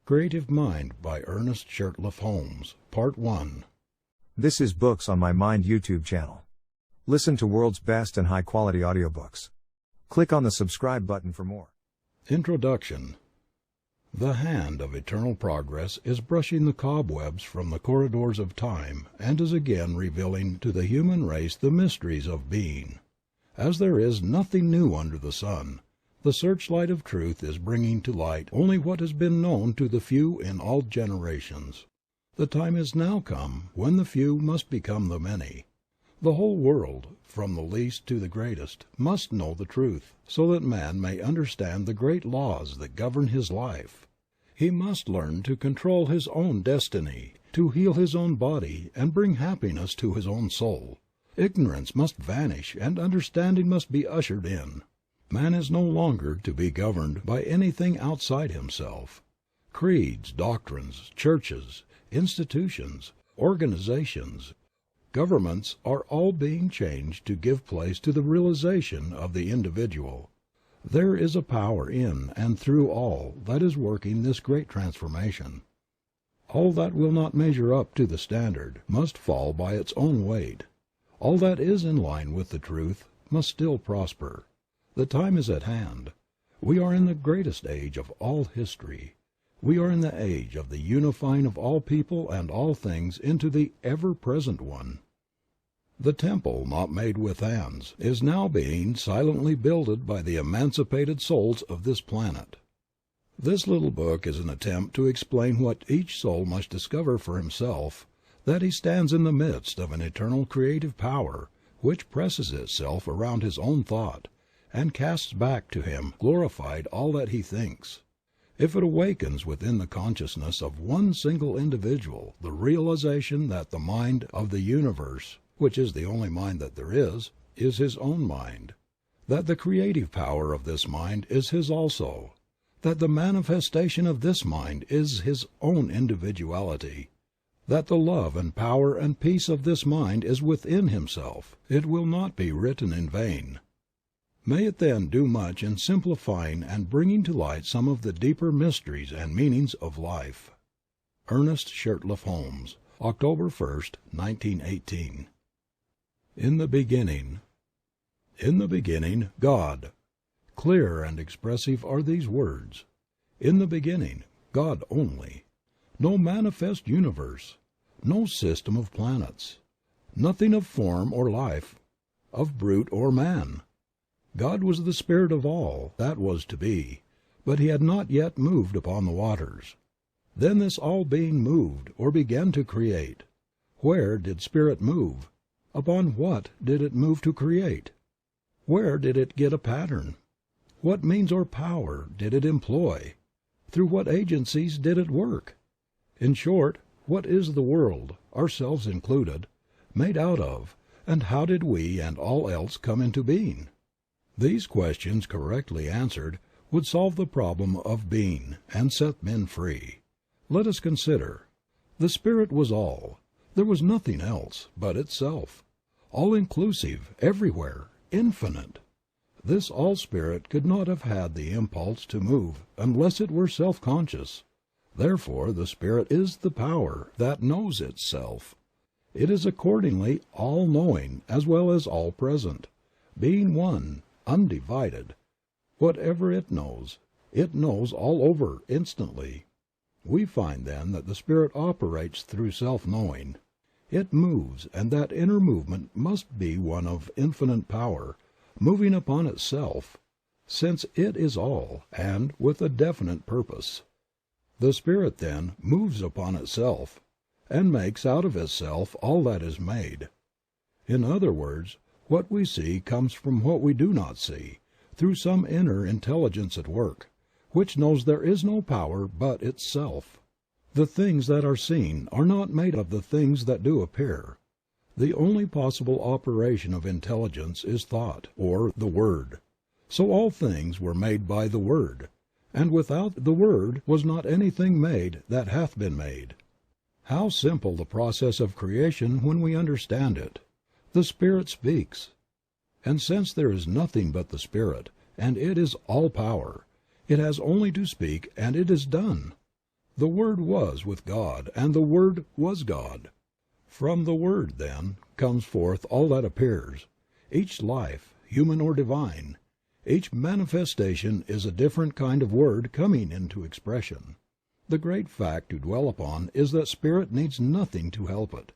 Creative Mind by Ernest Holmes, Part 1. This is Books on My Mind YouTube channel. Listen to world's best and high-quality audiobooks. Click on the subscribe button for more. Introduction. The hand of eternal progress is brushing the cobwebs from the corridors of time and is again revealing to the human race the mysteries of being. As there is nothing new under the sun, the searchlight of truth is bringing to light only what has been known to the few in all generations. The time is now come when the few must become the many. The whole world, from the least to the greatest, must know the truth, so that man may understand the great laws that govern his life. He must learn to control his own destiny, to heal his own body, and bring happiness to his own soul. Ignorance must vanish, and understanding must be ushered in. Man is no longer to be governed by anything outside himself. Creeds, doctrines, churches, institutions, organizations, governments are all being changed to give place to the realization of the individual. There is a power in and through all that is working this great transformation. All that will not measure up to the standard must fall by its own weight. All that is in line with the truth must still prosper. The time is at hand. We are in the greatest age of all history. We are in the age of the unifying of all people and all things into the ever-present one. The temple not made with hands is now being silently builded by the emancipated souls of this planet. This little book is an attempt to explain what each soul must discover for himself, that he stands in the midst of an eternal creative power which presses itself around his own thought, and casts back to him glorified all that he thinks. If it awakens within the consciousness of one single individual the realization that the mind of the universe, which is the only mind that there is his own mind, that the creative power of this mind is his also, that the manifestation of this mind is his own individuality, that the love and power and peace of this mind is within himself, it will not be written in vain. May it then do much in simplifying and bringing to light some of the deeper mysteries and meanings of life. Ernest Holmes, October 1st, 1918. In the beginning. In the beginning, God. Clear and expressive are these words. In the beginning, God only. No manifest universe, no system of planets, nothing of form or life, of brute or man. God was the spirit of all that was to be, but he had not yet moved upon the waters. Then this all-being moved, or began to create. Where did spirit move? Upon what did it move to create? Where did it get a pattern? What means or power did it employ? Through what agencies did it work? In short, what is the world, ourselves included, made out of, and how did we and all else come into being? These questions correctly answered would solve the problem of being and set men free. Let us consider. The Spirit was all. There was nothing else but itself. All-inclusive, everywhere, infinite. This all-Spirit could not have had the impulse to move unless it were self-conscious. Therefore the Spirit is the power that knows itself. It is accordingly all-knowing as well as all-present, being one, undivided. Whatever it knows all over instantly. We find then that the Spirit operates through self-knowing. It moves, and that inner movement must be one of infinite power, moving upon itself, since it is all, and with a definite purpose. The Spirit then moves upon itself, and makes out of itself all that is made. In other words, what we see comes from what we do not see, through some inner intelligence at work, which knows there is no power but itself. The things that are seen are not made of the things that do appear. The only possible operation of intelligence is thought, or the Word. So all things were made by the Word, and without the Word was not anything made that hath been made. How simple the process of creation when we understand it! The Spirit speaks. And since there is nothing but the Spirit, and it is all power, it has only to speak and it is done. The Word was with God, and the Word was God. From the Word, then, comes forth all that appears. Each life, human or divine, each manifestation is a different kind of word coming into expression. The great fact to dwell upon is that spirit needs nothing to help it.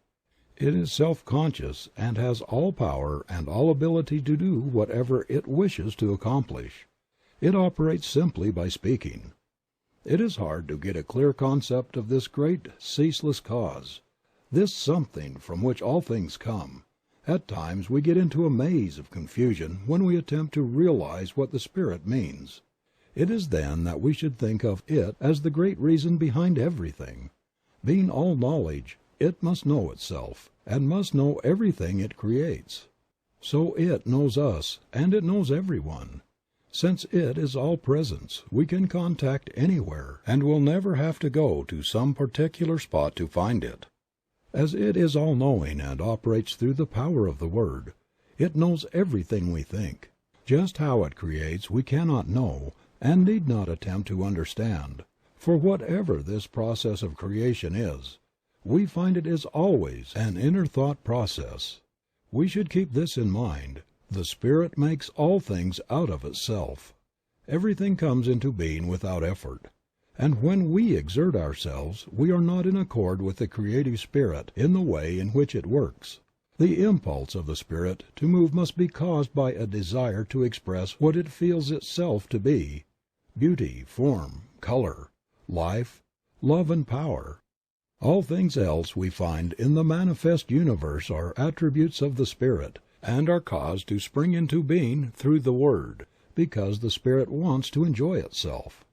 It is self-conscious and has all power and all ability to do whatever it wishes to accomplish. It operates simply by speaking. It is hard to get a clear concept of this great ceaseless cause, this something from which all things come. At times we get into a maze of confusion when we attempt to realize what the Spirit means. It is then that we should think of it as the great reason behind everything. Being all knowledge, it must know itself, and must know everything it creates. So it knows us, and it knows everyone. Since it is all presence, we can contact anywhere, and will never have to go to some particular spot to find it. As it is all-knowing and operates through the power of the Word, it knows everything we think. Just how it creates we cannot know, and need not attempt to understand, for whatever this process of creation is, we find it is always an inner thought process. We should keep this in mind. The Spirit makes all things out of itself. Everything comes into being without effort. And when we exert ourselves, we are not in accord with the creative Spirit in the way in which it works. The impulse of the Spirit to move must be caused by a desire to express what it feels itself to be: beauty, form, color, life, love, and power. All things else we find in the manifest universe are attributes of the Spirit, and are caused to spring into being through the Word, because the Spirit wants to enjoy itself.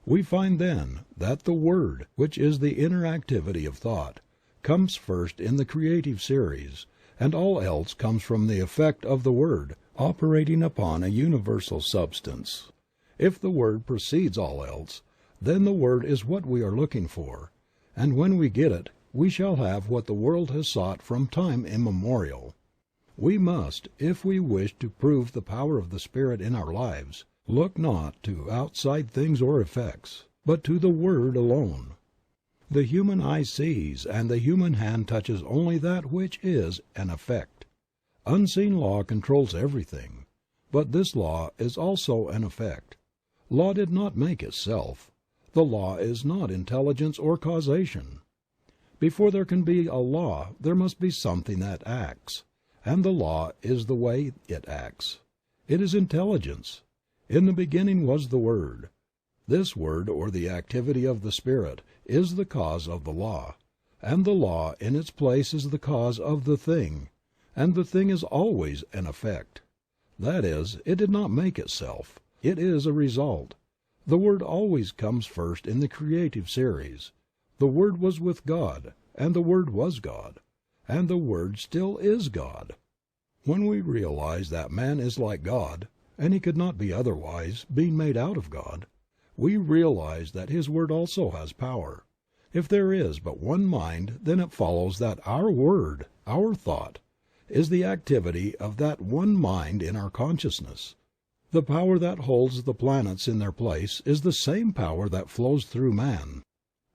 We find then that the Word, which is the inner activity of thought, comes first in the creative series, and all else comes from the effect of the Word, operating upon a universal substance. If the Word precedes all else, then the Word is what we are looking for, and when we get it, we shall have what the world has sought from time immemorial. We must, if we wish to prove the power of the Spirit in our lives, look not to outside things or effects, but to the Word alone. The human eye sees, and the human hand touches only that which is an effect. Unseen law controls everything, but this law is also an effect. Law did not make itself. The law is not intelligence or causation. Before there can be a law, there must be something that acts, and the law is the way it acts. It is intelligence. In the beginning was the Word. This Word, or the activity of the Spirit, is the cause of the law, and the law in its place is the cause of the thing, and the thing is always an effect. That is, it did not make itself. It is a result. The Word always comes first in the creative series. The Word was with God, and the Word was God, and the Word still is God. When we realize that man is like God, and he could not be otherwise, being made out of God, we realize that His Word also has power. If there is but one mind, then it follows that our word, our thought, is the activity of that one mind in our consciousness. The power that holds the planets in their place is the same power that flows through man.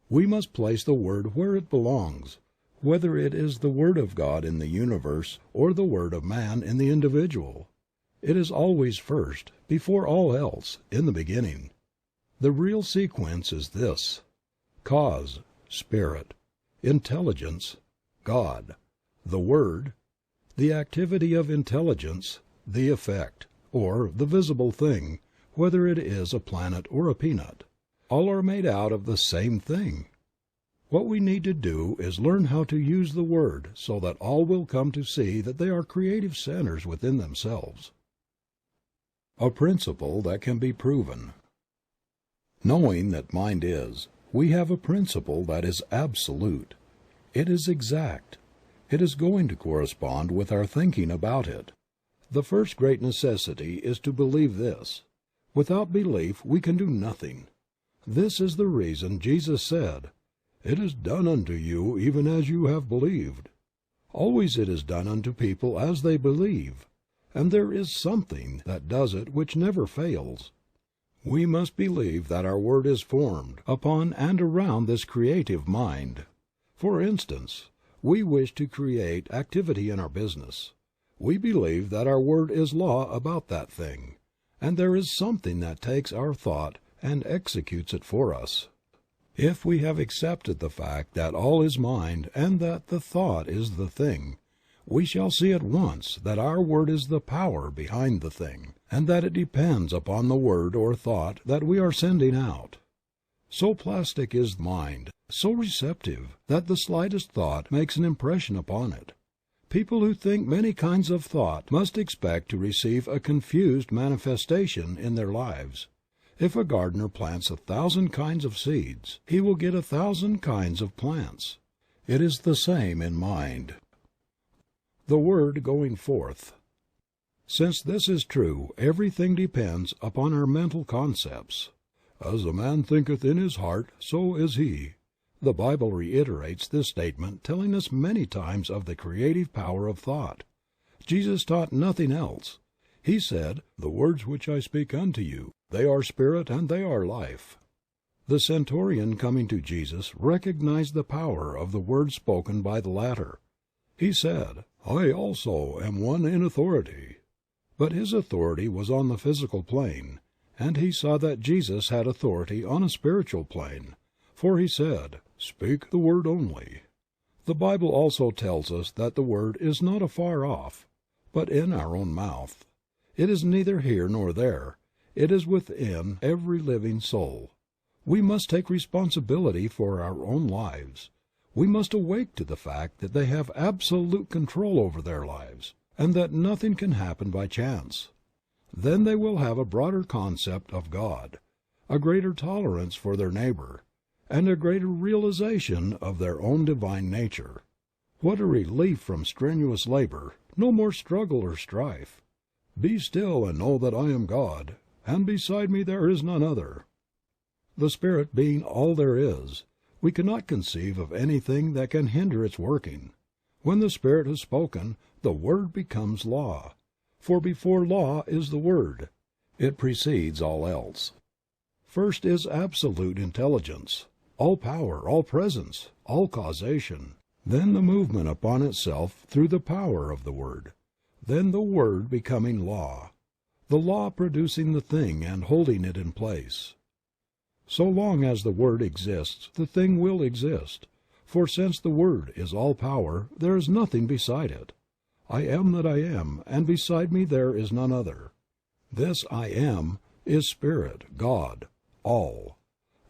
We must place the Word where it belongs, whether it is the Word of God in the universe or the Word of man in the individual. It is always first, before all else, in the beginning. The real sequence is this: cause, Spirit; intelligence, God; the Word; the activity of intelligence, the effect, or the visible thing, whether it is a planet or a peanut. All are made out of the same thing. What we need to do is learn how to use the Word so that all will come to see that they are creative centers within themselves. A principle that can be proven. Knowing that mind is, we have a principle that is absolute. It is exact. It is going to correspond with our thinking about it. The first great necessity is to believe this. Without belief we can do nothing. This is the reason Jesus said, "It is done unto you even as you have believed." Always it is done unto people as they believe, and there is something that does it which never fails. We must believe that our word is formed upon and around this creative mind. For instance, we wish to create activity in our business. We believe that our word is law about that thing, and there is something that takes our thought and executes it for us. If we have accepted the fact that all is mind and that the thought is the thing, we shall see at once that our word is the power behind the thing, and that it depends upon the word or thought that we are sending out. So plastic is mind, so receptive, that the slightest thought makes an impression upon it. People who think many kinds of thought must expect to receive a confused manifestation in their lives. If a gardener plants 1,000 kinds of seeds, he will get 1,000 kinds of plants. It is the same in mind. The word going forth. Since this is true, everything depends upon our mental concepts. As a man thinketh in his heart, so is he. The Bible reiterates this statement, telling us many times of the creative power of thought. Jesus taught nothing else. He said, "The words which I speak unto you, they are spirit and they are life." The centurion coming to Jesus recognized the power of the words spoken by the latter. He said, "I also am one in authority." But his authority was on the physical plane, and he saw that Jesus had authority on a spiritual plane, for he said, "Speak the word only." The Bible also tells us that the word is not afar off, but in our own mouth. It is neither here nor there. It is within every living soul. We must take responsibility for our own lives. We must awake to the fact that they have absolute control over their lives, and that nothing can happen by chance. Then they will have a broader concept of God, a greater tolerance for their neighbor, and a greater realization of their own divine nature. What a relief from strenuous labor, no more struggle or strife. "Be still and know that I am God, and beside me there is none other." The Spirit being all there is, we cannot conceive of anything that can hinder its working. When the Spirit has spoken, the Word becomes law. For before law is the Word. It precedes all else. First is absolute intelligence, all power, all presence, all causation. Then the movement upon itself through the power of the Word. Then the Word becoming law. The law producing the thing and holding it in place. So long as the Word exists, the thing will exist. For since the Word is all power, there is nothing beside it. I am that I am, and beside me there is none other. This I am is Spirit, God, all.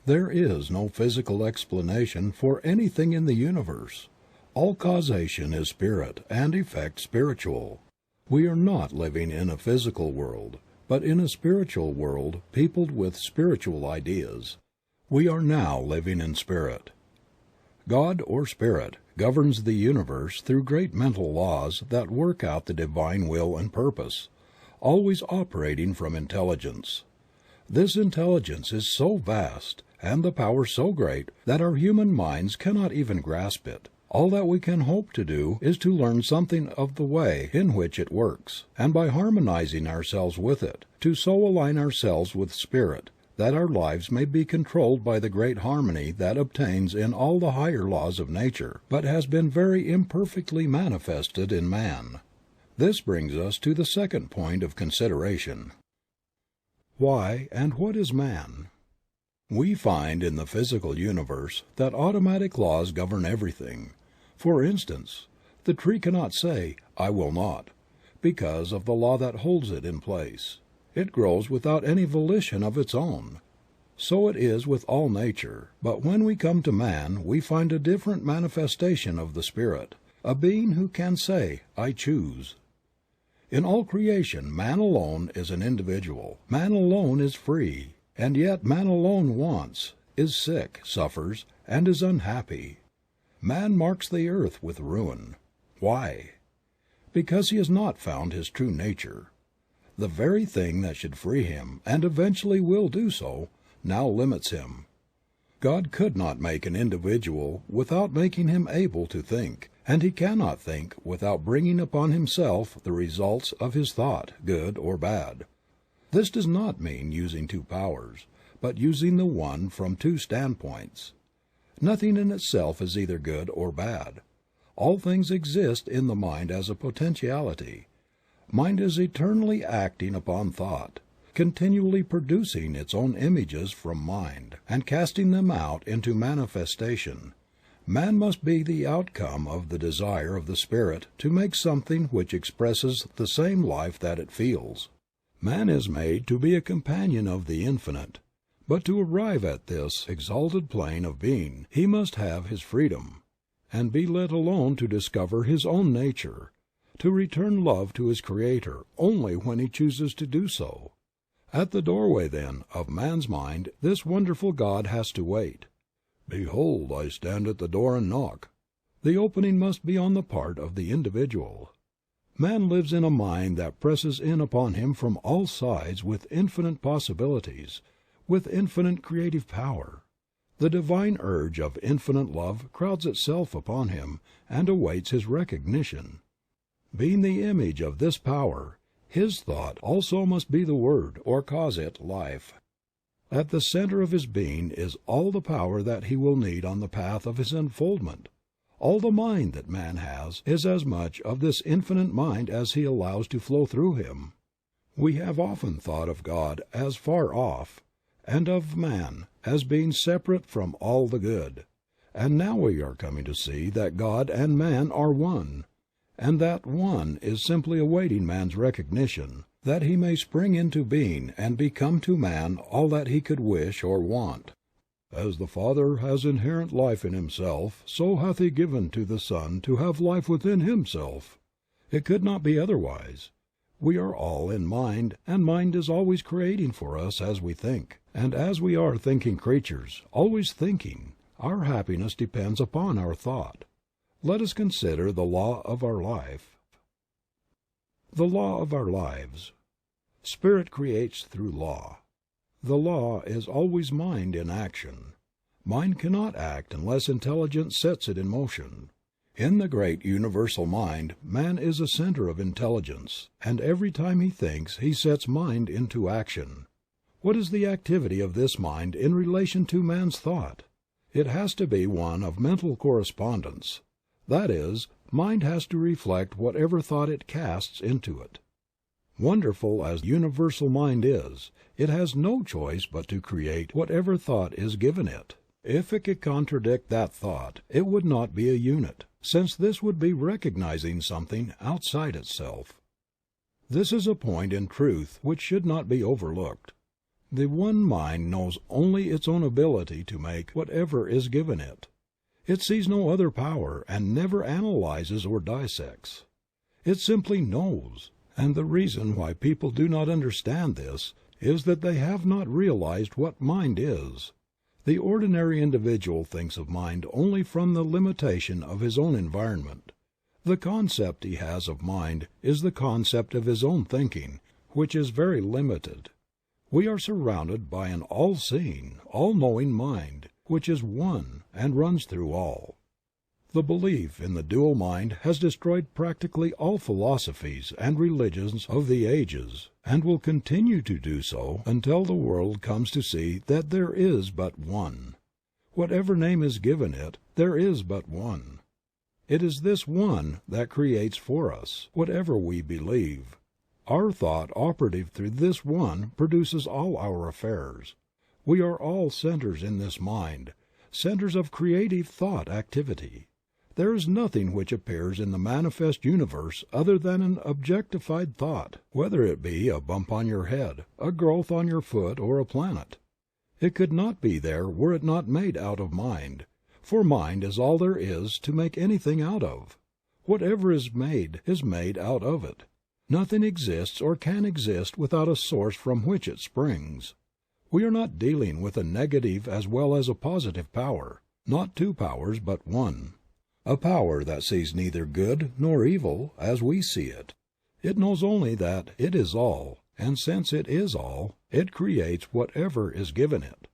There is no physical explanation for anything in the universe. All causation is spirit and effect spiritual. We are not living in a physical world, but in a spiritual world peopled with spiritual ideas. We are now living in spirit. God, or Spirit, governs the universe through great mental laws that work out the divine will and purpose, always operating from intelligence. This intelligence is so vast, and the power so great, that our human minds cannot even grasp it. All that we can hope to do is to learn something of the way in which it works, and by harmonizing ourselves with it, to so align ourselves with Spirit, that our lives may be controlled by the great harmony that obtains in all the higher laws of nature, but has been very imperfectly manifested in man. This brings us to the second point of consideration. Why and what is man? We find in the physical universe that automatic laws govern everything. For instance, the tree cannot say, "I will not," because of the law that holds it in place. It grows without any volition of its own. So it is with all nature, but when we come to man we find a different manifestation of the Spirit, a being who can say, "I choose." In all creation man alone is an individual, man alone is free, and yet man alone wants, is sick, suffers, and is unhappy. Man marks the earth with ruin. Why? Because he has not found his true nature. The very thing that should free him, and eventually will do so, now limits him. God could not make an individual without making him able to think, and he cannot think without bringing upon himself the results of his thought, good or bad. This does not mean using two powers, but using the one from two standpoints. Nothing in itself is either good or bad. All things exist in the mind as a potentiality. Mind is eternally acting upon thought, continually producing its own images from mind, and casting them out into manifestation. Man must be the outcome of the desire of the spirit to make something which expresses the same life that it feels. Man is made to be a companion of the infinite, but to arrive at this exalted plane of being he must have his freedom, and be let alone to discover his own nature, to return love to his Creator only when he chooses to do so. At the doorway, then, of man's mind this wonderful God has to wait. "Behold, I stand at the door and knock." The opening must be on the part of the individual. Man lives in a mind that presses in upon him from all sides with infinite possibilities, with infinite creative power. The divine urge of infinite love crowds itself upon him and awaits his recognition. Being the image of this power, his thought also must be the word, or cause it life. At the center of his being is all the power that he will need on the path of his unfoldment. All the mind that man has is as much of this infinite mind as he allows to flow through him. We have often thought of God as far off, and of man as being separate from all the good, and now we are coming to see that God and man are one, and that one is simply awaiting man's recognition, that he may spring into being and become to man all that he could wish or want. "As the Father has inherent life in himself, so hath he given to the Son to have life within himself." It could not be otherwise. We are all in mind, and mind is always creating for us as we think, and as we are thinking creatures, always thinking, our happiness depends upon our thought. Let us consider the law of our life. The law of our lives. Spirit creates through law. The law is always mind in action. Mind cannot act unless intelligence sets it in motion. In the great universal mind, man is a center of intelligence, and every time he thinks he sets mind into action. What is the activity of this mind in relation to man's thought? It has to be one of mental correspondence. That is, mind has to reflect whatever thought it casts into it. Wonderful as universal mind is, it has no choice but to create whatever thought is given it. If it could contradict that thought, it would not be a unit, since this would be recognizing something outside itself. This is a point in truth which should not be overlooked. The one mind knows only its own ability to make whatever is given it. It sees no other power and never analyzes or dissects. It simply knows. And the reason why people do not understand this is that they have not realized what mind is. The ordinary individual thinks of mind only from the limitation of his own environment. The concept he has of mind is the concept of his own thinking, which is very limited. We are surrounded by an all-seeing, all-knowing mind, which is one and runs through all. The belief in the dual mind has destroyed practically all philosophies and religions of the ages, and will continue to do so until the world comes to see that there is but one. Whatever name is given it, there is but one. It is this one that creates for us, whatever we believe. Our thought operative through this one produces all our affairs. We are all centers in this mind, centers of creative thought activity. There is nothing which appears in the manifest universe other than an objectified thought, whether it be a bump on your head, a growth on your foot, or a planet. It could not be there were it not made out of mind, for mind is all there is to make anything out of. Whatever is made out of it. Nothing exists or can exist without a source from which it springs. We are not dealing with a negative as well as a positive power, not two powers but one. A power that sees neither good nor evil as we see it. It knows only that it is all, and since it is all, it creates whatever is given it.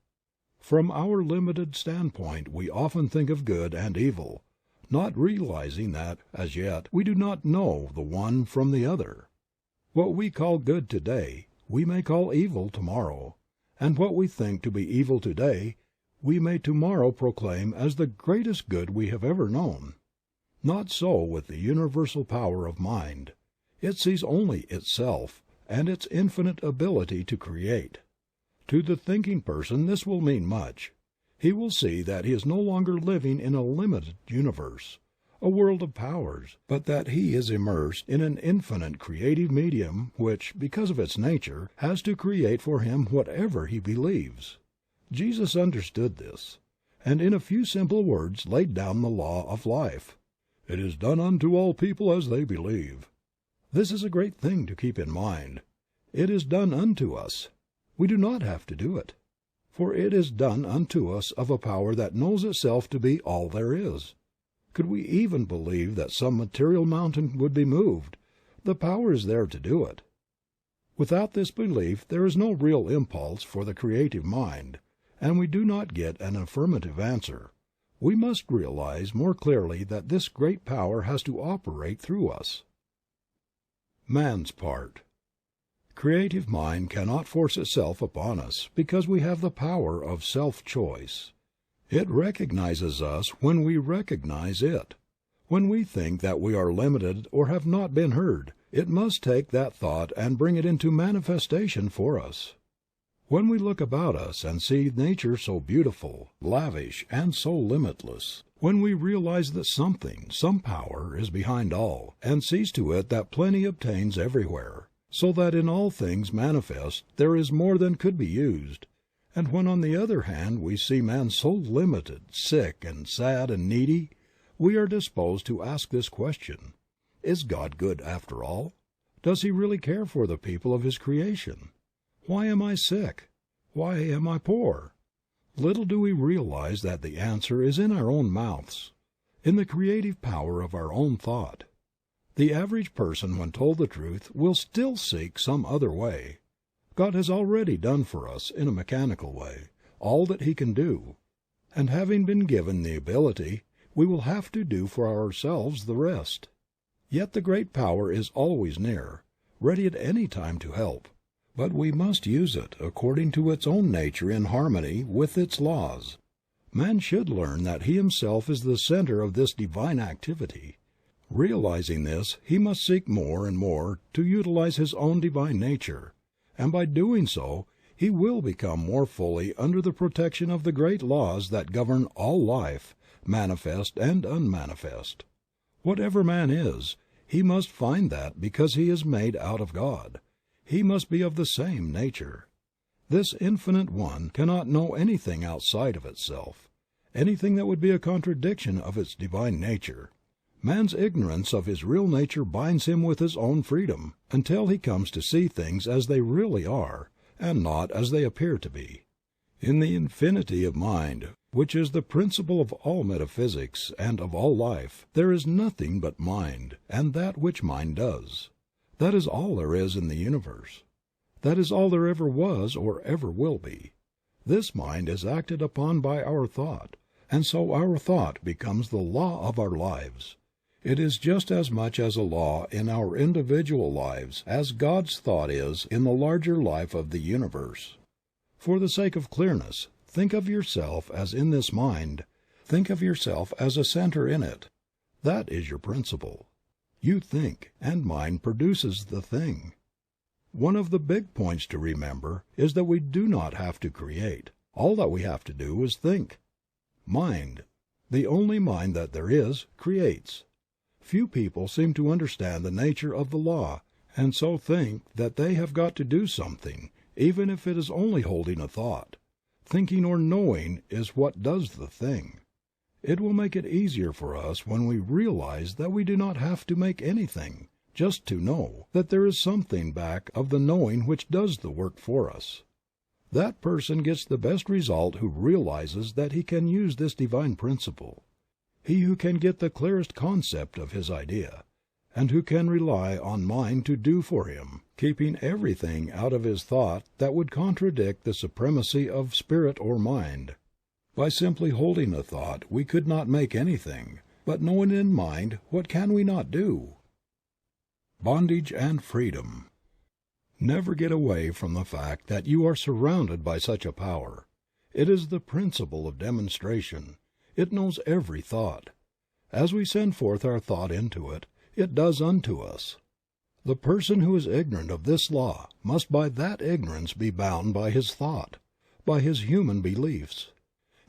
From our limited standpoint we often think of good and evil, not realizing that, as yet, we do not know the one from the other. What we call good today, we may call evil tomorrow, and what we think to be evil today we may tomorrow proclaim as the greatest good we have ever known. Not so with the universal power of mind. It sees only itself and its infinite ability to create. To the thinking person this will mean much. He will see that he is no longer living in a limited universe, a world of powers, but that he is immersed in an infinite creative medium which, because of its nature, has to create for him whatever he believes. Jesus understood this, and in a few simple words laid down the law of life. "It is done unto all people as they believe." This is a great thing to keep in mind. It is done unto us. We do not have to do it. For it is done unto us of a power that knows itself to be all there is. Could we even believe that some material mountain would be moved, the power is there to do it. Without this belief there is no real impulse for the creative mind, and we do not get an affirmative answer. We must realize more clearly that this great power has to operate through us. Man's part. Creative mind cannot force itself upon us because we have the power of self-choice. It recognizes us when we recognize it. When we think that we are limited or have not been heard, it must take that thought and bring it into manifestation for us. When we look about us and see nature so beautiful, lavish, and so limitless, when we realize that something, some power, is behind all, and sees to it that plenty obtains everywhere, so that in all things manifest there is more than could be used, and when on the other hand we see man so limited, sick and sad and needy, we are disposed to ask this question: Is God good after all? Does He really care for the people of His creation? Why am I sick? Why am I poor? Little do we realize that the answer is in our own mouths, in the creative power of our own thought. The average person, when told the truth, will still seek some other way. God has already done for us, in a mechanical way, all that He can do, and having been given the ability, we will have to do for ourselves the rest. Yet the great power is always near, ready at any time to help. But we must use it according to its own nature in harmony with its laws. Man should learn that he himself is the center of this divine activity. Realizing this, he must seek more and more to utilize his own divine nature, and by doing so he will become more fully under the protection of the great laws that govern all life, manifest and unmanifest. Whatever man is, he must find that because he is made out of God. He must be of the same nature. This infinite one cannot know anything outside of itself, anything that would be a contradiction of its divine nature. Man's ignorance of his real nature binds him with his own freedom, until he comes to see things as they really are, and not as they appear to be. In the infinity of mind, which is the principle of all metaphysics and of all life, there is nothing but mind, and that which mind does. That is all there is in the universe. That is all there ever was or ever will be. This mind is acted upon by our thought, and so our thought becomes the law of our lives. It is just as much as a law in our individual lives as God's thought is in the larger life of the universe. For the sake of clearness, think of yourself as in this mind. Think of yourself as a center in it. That is your principle. You think, and mind produces the thing. One of the big points to remember is that we do not have to create. All that we have to do is think. Mind, the only mind that there is, creates. Few people seem to understand the nature of the law, and so think that they have got to do something, even if it is only holding a thought. Thinking or knowing is what does the thing. It will make it easier for us when we realize that we do not have to make anything, just to know that there is something back of the knowing which does the work for us. That person gets the best result who realizes that he can use this divine principle. He who can get the clearest concept of his idea, and who can rely on mind to do for him, keeping everything out of his thought that would contradict the supremacy of spirit or mind. By simply holding a thought we could not make anything, but knowing in mind, what can we not do? Bondage and freedom. Never get away from the fact that you are surrounded by such a power. It is the principle of demonstration. It knows every thought. As we send forth our thought into it, it does unto us. The person who is ignorant of this law must by that ignorance be bound by his thought, by his human beliefs.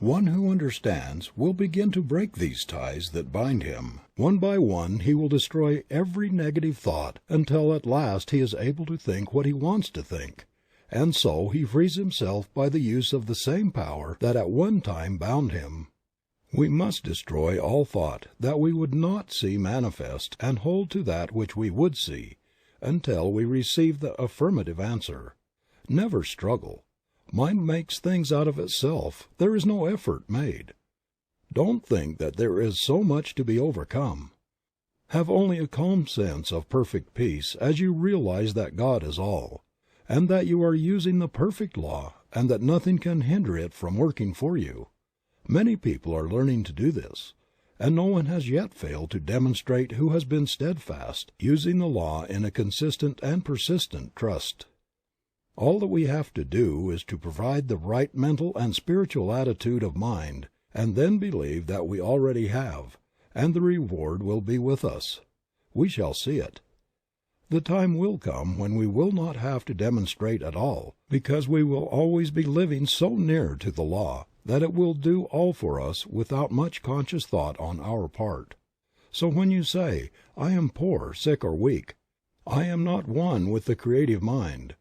One who understands will begin to break these ties that bind him. One by one he will destroy every negative thought until at last he is able to think what he wants to think, and so he frees himself by the use of the same power that at one time bound him. We must destroy all thought that we would not see manifest and hold to that which we would see, until we receive the affirmative answer. Never struggle. Mind makes things out of itself. There is no effort made. Don't think that there is so much to be overcome. Have only a calm sense of perfect peace as you realize that God is all, and that you are using the perfect law, and that nothing can hinder it from working for you. Many people are learning to do this, and no one has yet failed to demonstrate who has been steadfast, using the law in a consistent and persistent trust. All that we have to do is to provide the right mental and spiritual attitude of mind, and then believe that we already have, and the reward will be with us. We shall see it. The time will come when we will not have to demonstrate at all, because we will always be living so near to the law that it will do all for us without much conscious thought on our part. So when you say, "I am poor, sick, or weak," I am not one with the creative mind.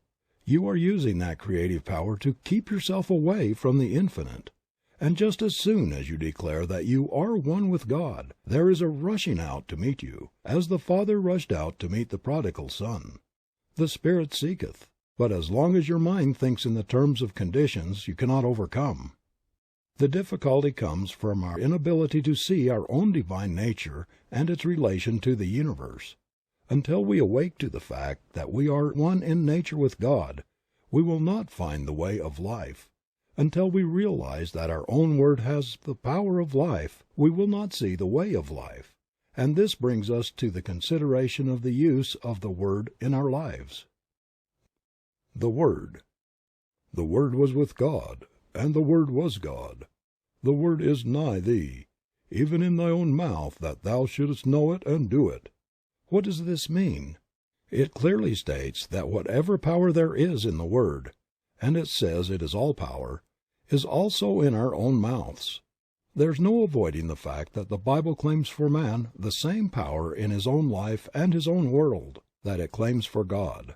You are using that creative power to keep yourself away from the infinite. And just as soon as you declare that you are one with God, there is a rushing out to meet you, as the Father rushed out to meet the prodigal son. The Spirit seeketh, but as long as your mind thinks in the terms of conditions you cannot overcome. The difficulty comes from our inability to see our own divine nature and its relation to the universe. Until we awake to the fact that we are one in nature with God, we will not find the way of life. Until we realize that our own word has the power of life, we will not see the way of life. And this brings us to the consideration of the use of the Word in our lives. The Word. The Word was with God, and the Word was God. The Word is nigh thee, even in thy own mouth, that thou shouldest know it and do it. What does this mean? It clearly states that whatever power there is in the Word, and it says it is all power, is also in our own mouths. There's no avoiding the fact that the Bible claims for man the same power in his own life and his own world that it claims for God.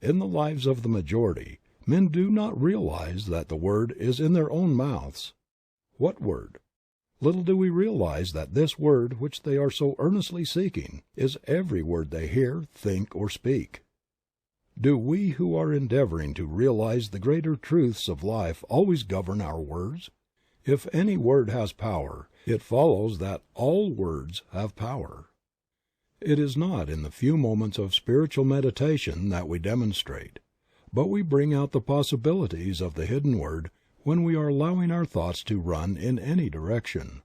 In the lives of the majority, men do not realize that the Word is in their own mouths. What Word? Little do we realize that this Word which they are so earnestly seeking is every word they hear, think, or speak. Do we who are endeavoring to realize the greater truths of life always govern our words? If any word has power, it follows that all words have power. It is not in the few moments of spiritual meditation that we demonstrate, but we bring out the possibilities of the hidden word when we are allowing our thoughts to run in any direction,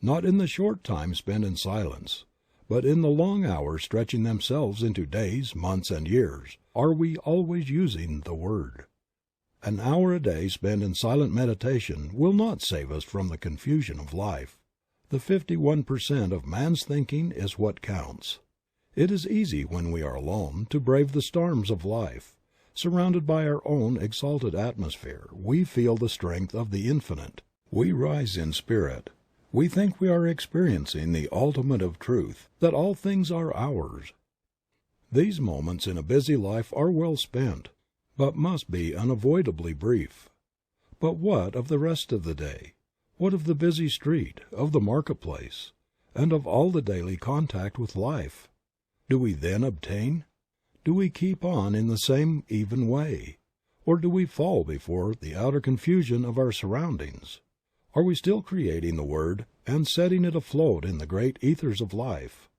not in the short time spent in silence, but in the long hours stretching themselves into days, months, and years. Are we always using the Word? An hour a day spent in silent meditation will not save us from the confusion of life. The 51% of man's thinking is what counts. It is easy when we are alone to brave the storms of life. Surrounded by our own exalted atmosphere, we feel the strength of the infinite. We rise in spirit. We think we are experiencing the ultimate of truth, that all things are ours. These moments in a busy life are well spent, but must be unavoidably brief. But what of the rest of the day? What of the busy street, of the marketplace, and of all the daily contact with life? Do we then obtain? Do we keep on in the same even way? Or do we fall before the outer confusion of our surroundings? Are we still creating the Word and setting it afloat in the great ethers of life?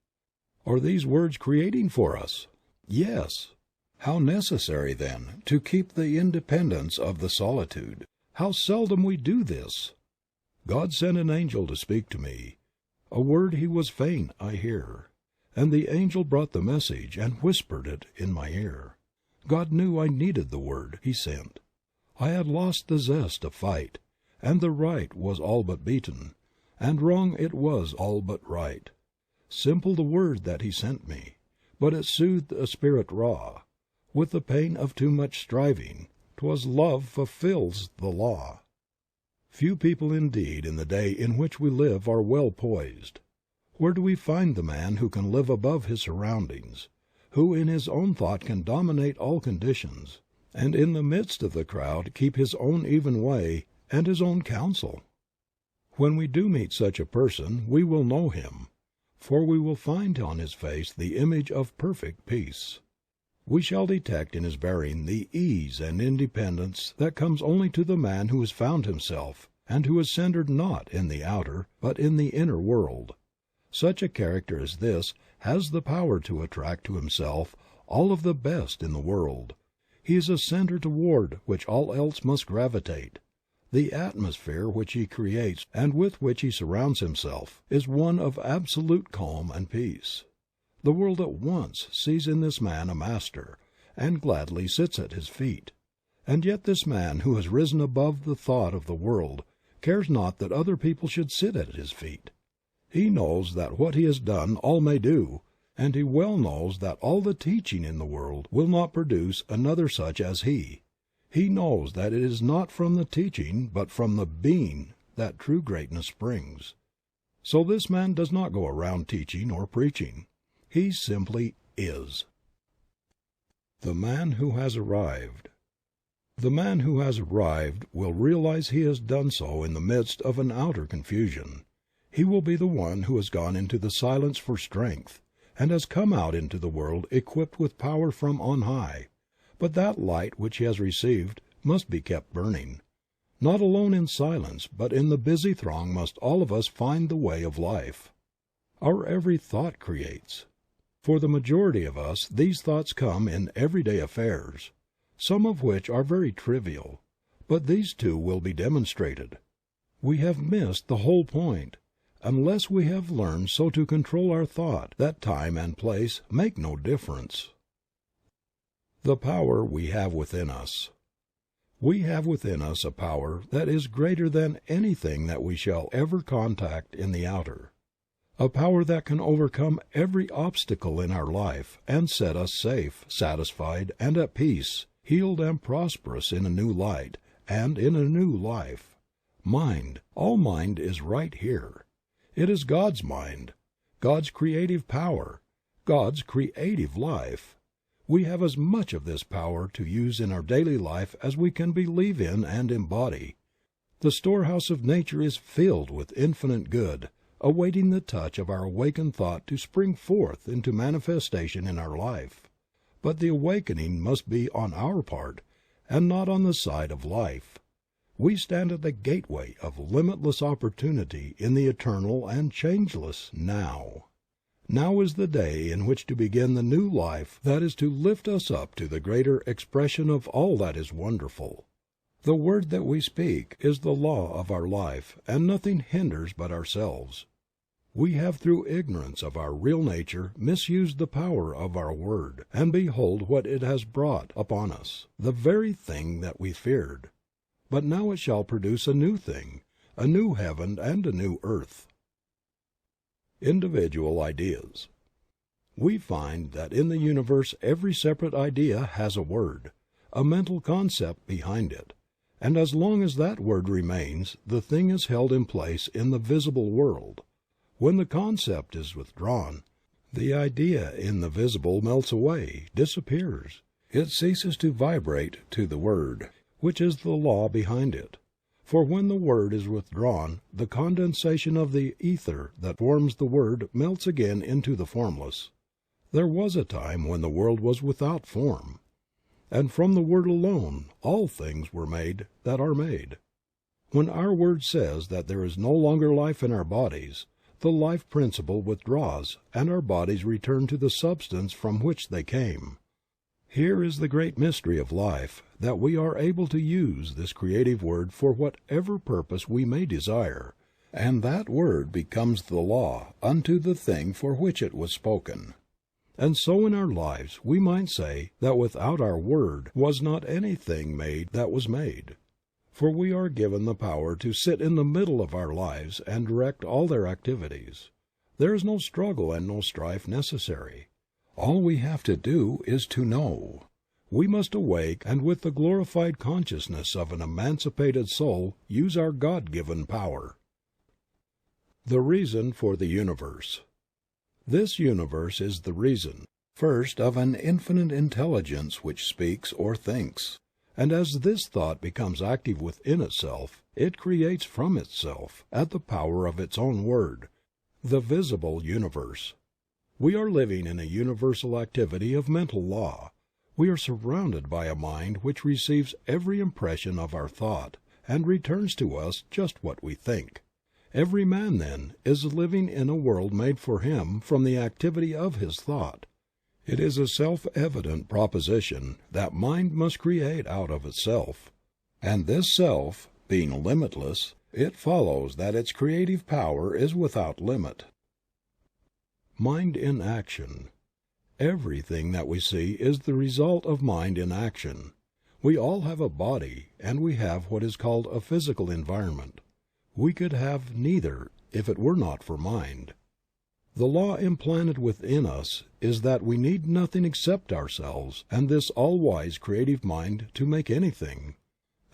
Are these words creating for us? Yes. How necessary, then, to keep the independence of the solitude. How seldom we do this! God sent an angel to speak to me. A word he was fain I hear. And the angel brought the message and whispered it in my ear. God knew I needed the word He sent. I had lost the zest to fight, and the right was all but beaten, and wrong it was all but right. Simple the word that He sent me, but it soothed a spirit raw. With the pain of too much striving, 'twas love fulfills the law. Few people indeed in the day in which we live are well poised. Where do we find the man who can live above his surroundings, who in his own thought can dominate all conditions, and in the midst of the crowd keep his own even way and his own counsel? When we do meet such a person we will know him, for we will find on his face the image of perfect peace. We shall detect in his bearing the ease and independence that comes only to the man who has found himself, and who is centered not in the outer, but in the inner world. Such a character as this has the power to attract to himself all of the best in the world. He is a center toward which all else must gravitate. The atmosphere which he creates and with which he surrounds himself is one of absolute calm and peace. The world at once sees in this man a master, and gladly sits at his feet. And yet this man who has risen above the thought of the world cares not that other people should sit at his feet. He knows that what he has done all may do, and he well knows that all the teaching in the world will not produce another such as he. He knows that it is not from the teaching but from the being that true greatness springs. So this man does not go around teaching or preaching. He simply is. The man who has arrived. The man who has arrived will realize he has done so in the midst of an outer confusion. He will be the one who has gone into the silence for strength, and has come out into the world equipped with power from on high. But that light which he has received must be kept burning. Not alone in silence, but in the busy throng must all of us find the way of life. Our every thought creates. For the majority of us these thoughts come in everyday affairs, some of which are very trivial, but these too will be demonstrated. We have missed the whole point, unless we have learned so to control our thought that time and place make no difference. The power we have within us. We have within us a power that is greater than anything that we shall ever contact in the outer. A power that can overcome every obstacle in our life and set us safe, satisfied, and at peace, healed and prosperous in a new light and in a new life. Mind, all mind is right here. It is God's mind, God's creative power, God's creative life. We have as much of this power to use in our daily life as we can believe in and embody. The storehouse of nature is filled with infinite good, awaiting the touch of our awakened thought to spring forth into manifestation in our life. But the awakening must be on our part, and not on the side of life. We stand at the gateway of limitless opportunity in the eternal and changeless Now. Now is the day in which to begin the new life that is to lift us up to the greater expression of all that is wonderful. The word that we speak is the law of our life, and nothing hinders but ourselves. We have through ignorance of our real nature misused the power of our word, and behold what it has brought upon us, the very thing that we feared. But now it shall produce a new thing, a new heaven and a new earth. Individual ideas. We find that in the universe every separate idea has a word, a mental concept behind it, and as long as that word remains, the thing is held in place in the visible world. When the concept is withdrawn, the idea in the visible melts away, disappears. It ceases to vibrate to the word, which is the law behind it. For when the word is withdrawn, the condensation of the ether that forms the word melts again into the formless. There was a time when the world was without form, and from the word alone all things were made that are made. When our word says that there is no longer life in our bodies, the life principle withdraws and our bodies return to the substance from which they came. Here is the great mystery of life, that we are able to use this creative word for whatever purpose we may desire, and that word becomes the law unto the thing for which it was spoken. And so in our lives we might say that without our word was not anything made that was made. For we are given the power to sit in the middle of our lives and direct all their activities. There is no struggle and no strife necessary. All we have to do is to know. We must awake and with the glorified consciousness of an emancipated soul use our God-given power. The reason for the universe. This universe is the reason, first, of an infinite intelligence which speaks or thinks, and as this thought becomes active within itself, it creates from itself, at the power of its own word, the visible universe. We are living in a universal activity of mental law. We are surrounded by a mind which receives every impression of our thought and returns to us just what we think. Every man, then, is living in a world made for him from the activity of his thought. It is a self-evident proposition that mind must create out of itself. And this self, being limitless, it follows that its creative power is without limit. Mind in action. Everything that we see is the result of mind in action. We all have a body, and we have what is called a physical environment. We could have neither if it were not for mind. The law implanted within us is that we need nothing except ourselves and this all-wise creative mind to make anything,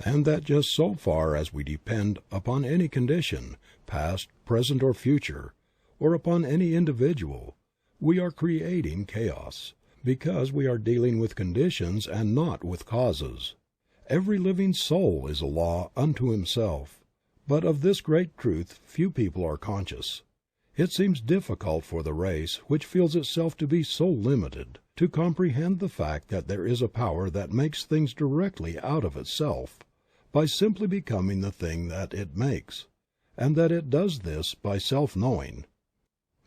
and that just so far as we depend upon any condition, past, present, or future, or upon any individual, we are creating chaos, because we are dealing with conditions and not with causes. Every living soul is a law unto himself, but of this great truth few people are conscious. It seems difficult for the race, which feels itself to be so limited, to comprehend the fact that there is a power that makes things directly out of itself, by simply becoming the thing that it makes, and that it does this by self-knowing.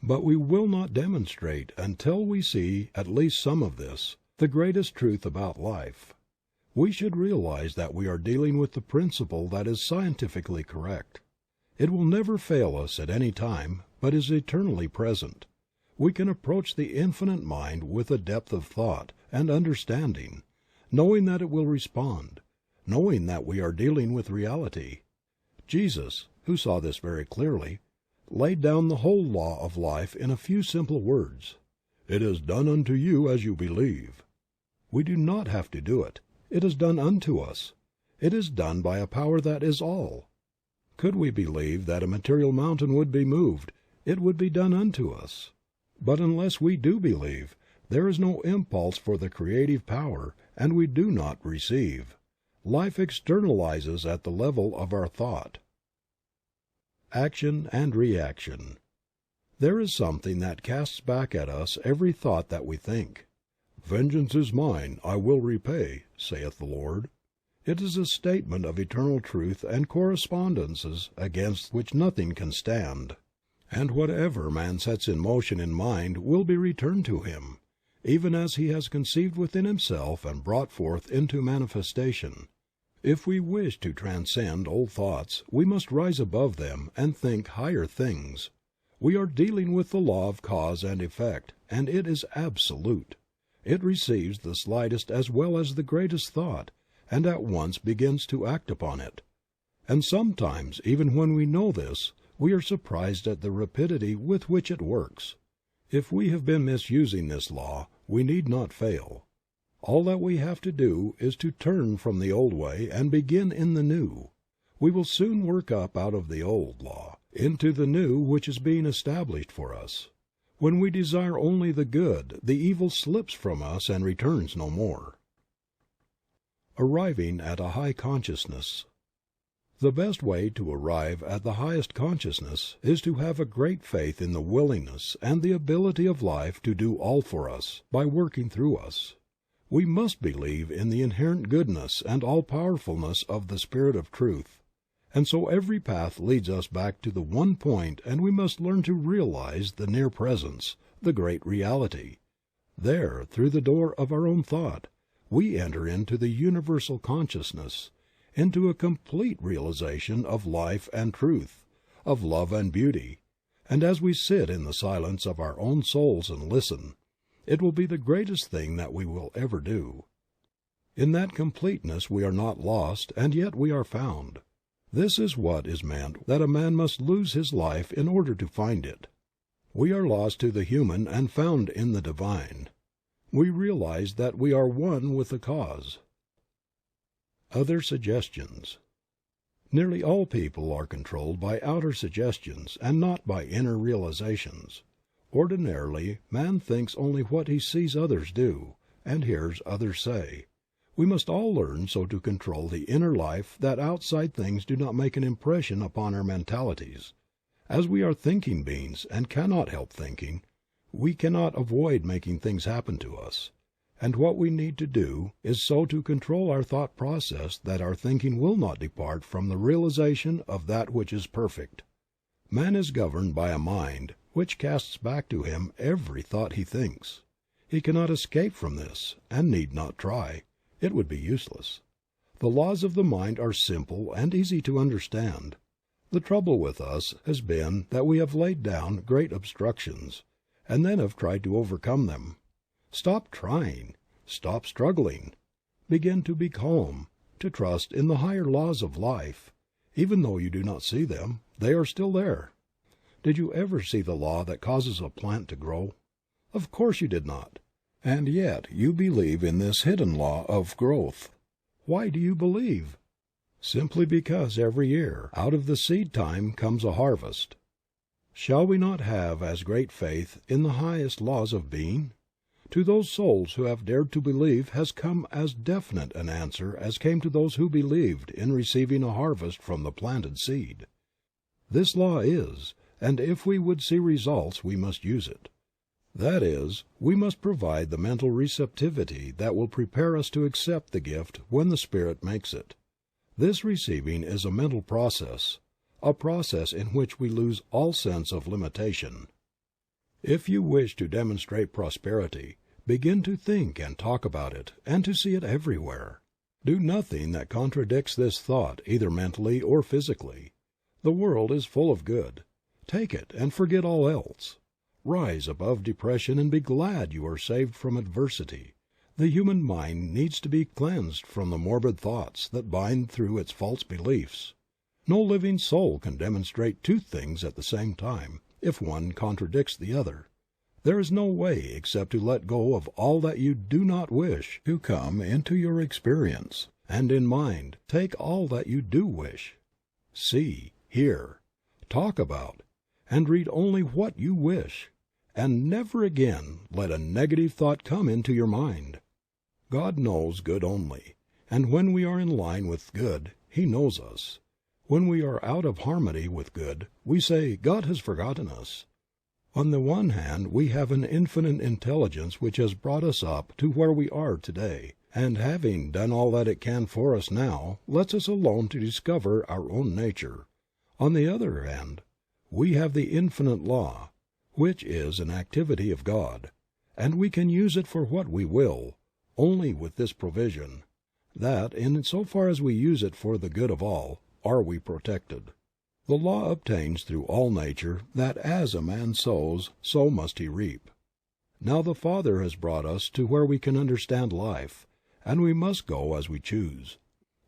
But we will not demonstrate until we see at least some of this, the greatest truth about life. We should realize that we are dealing with the principle that is scientifically correct. It will never fail us at any time, but is eternally present. We can approach the infinite mind with a depth of thought and understanding, knowing that it will respond, knowing that we are dealing with reality. Jesus, who saw this very clearly, laid down the whole law of life in a few simple words. "It is done unto you as you believe." We do not have to do it. It is done unto us. It is done by a power that is all. Could we believe that a material mountain would be moved, it would be done unto us. But unless we do believe, there is no impulse for the creative power, and we do not receive. Life externalizes at the level of our thought. Action and reaction. There is something that casts back at us every thought that we think. "Vengeance is mine, I will repay, saith the Lord." It is a statement of eternal truth and correspondences against which nothing can stand. And whatever man sets in motion in mind will be returned to him, even as he has conceived within himself and brought forth into manifestation. If we wish to transcend old thoughts, we must rise above them and think higher things. We are dealing with the law of cause and effect, and it is absolute. It receives the slightest as well as the greatest thought, and at once begins to act upon it. And sometimes, even when we know this, we are surprised at the rapidity with which it works. If we have been misusing this law, we need not fail. All that we have to do is to turn from the old way and begin in the new. We will soon work up out of the old law into the new which is being established for us. When we desire only the good, the evil slips from us and returns no more. Arriving at a high consciousness. The best way to arrive at the highest consciousness is to have a great faith in the willingness and the ability of life to do all for us, by working through us. We must believe in the inherent goodness and all-powerfulness of the Spirit of Truth, and so every path leads us back to the one point, and we must learn to realize the near presence, the great reality. There, through the door of our own thought, we enter into the universal consciousness, into a complete realization of life and truth, of love and beauty, and as we sit in the silence of our own souls and listen, It will be the greatest thing that we will ever do. In that completeness we are not lost, and yet we are found. This is what is meant that a man must lose his life in order to find it. We are lost to the human and found in the divine. We realize that we are one with the cause. Other suggestions. Nearly all people are controlled by outer suggestions and not by inner realizations. Ordinarily, man thinks only what he sees others do, and hears others say. We must all learn so to control the inner life that outside things do not make an impression upon our mentalities. As we are thinking beings and cannot help thinking, we cannot avoid making things happen to us. And what we need to do is so to control our thought process that our thinking will not depart from the realization of that which is perfect. Man is governed by a mind which casts back to him every thought he thinks. He cannot escape from this, and need not try. It would be useless. The laws of the mind are simple and easy to understand. The trouble with us has been that we have laid down great obstructions, and then have tried to overcome them. Stop trying. Stop struggling. Begin to be calm, to trust in the higher laws of life. Even though you do not see them, they are still there. Did you ever see the law that causes a plant to grow? Of course you did not. And yet you believe in this hidden law of growth. Why do you believe? Simply because every year out of the seed time comes a harvest. Shall we not have as great faith in the highest laws of being? To those souls who have dared to believe has come as definite an answer as came to those who believed in receiving a harvest from the planted seed. This law is, and if we would see results we must use it. That is, we must provide the mental receptivity that will prepare us to accept the gift when the Spirit makes it. This receiving is a mental process, a process in which we lose all sense of limitation. If you wish to demonstrate prosperity, begin to think and talk about it, and to see it everywhere. Do nothing that contradicts this thought, either mentally or physically. The world is full of good. Take it and forget all else. Rise above depression and be glad you are saved from adversity. The human mind needs to be cleansed from the morbid thoughts that bind through its false beliefs. No living soul can demonstrate two things at the same time, if one contradicts the other. There is no way except to let go of all that you do not wish to come into your experience, and in mind take all that you do wish. See, hear, talk about, and read only what you wish, and never again let a negative thought come into your mind. God knows good only, and when we are in line with good, He knows us. When we are out of harmony with good, we say, God has forgotten us. On the one hand, we have an infinite intelligence which has brought us up to where we are today, and having done all that it can for us now, lets us alone to discover our own nature. On the other hand, we have the infinite law, which is an activity of God, and we can use it for what we will, only with this provision, that, in so far as we use it for the good of all, are we protected. The law obtains through all nature that as a man sows, so must he reap. Now the Father has brought us to where we can understand life, and we must go as we choose.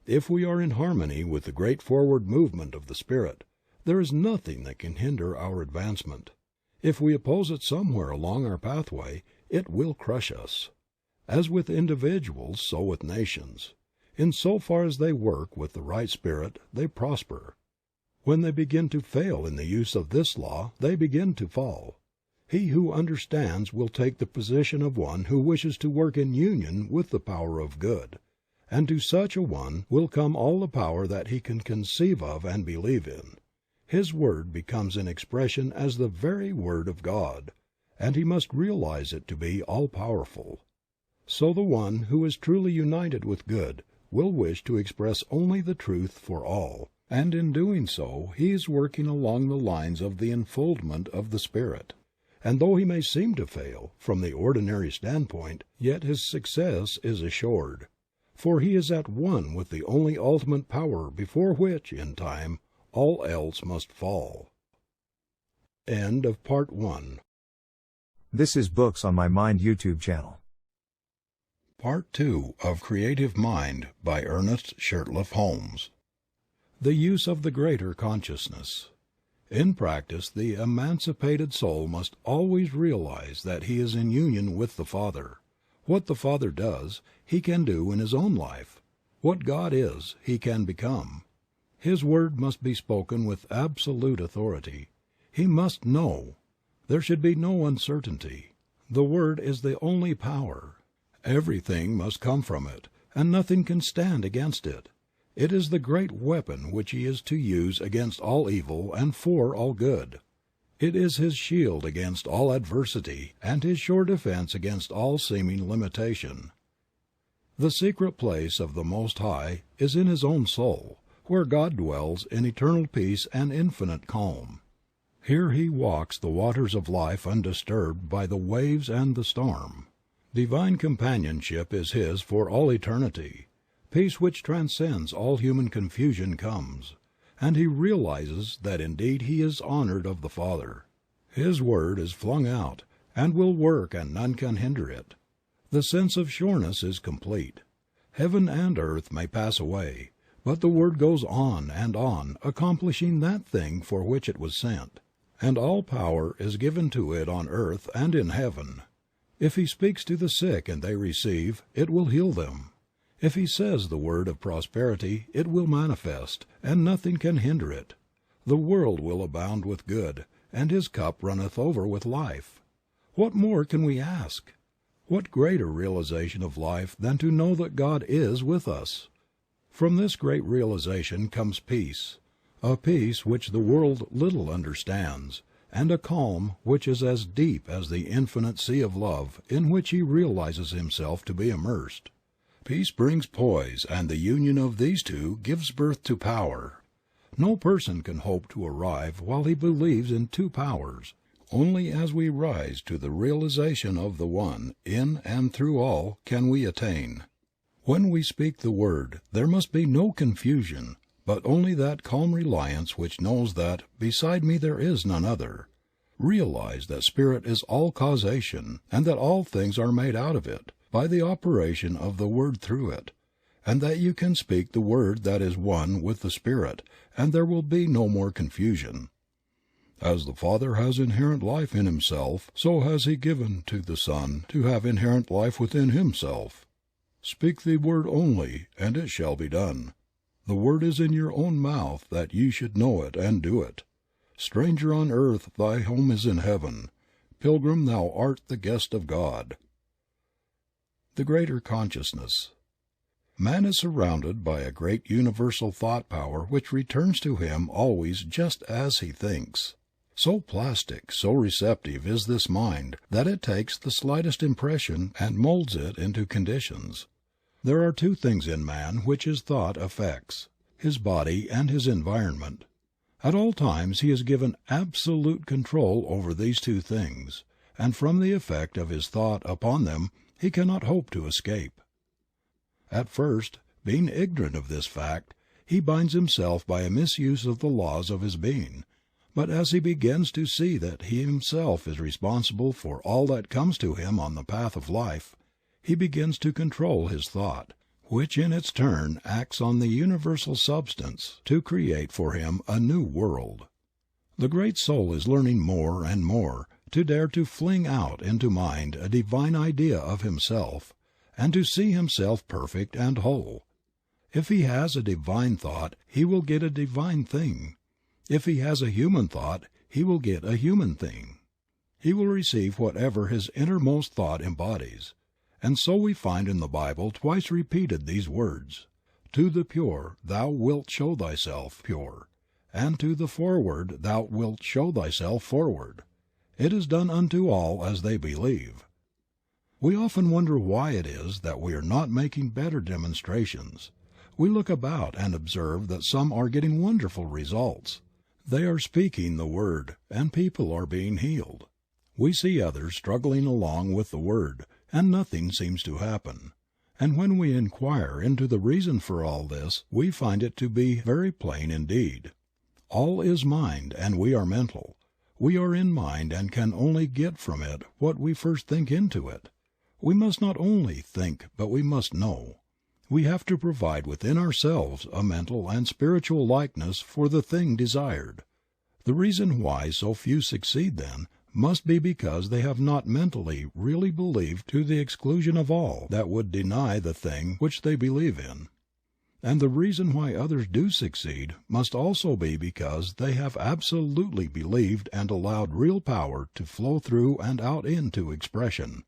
If we are in harmony with the great forward movement of the Spirit, there is nothing that can hinder our advancement. If we oppose it somewhere along our pathway, it will crush us. As with individuals, so with nations. In so far as they work with the right spirit, they prosper. When they begin to fail in the use of this law, they begin to fall. He who understands will take the position of one who wishes to work in union with the power of good, and to such a one will come all the power that he can conceive of and believe in. His word becomes an expression as the very word of God, and he must realize it to be all-powerful. So the one who is truly united with good will wish to express only the truth for all, and in doing so he is working along the lines of the enfoldment of the Spirit. And though he may seem to fail, from the ordinary standpoint, yet his success is assured, for he is at one with the only ultimate power before which, in time, all else must fall. End of Part 1. This is Books on My Mind YouTube channel. Part 2 of Creative Mind by Ernest Holmes. The use of the greater consciousness. In practice, the emancipated soul must always realize that he is in union with the Father. What the Father does, he can do in his own life. What God is, he can become. His word must be spoken with absolute authority. He must know. There should be no uncertainty. The word is the only power. Everything must come from it, and nothing can stand against it. It is the great weapon which he is to use against all evil and for all good. It is his shield against all adversity, and his sure defense against all seeming limitation. The secret place of the Most High is in his own soul, where God dwells in eternal peace and infinite calm. Here he walks the waters of life undisturbed by the waves and the storm. Divine companionship is his for all eternity. Peace which transcends all human confusion comes, and he realizes that indeed he is honored of the Father. His word is flung out, and will work and none can hinder it. The sense of sureness is complete. Heaven and earth may pass away, but the word goes on, accomplishing that thing for which it was sent, and all power is given to it on earth and in heaven. If he speaks to the sick and they receive, it will heal them. If he says the word of prosperity, it will manifest, and nothing can hinder it. The world will abound with good, and his cup runneth over with life. What more can we ask? What greater realization of life than to know that God is with us? From this great realization comes peace, a peace which the world little understands, and a calm which is as deep as the infinite sea of love in which he realizes himself to be immersed. Peace brings poise, and the union of these two gives birth to power. No person can hope to arrive while he believes in two powers. Only as we rise to the realization of the one, in and through all, can we attain. When we speak the word, there must be no confusion, but only that calm reliance which knows that beside me there is none other. Realize that Spirit is all causation, and that all things are made out of it, by the operation of the Word through it, and that you can speak the Word that is one with the Spirit, and there will be no more confusion. As the Father has inherent life in himself, so has he given to the Son to have inherent life within himself. Speak the word only, and it shall be done. The word is in your own mouth that ye should know it and do it. Stranger on earth, thy home is in heaven. Pilgrim, thou art the guest of God. The greater consciousness. Man is surrounded by a great universal thought power which returns to him always just as he thinks. So plastic, so receptive is this mind that it takes the slightest impression and molds it into conditions. There are two things in man which his thought affects, his body and his environment. At all times he is given absolute control over these two things, and from the effect of his thought upon them he cannot hope to escape. At first, being ignorant of this fact, he binds himself by a misuse of the laws of his being, but as he begins to see that he himself is responsible for all that comes to him on the path of life, he begins to control his thought, which in its turn acts on the universal substance to create for him a new world. The great soul is learning more and more to dare to fling out into mind a divine idea of himself, and to see himself perfect and whole. If he has a divine thought, he will get a divine thing. If he has a human thought, he will get a human thing. He will receive whatever his innermost thought embodies. And so we find in the Bible twice repeated these words, "To the pure thou wilt show thyself pure, and to the forward thou wilt show thyself forward. It is done unto all as they believe." We often wonder why it is that we are not making better demonstrations. We look about and observe that some are getting wonderful results. They are speaking the word, and people are being healed. We see others struggling along with the word, and nothing seems to happen. And when we inquire into the reason for all this, we find it to be very plain indeed. All is mind, and we are mental. We are in mind and can only get from it what we first think into it. We must not only think but we must know. We have to provide within ourselves a mental and spiritual likeness for the thing desired. The reason why so few succeed then must be because they have not mentally really believed to the exclusion of all that would deny the thing which they believe in. And the reason why others do succeed must also be because they have absolutely believed and allowed real power to flow through and out into expression.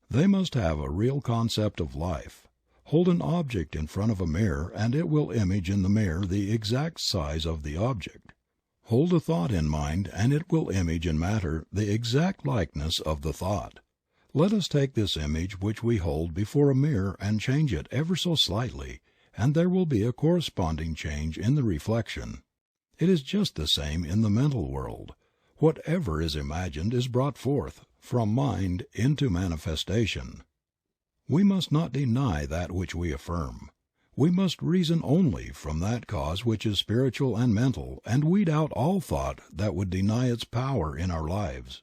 They must have a real concept of life. Hold an object in front of a mirror and it will image in the mirror the exact size of the object. Hold a thought in mind and it will image in matter the exact likeness of the thought. Let us take this image which we hold before a mirror and change it ever so slightly, and there will be a corresponding change in the reflection. It is just the same in the mental world. Whatever is imagined is brought forth from mind into manifestation. We must not deny that which we affirm. We must reason only from that cause which is spiritual and mental and weed out all thought that would deny its power in our lives.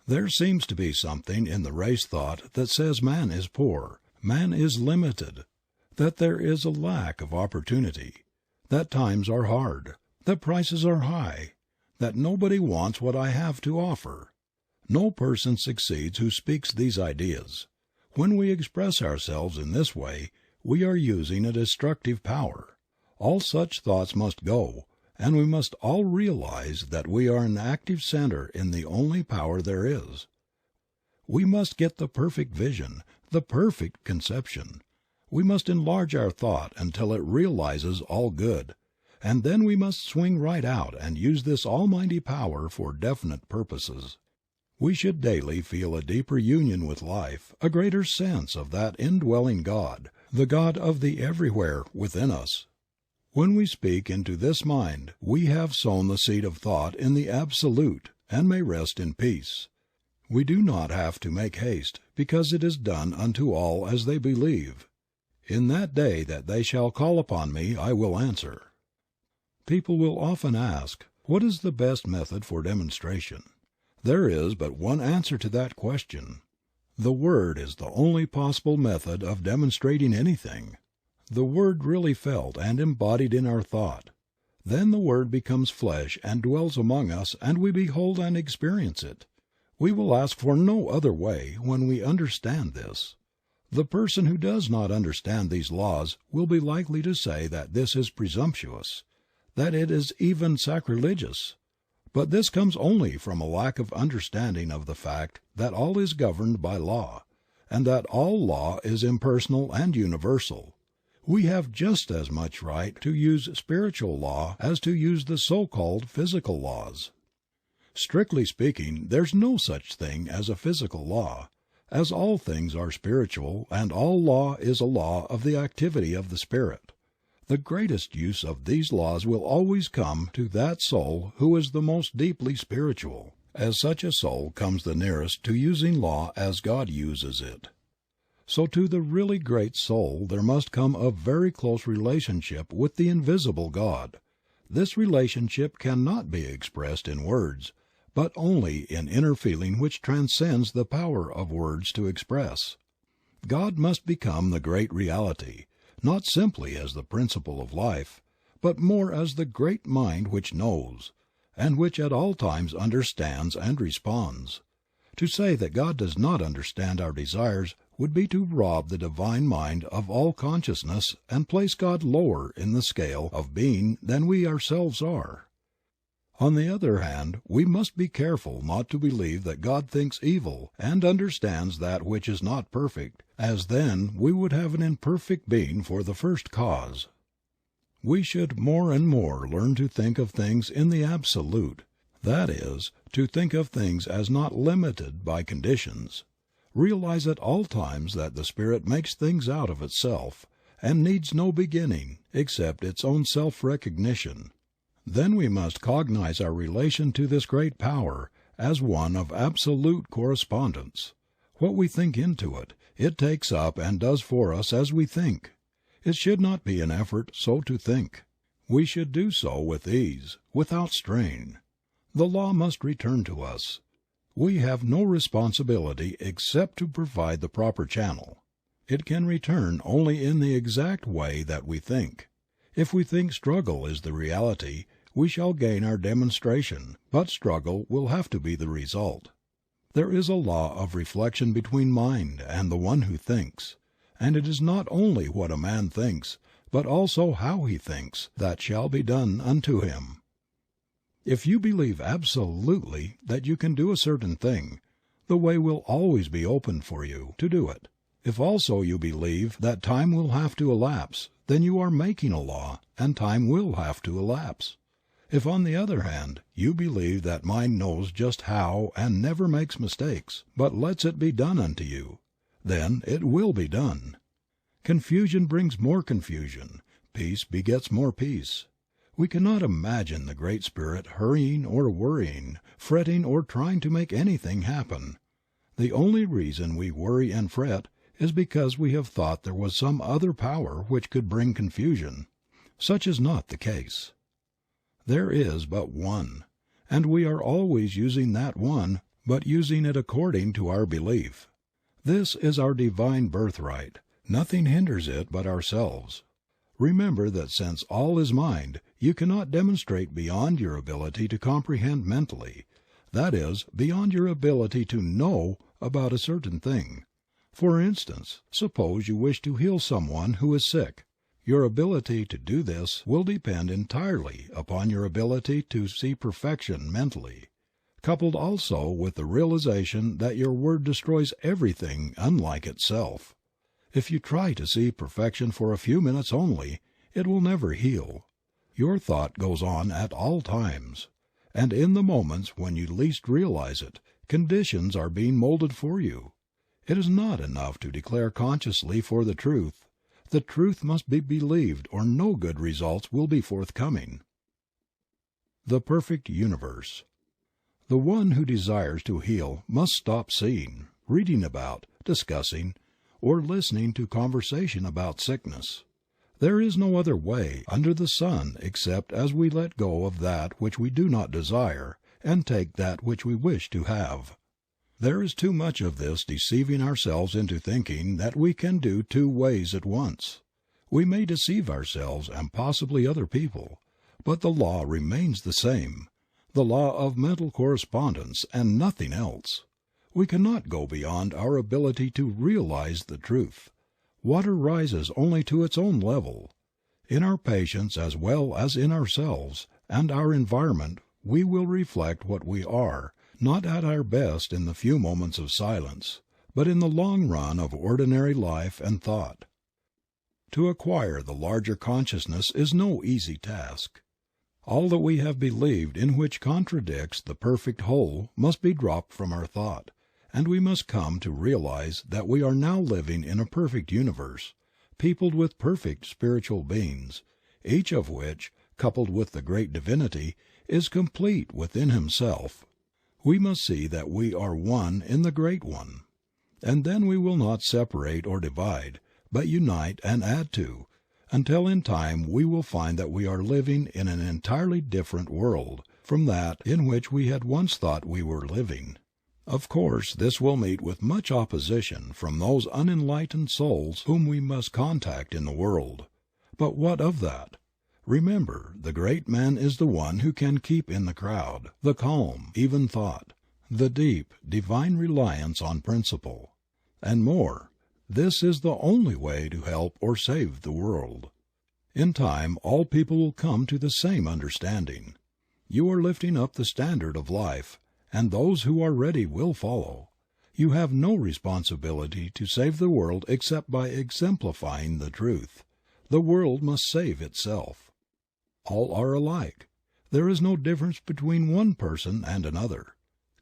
There seems to be something in the race thought that says man is poor, man is limited, that there is a lack of opportunity, that times are hard, that prices are high, that nobody wants what I have to offer. No person succeeds who speaks these ideas. When we express ourselves in this way, we are using a destructive power. All such thoughts must go, and we must all realize that we are an active center in the only power there is. We must get the perfect vision, the perfect conception. We must enlarge our thought until it realizes all good, and then we must swing right out and use this almighty power for definite purposes. We should daily feel a deeper union with life, a greater sense of that indwelling God, the God of the everywhere within us. When we speak into this mind, we have sown the seed of thought in the Absolute, and may rest in peace. We do not have to make haste, because it is done unto all as they believe. In that day that they shall call upon me, I will answer. People will often ask, what is the best method for demonstration? There is but one answer to that question. The Word is the only possible method of demonstrating anything. The Word really felt and embodied in our thought. Then the Word becomes flesh and dwells among us and we behold and experience it. We will ask for no other way when we understand this. The person who does not understand these laws will be likely to say that this is presumptuous, that it is even sacrilegious. But this comes only from a lack of understanding of the fact that all is governed by law, and that all law is impersonal and universal. We have just as much right to use spiritual law as to use the so-called physical laws. Strictly speaking, there's no such thing as a physical law, as all things are spiritual and all law is a law of the activity of the Spirit. The greatest use of these laws will always come to that soul who is the most deeply spiritual, as such a soul comes the nearest to using law as God uses it. So to the really great soul there must come a very close relationship with the invisible God. This relationship cannot be expressed in words, but only in inner feeling which transcends the power of words to express. God must become the great reality, not simply as the principle of life, but more as the great mind which knows, and which at all times understands and responds. To say that God does not understand our desires would be to rob the divine mind of all consciousness and place God lower in the scale of being than we ourselves are. On the other hand, we must be careful not to believe that God thinks evil and understands that which is not perfect, as then we would have an imperfect being for the first cause. We should more and more learn to think of things in the absolute, that is, to think of things as not limited by conditions. Realize at all times that the Spirit makes things out of itself, and needs no beginning except its own self-recognition. Then we must cognize our relation to this great power as one of absolute correspondence. What we think into it, it takes up and does for us as we think. It should not be an effort so to think. We should do so with ease, without strain. The law must return to us. We have no responsibility except to provide the proper channel. It can return only in the exact way that we think. If we think struggle is the reality, we shall gain our demonstration, but struggle will have to be the result. There is a law of reflection between mind and the one who thinks, and it is not only what a man thinks, but also how he thinks, that shall be done unto him. If you believe absolutely that you can do a certain thing, the way will always be open for you to do it. If also you believe that time will have to elapse, then you are making a law, and time will have to elapse. If, on the other hand, you believe that mind knows just how and never makes mistakes, but lets it be done unto you, then it will be done. Confusion brings more confusion. Peace begets more peace. We cannot imagine the Great Spirit hurrying or worrying, fretting or trying to make anything happen. The only reason we worry and fret is because we have thought there was some other power which could bring confusion. Such is not the case. There is but one, and we are always using that one, but using it according to our belief. This is our divine birthright. Nothing hinders it but ourselves. Remember that since all is mind, you cannot demonstrate beyond your ability to comprehend mentally, that is, beyond your ability to know about a certain thing. For instance, suppose you wish to heal someone who is sick. Your ability to do this will depend entirely upon your ability to see perfection mentally, coupled also with the realization that your word destroys everything unlike itself. If you try to see perfection for a few minutes only, it will never heal. Your thought goes on at all times, and in the moments when you least realize it, conditions are being molded for you. It is not enough to declare consciously for the truth. The truth must be believed or no good results will be forthcoming. The perfect universe. The one who desires to heal must stop seeing, reading about, discussing, or listening to conversation about sickness. There is no other way under the sun except as we let go of that which we do not desire and take that which we wish to have. There is too much of this deceiving ourselves into thinking that we can do two ways at once. We may deceive ourselves and possibly other people, but the law remains the same, the law of mental correspondence and nothing else. We cannot go beyond our ability to realize the truth. Water rises only to its own level. In our patients as well as in ourselves and our environment we will reflect what we are, not at our best in the few moments of silence, but in the long run of ordinary life and thought. To acquire the larger consciousness is no easy task. All that we have believed in which contradicts the perfect whole must be dropped from our thought, and we must come to realize that we are now living in a perfect universe, peopled with perfect spiritual beings, each of which, coupled with the great divinity, is complete within himself. We must see that we are one in the Great One, and then we will not separate or divide, but unite and add to, until in time we will find that we are living in an entirely different world from that in which we had once thought we were living. Of course, this will meet with much opposition from those unenlightened souls whom we must contact in the world. But what of that? Remember, the great man is the one who can keep in the crowd the calm, even thought, the deep, divine reliance on principle. And more, this is the only way to help or save the world. In time all people will come to the same understanding. You are lifting up the standard of life, and those who are ready will follow. You have no responsibility to save the world except by exemplifying the truth. The world must save itself. All are alike. There is no difference between one person and another.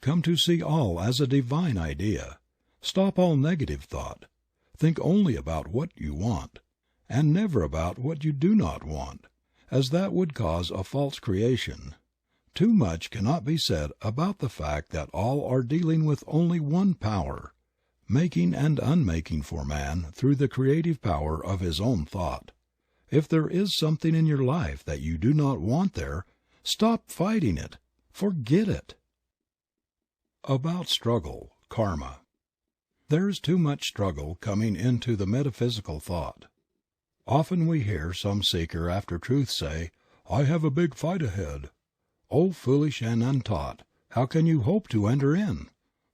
Come to see all as a divine idea. Stop all negative thought. Think only about what you want, and never about what you do not want, as that would cause a false creation. Too much cannot be said about the fact that all are dealing with only one power, making and unmaking for man through the creative power of his own thought. If there is something in your life that you do not want there, stop fighting it. Forget it. About struggle, karma. There is too much struggle coming into the metaphysical thought. Often we hear some seeker after truth say, "I have a big fight ahead." O foolish and untaught, how can you hope to enter in?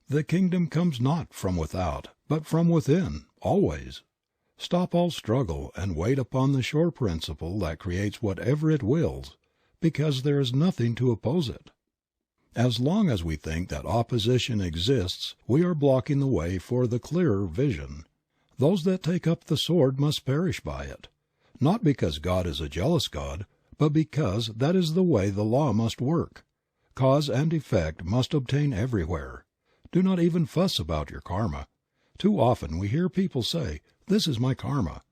The kingdom comes not from without, but from within, always. Stop all struggle and wait upon the sure principle that creates whatever it wills, because there is nothing to oppose it. As long as we think that opposition exists we are blocking the way for the clearer vision. Those that take up the sword must perish by it, not because God is a jealous God, but because that is the way the law must work. Cause and effect must obtain everywhere. Do not even fuss about your karma. Too often we hear people say, "This is my karma."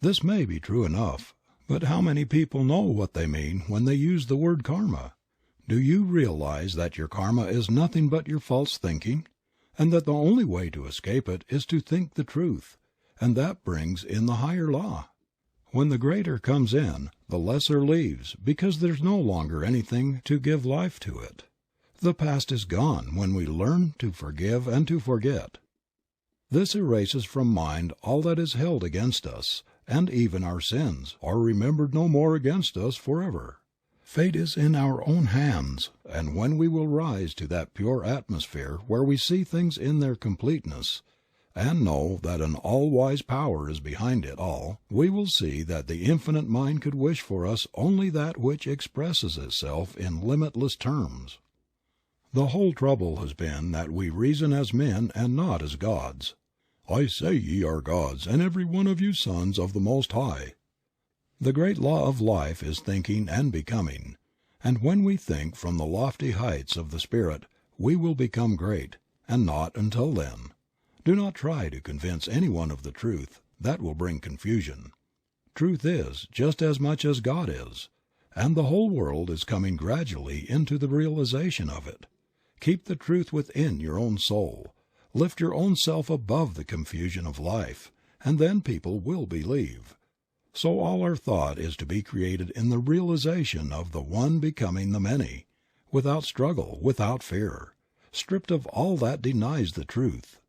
This may be true enough, but how many people know what they mean when they use the word karma? Do you realize that your karma is nothing but your false thinking, and that the only way to escape it is to think the truth, and that brings in the higher law? When the greater comes in, the lesser leaves, because there's no longer anything to give life to it. The past is gone when we learn to forgive and to forget. This erases from mind all that is held against us, and even our sins are remembered no more against us forever. Fate is in our own hands, and when we will rise to that pure atmosphere where we see things in their completeness, and know that an all-wise power is behind it all, we will see that the Infinite Mind could wish for us only that which expresses itself in limitless terms. The whole trouble has been that we reason as men and not as gods. "I say ye are gods, and every one of you sons of the Most High." The great law of life is thinking and becoming, and when we think from the lofty heights of the Spirit we will become great, and not until then. Do not try to convince anyone of the truth; that will bring confusion. Truth is just as much as God is, and the whole world is coming gradually into the realization of it. Keep the truth within your own soul. Lift your own self above the confusion of life, and then people will believe. So all our thought is to be created in the realization of the One becoming the Many, without struggle, without fear, stripped of all that denies the truth.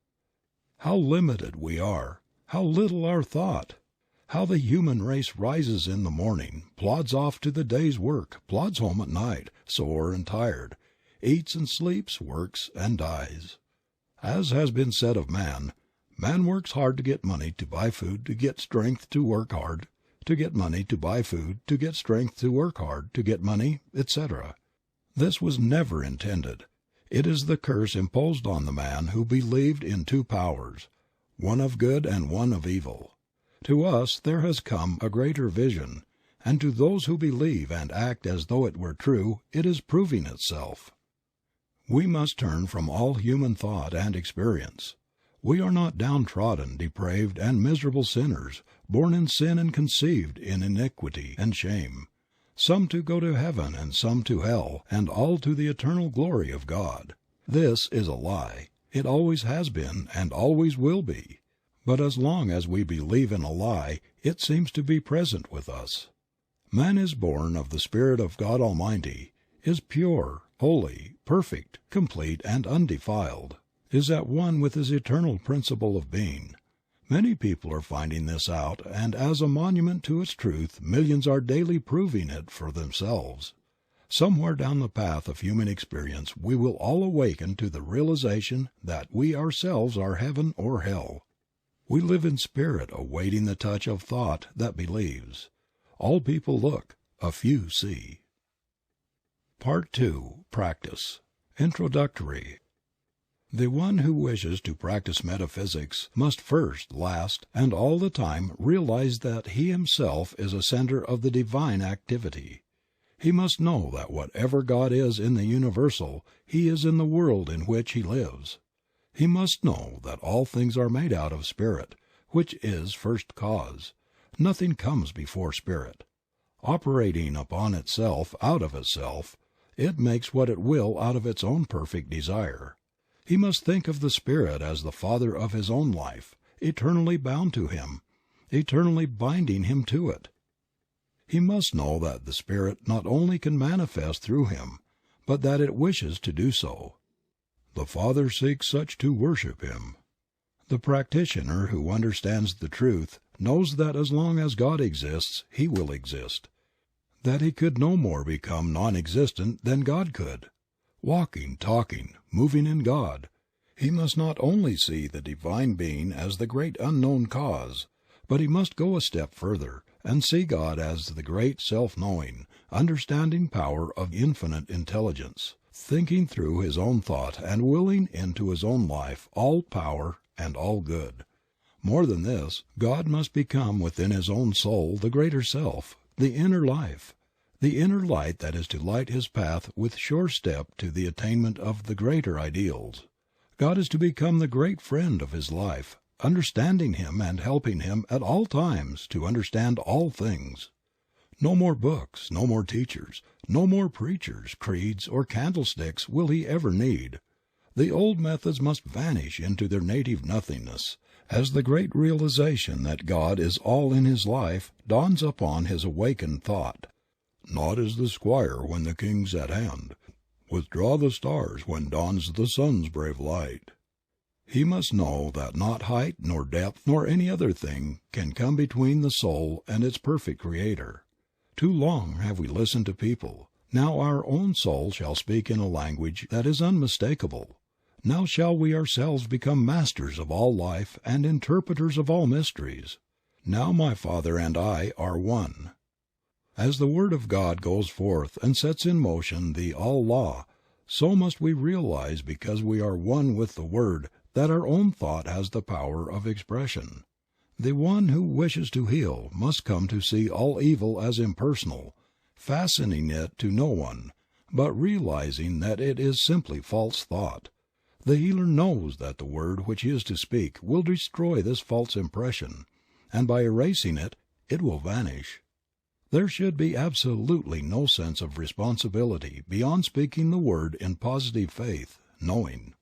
How limited we are, how little our thought! How the human race rises in the morning, plods off to the day's work, plods home at night, sore and tired, eats and sleeps, works and dies. As has been said of man, man works hard to get money to buy food, to get strength to work hard, to get money to buy food, to get strength to work hard, to get money, etc. This was never intended. It is the curse imposed on the man who believed in two powers, one of good and one of evil. To us there has come a greater vision, and to those who believe and act as though it were true, it is proving itself. We must turn from all human thought and experience. We are not downtrodden, depraved, and miserable sinners, born in sin and conceived in iniquity and shame, some to go to heaven and some to hell, and all to the eternal glory of God. This is a lie. It always has been and always will be. But as long as we believe in a lie, it seems to be present with us. Man is born of the Spirit of God Almighty, is pure, holy, perfect, complete, and undefiled, is at one with his eternal principle of being. Many people are finding this out, and as a monument to its truth millions are daily proving it for themselves. Somewhere down the path of human experience we will all awaken to the realization that we ourselves are heaven or hell. We live in spirit, awaiting the touch of thought that believes. All people look, a few see. Part 2. Practice. Introductory. The one who wishes to practice metaphysics must first, last, and all the time realize that he himself is a center of the divine activity. He must know that whatever God is in the universal, He is in the world in which he lives. He must know that all things are made out of Spirit, which is first cause. Nothing comes before Spirit. Operating upon itself, out of itself, it makes what it will out of its own perfect desire. He must think of the Spirit as the Father of his own life, eternally bound to Him, eternally binding him to it. He must know that the Spirit not only can manifest through him, but that it wishes to do so. The Father seeks such to worship Him. The practitioner who understands the truth knows that as long as God exists, he will exist, that he could no more become non-existent than God could. Walking, talking, moving in God, he must not only see the Divine Being as the great unknown cause, but he must go a step further and see God as the great self-knowing, understanding power of infinite intelligence, thinking through his own thought and willing into his own life all power and all good. More than this, God must become within his own soul the greater self, the inner life, the inner light that is to light his path with sure step to the attainment of the greater ideals. God is to become the great friend of his life, understanding him and helping him at all times to understand all things. No more books, no more teachers, no more preachers, creeds, or candlesticks will he ever need. The old methods must vanish into their native nothingness, as the great realization that God is all in his life dawns upon his awakened thought. Naught is the squire when the king's at hand. Withdraw the stars when dawns the sun's brave light. He must know that not height nor depth nor any other thing can come between the soul and its perfect Creator. Too long have we listened to people. Now our own soul shall speak in a language that is unmistakable. Now shall we ourselves become masters of all life and interpreters of all mysteries. Now my Father and I are one. As the Word of God goes forth and sets in motion the all-law, so must we realize because we are one with the Word that our own thought has the power of expression. The one who wishes to heal must come to see all evil as impersonal, fastening it to no one, but realizing that it is simply false thought. The healer knows that the word which he is to speak will destroy this false impression, and by erasing it, it will vanish. There should be absolutely no sense of responsibility beyond speaking the word in positive faith, knowing.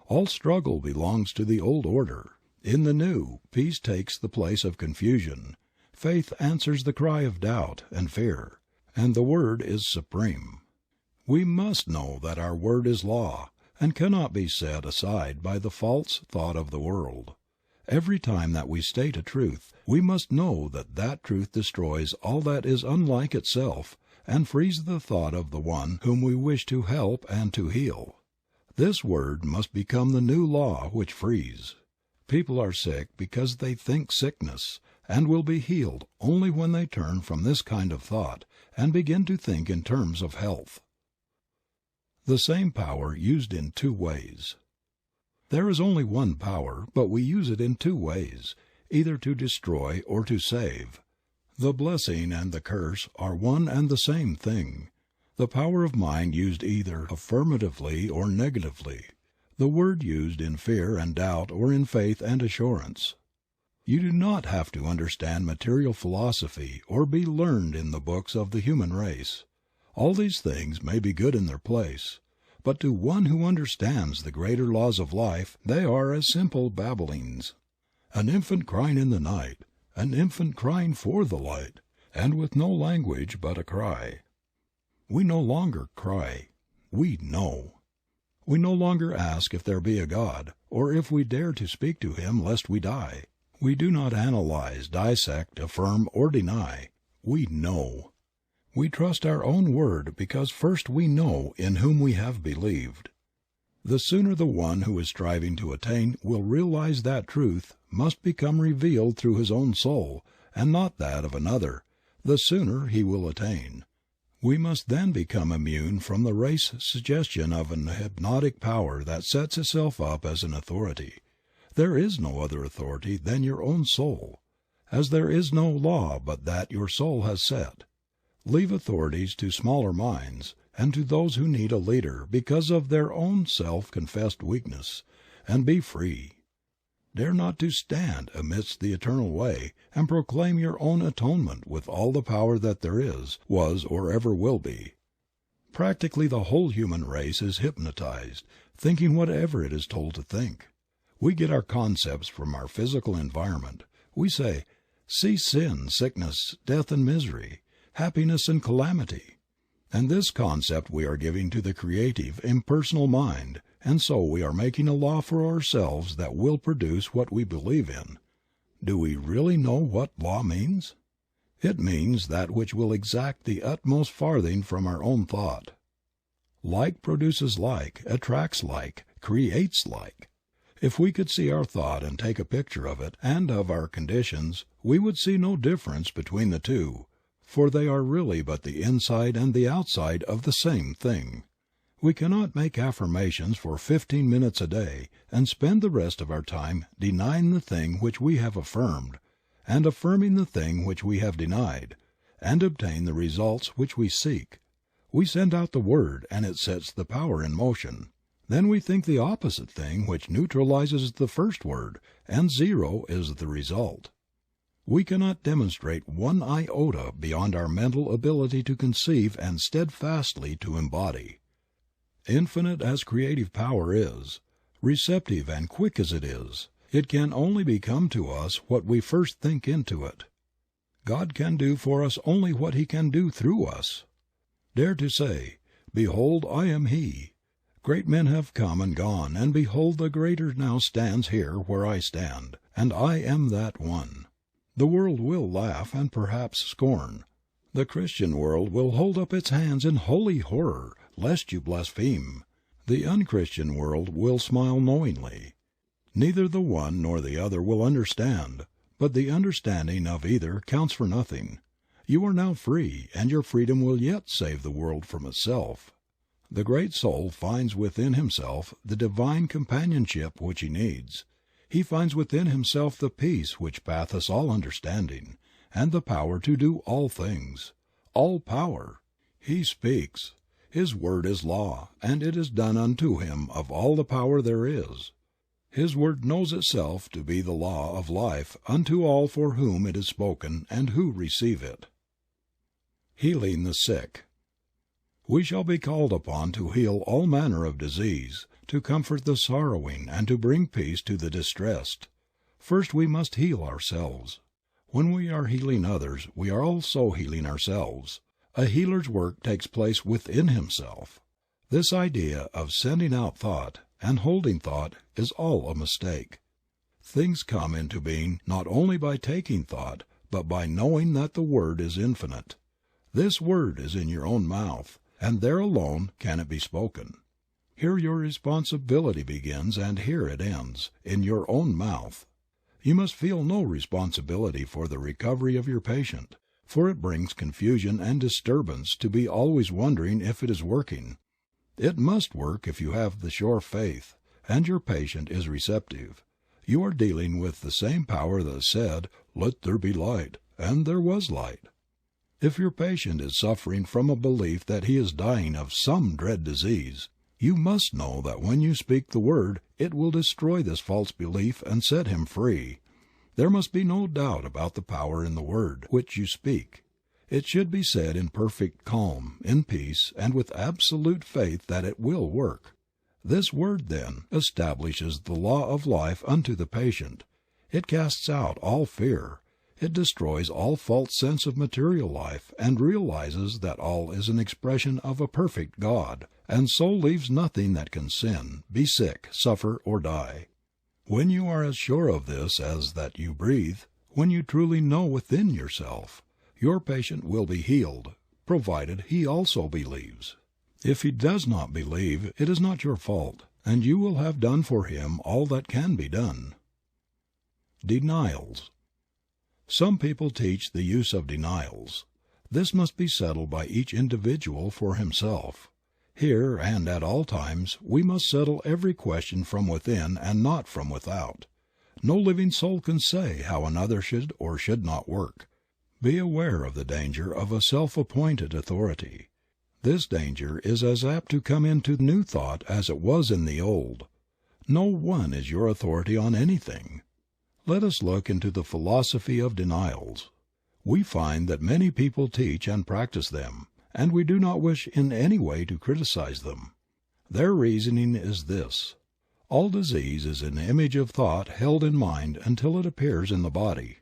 All struggle belongs to the old order. In the new, peace takes the place of confusion. Faith answers the cry of doubt and fear, and the word is supreme. We must know that our word is law, and cannot be set aside by the false thought of the world. Every time that we state a truth, we must know that that truth destroys all that is unlike itself and frees the thought of the one whom we wish to help and to heal. This word must become the new law which frees. People are sick because they think sickness, and will be healed only when they turn from this kind of thought and begin to think in terms of health. The same power used in two ways. There is only one power, but we use it in two ways, either to destroy or to save. The blessing and the curse are one and the same thing. The power of mind used either affirmatively or negatively. The word used in fear and doubt or in faith and assurance. You do not have to understand material philosophy or be learned in the books of the human race. All these things may be good in their place, but to one who understands the greater laws of life they are as simple babblings. An infant crying in the night, an infant crying for the light, and with no language but a cry. We no longer cry, we know. We no longer ask if there be a God, or if we dare to speak to Him lest we die. We do not analyze, dissect, affirm, or deny. We know. We trust our own word because first we know in whom we have believed. The sooner the one who is striving to attain will realize that truth must become revealed through his own soul, and not that of another, the sooner he will attain. We must then become immune from the race suggestion of an hypnotic power that sets itself up as an authority. There is no other authority than your own soul, as there is no law but that your soul has set. Leave authorities to smaller minds, and to those who need a leader because of their own self-confessed weakness, and be free. Dare not to stand amidst the eternal way and proclaim your own atonement with all the power that there is, was, or ever will be. Practically the whole human race is hypnotized, thinking whatever it is told to think. We get our concepts from our physical environment. We say, see sin, sickness, death and misery, happiness and calamity. And this concept we are giving to the creative, impersonal mind, and so we are making a law for ourselves that will produce what we believe in. Do we really know what law means? It means that which will exact the utmost farthing from our own thought. Like produces like, attracts like, creates like. If we could see our thought and take a picture of it and of our conditions, we would see no difference between the two, for they are really but the inside and the outside of the same thing. We cannot make affirmations for 15 minutes a day and spend the rest of our time denying the thing which we have affirmed, and affirming the thing which we have denied, and obtain the results which we seek. We send out the word and it sets the power in motion. Then we think the opposite thing which neutralizes the first word, and zero is the result. We cannot demonstrate one iota beyond our mental ability to conceive and steadfastly to embody. Infinite as creative power is, receptive and quick as it is, it can only become to us what we first think into it. God can do for us only what He can do through us. Dare to say, "Behold, I am He." Great men have come and gone, and behold, the greater now stands here where I stand, and I am that one. The world will laugh and perhaps scorn. The Christian world will hold up its hands in holy horror, lest you blaspheme. The unchristian world will smile knowingly. Neither the one nor the other will understand, but the understanding of either counts for nothing. You are now free, and your freedom will yet save the world from itself. The great soul finds within himself the divine companionship which he needs. He finds within himself the peace which passeth all understanding, and the power to do all things. All power. He speaks. His word is law, and it is done unto him of all the power there is. His word knows itself to be the law of life unto all for whom it is spoken and who receive it. Healing the sick. We shall be called upon to heal all manner of disease, to comfort the sorrowing, and to bring peace to the distressed. First we must heal ourselves. When we are healing others, we are also healing ourselves. A healer's work takes place within himself. This idea of sending out thought and holding thought is all a mistake. Things come into being not only by taking thought, but by knowing that the Word is infinite. This Word is in your own mouth, and there alone can it be spoken. Here your responsibility begins and here it ends, in your own mouth. You must feel no responsibility for the recovery of your patient, for it brings confusion and disturbance to be always wondering if it is working. It must work if you have the sure faith, and your patient is receptive. You are dealing with the same power that said, "Let there be light," and there was light. If your patient is suffering from a belief that he is dying of some dread disease, you must know that when you speak the word it will destroy this false belief and set him free. There must be no doubt about the power in the word which you speak. It should be said in perfect calm, in peace, and with absolute faith that it will work. This word, then, establishes the law of life unto the patient. It casts out all fear. It destroys all false sense of material life and realizes that all is an expression of a perfect God, and so leaves nothing that can sin, be sick, suffer, or die. When you are as sure of this as that you breathe, when you truly know within yourself, your patient will be healed, provided he also believes. If he does not believe, it is not your fault, and you will have done for him all that can be done. Denials. Some people teach the use of denials. This must be settled by each individual for himself. Here and at all times we must settle every question from within and not from without. No living soul can say how another should or should not work. Be aware of the danger of a self-appointed authority. This danger is as apt to come into new thought as it was in the old. No one is your authority on anything. Let us look into the philosophy of denials. We find that many people teach and practice them, and we do not wish in any way to criticize them. Their reasoning is this: all disease is an image of thought held in mind until it appears in the body.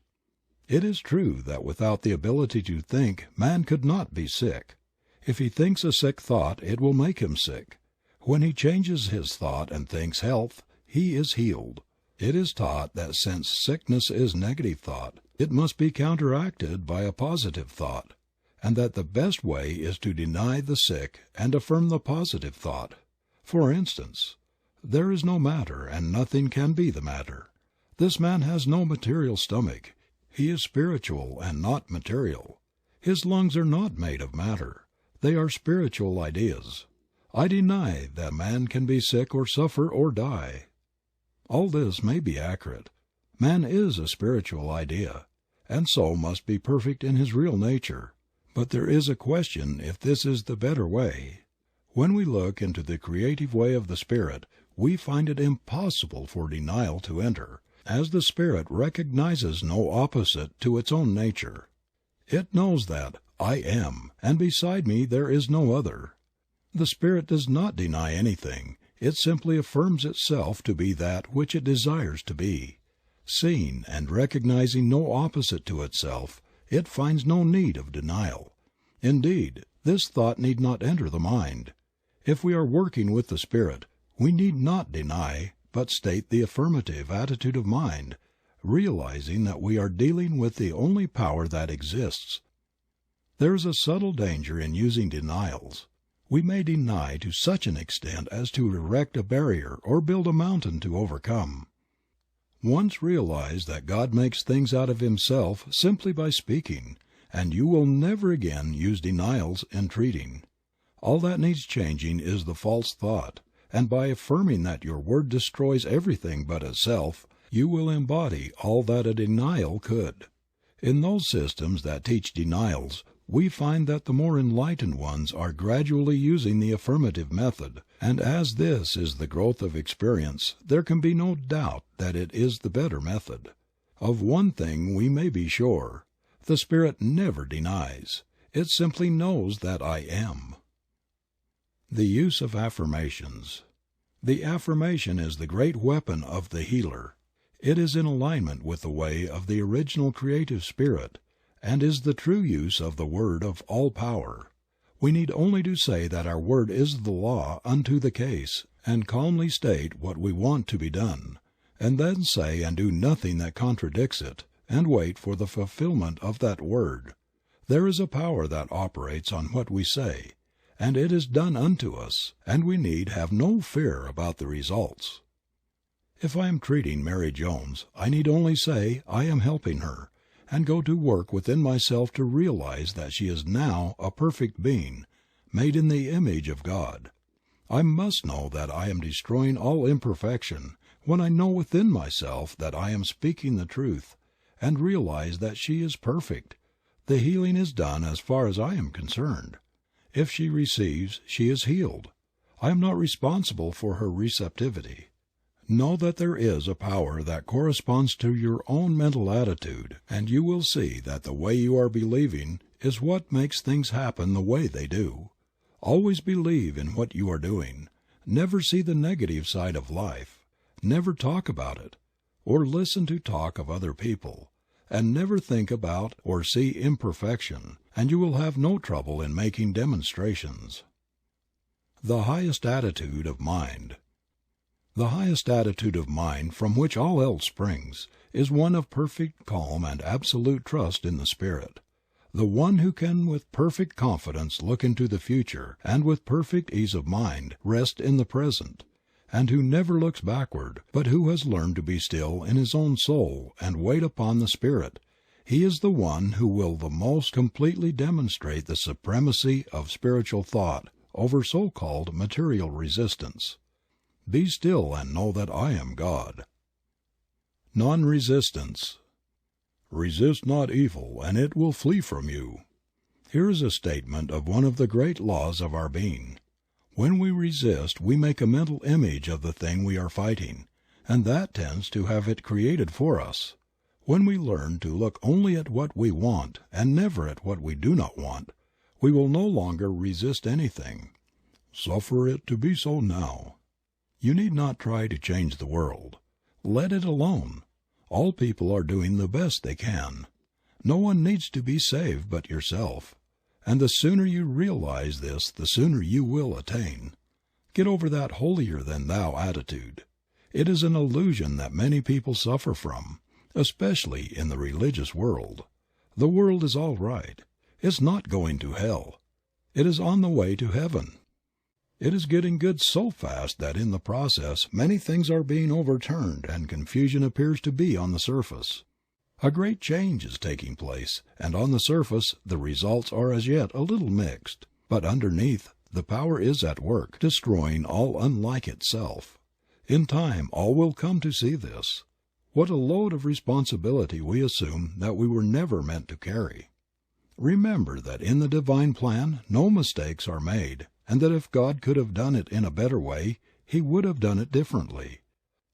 It is true that without the ability to think man could not be sick. If he thinks a sick thought, it will make him sick. When he changes his thought and thinks health, he is healed. It is taught that since sickness is negative thought, it must be counteracted by a positive thought, and that the best way is to deny the sick and affirm the positive thought. For instance, there is no matter and nothing can be the matter. This man has no material stomach. He is spiritual and not material. His lungs are not made of matter. They are spiritual ideas. I deny that man can be sick or suffer or die. All this may be accurate. Man is a spiritual idea, and so must be perfect in his real nature. But there is a question if this is the better way. When we look into the creative way of the Spirit, we find it impossible for denial to enter, as the Spirit recognizes no opposite to its own nature. It knows that I am, and beside me there is no other. The Spirit does not deny anything. It simply affirms itself to be that which it desires to be. Seeing and recognizing no opposite to itself, it finds no need of denial. Indeed, this thought need not enter the mind. If we are working with the Spirit, we need not deny, but state the affirmative attitude of mind, realizing that we are dealing with the only power that exists. There is a subtle danger in using denials. We may deny to such an extent as to erect a barrier or build a mountain to overcome. Once realize that God makes things out of Himself simply by speaking, and you will never again use denials in treating. All that needs changing is the false thought, and by affirming that your word destroys everything but itself, you will embody all that a denial could. In those systems that teach denials, we find that the more enlightened ones are gradually using the affirmative method, and as this is the growth of experience, there can be no doubt that it is the better method. Of one thing we may be sure: the Spirit never denies. It simply knows that I am. The use of affirmations. The affirmation is the great weapon of the healer. It is in alignment with the way of the original creative spirit, and is the true use of the word of all power. We need only to say that our word is the law unto the case, and calmly state what we want to be done, and then say and do nothing that contradicts it, and wait for the fulfillment of that word. There is a power that operates on what we say, and it is done unto us, and we need have no fear about the results. If I am treating Mary Jones, I need only say I am helping her, and go to work within myself to realize that she is now a perfect being, made in the image of God. I must know that I am destroying all imperfection when I know within myself that I am speaking the truth, and realize that she is perfect. The healing is done as far as I am concerned. If she receives, she is healed. I am not responsible for her receptivity. Know that there is a power that corresponds to your own mental attitude, and you will see that the way you are believing is what makes things happen the way they do. Always believe in what you are doing. Never see the negative side of life. Never talk about it, or listen to talk of other people, and never think about or see imperfection, and you will have no trouble in making demonstrations. The highest attitude of mind. The highest attitude of mind, from which all else springs, is one of perfect calm and absolute trust in the Spirit. The one who can with perfect confidence look into the future, and with perfect ease of mind rest in the present, and who never looks backward, but who has learned to be still in his own soul and wait upon the Spirit, he is the one who will the most completely demonstrate the supremacy of spiritual thought over so-called material resistance. Be still and know that I am God. Non-resistance. Resist not evil, and it will flee from you. Here is a statement of one of the great laws of our being. When we resist, we make a mental image of the thing we are fighting, and that tends to have it created for us. When we learn to look only at what we want, and never at what we do not want, we will no longer resist anything. Suffer it to be so now. You need not try to change the world. Let it alone. All people are doing the best they can. No one needs to be saved but yourself. And the sooner you realize this, the sooner you will attain. Get over that holier-than-thou attitude. It is an illusion that many people suffer from, especially in the religious world. The world is all right. It's not going to hell. It is on the way to heaven. It is getting good so fast that in the process many things are being overturned and confusion appears to be on the surface. A great change is taking place, and on the surface the results are as yet a little mixed, but underneath the power is at work, destroying all unlike itself. In time all will come to see this. What a load of responsibility we assume that we were never meant to carry. Remember that in the divine plan no mistakes are made, and that if God could have done it in a better way, He would have done it differently.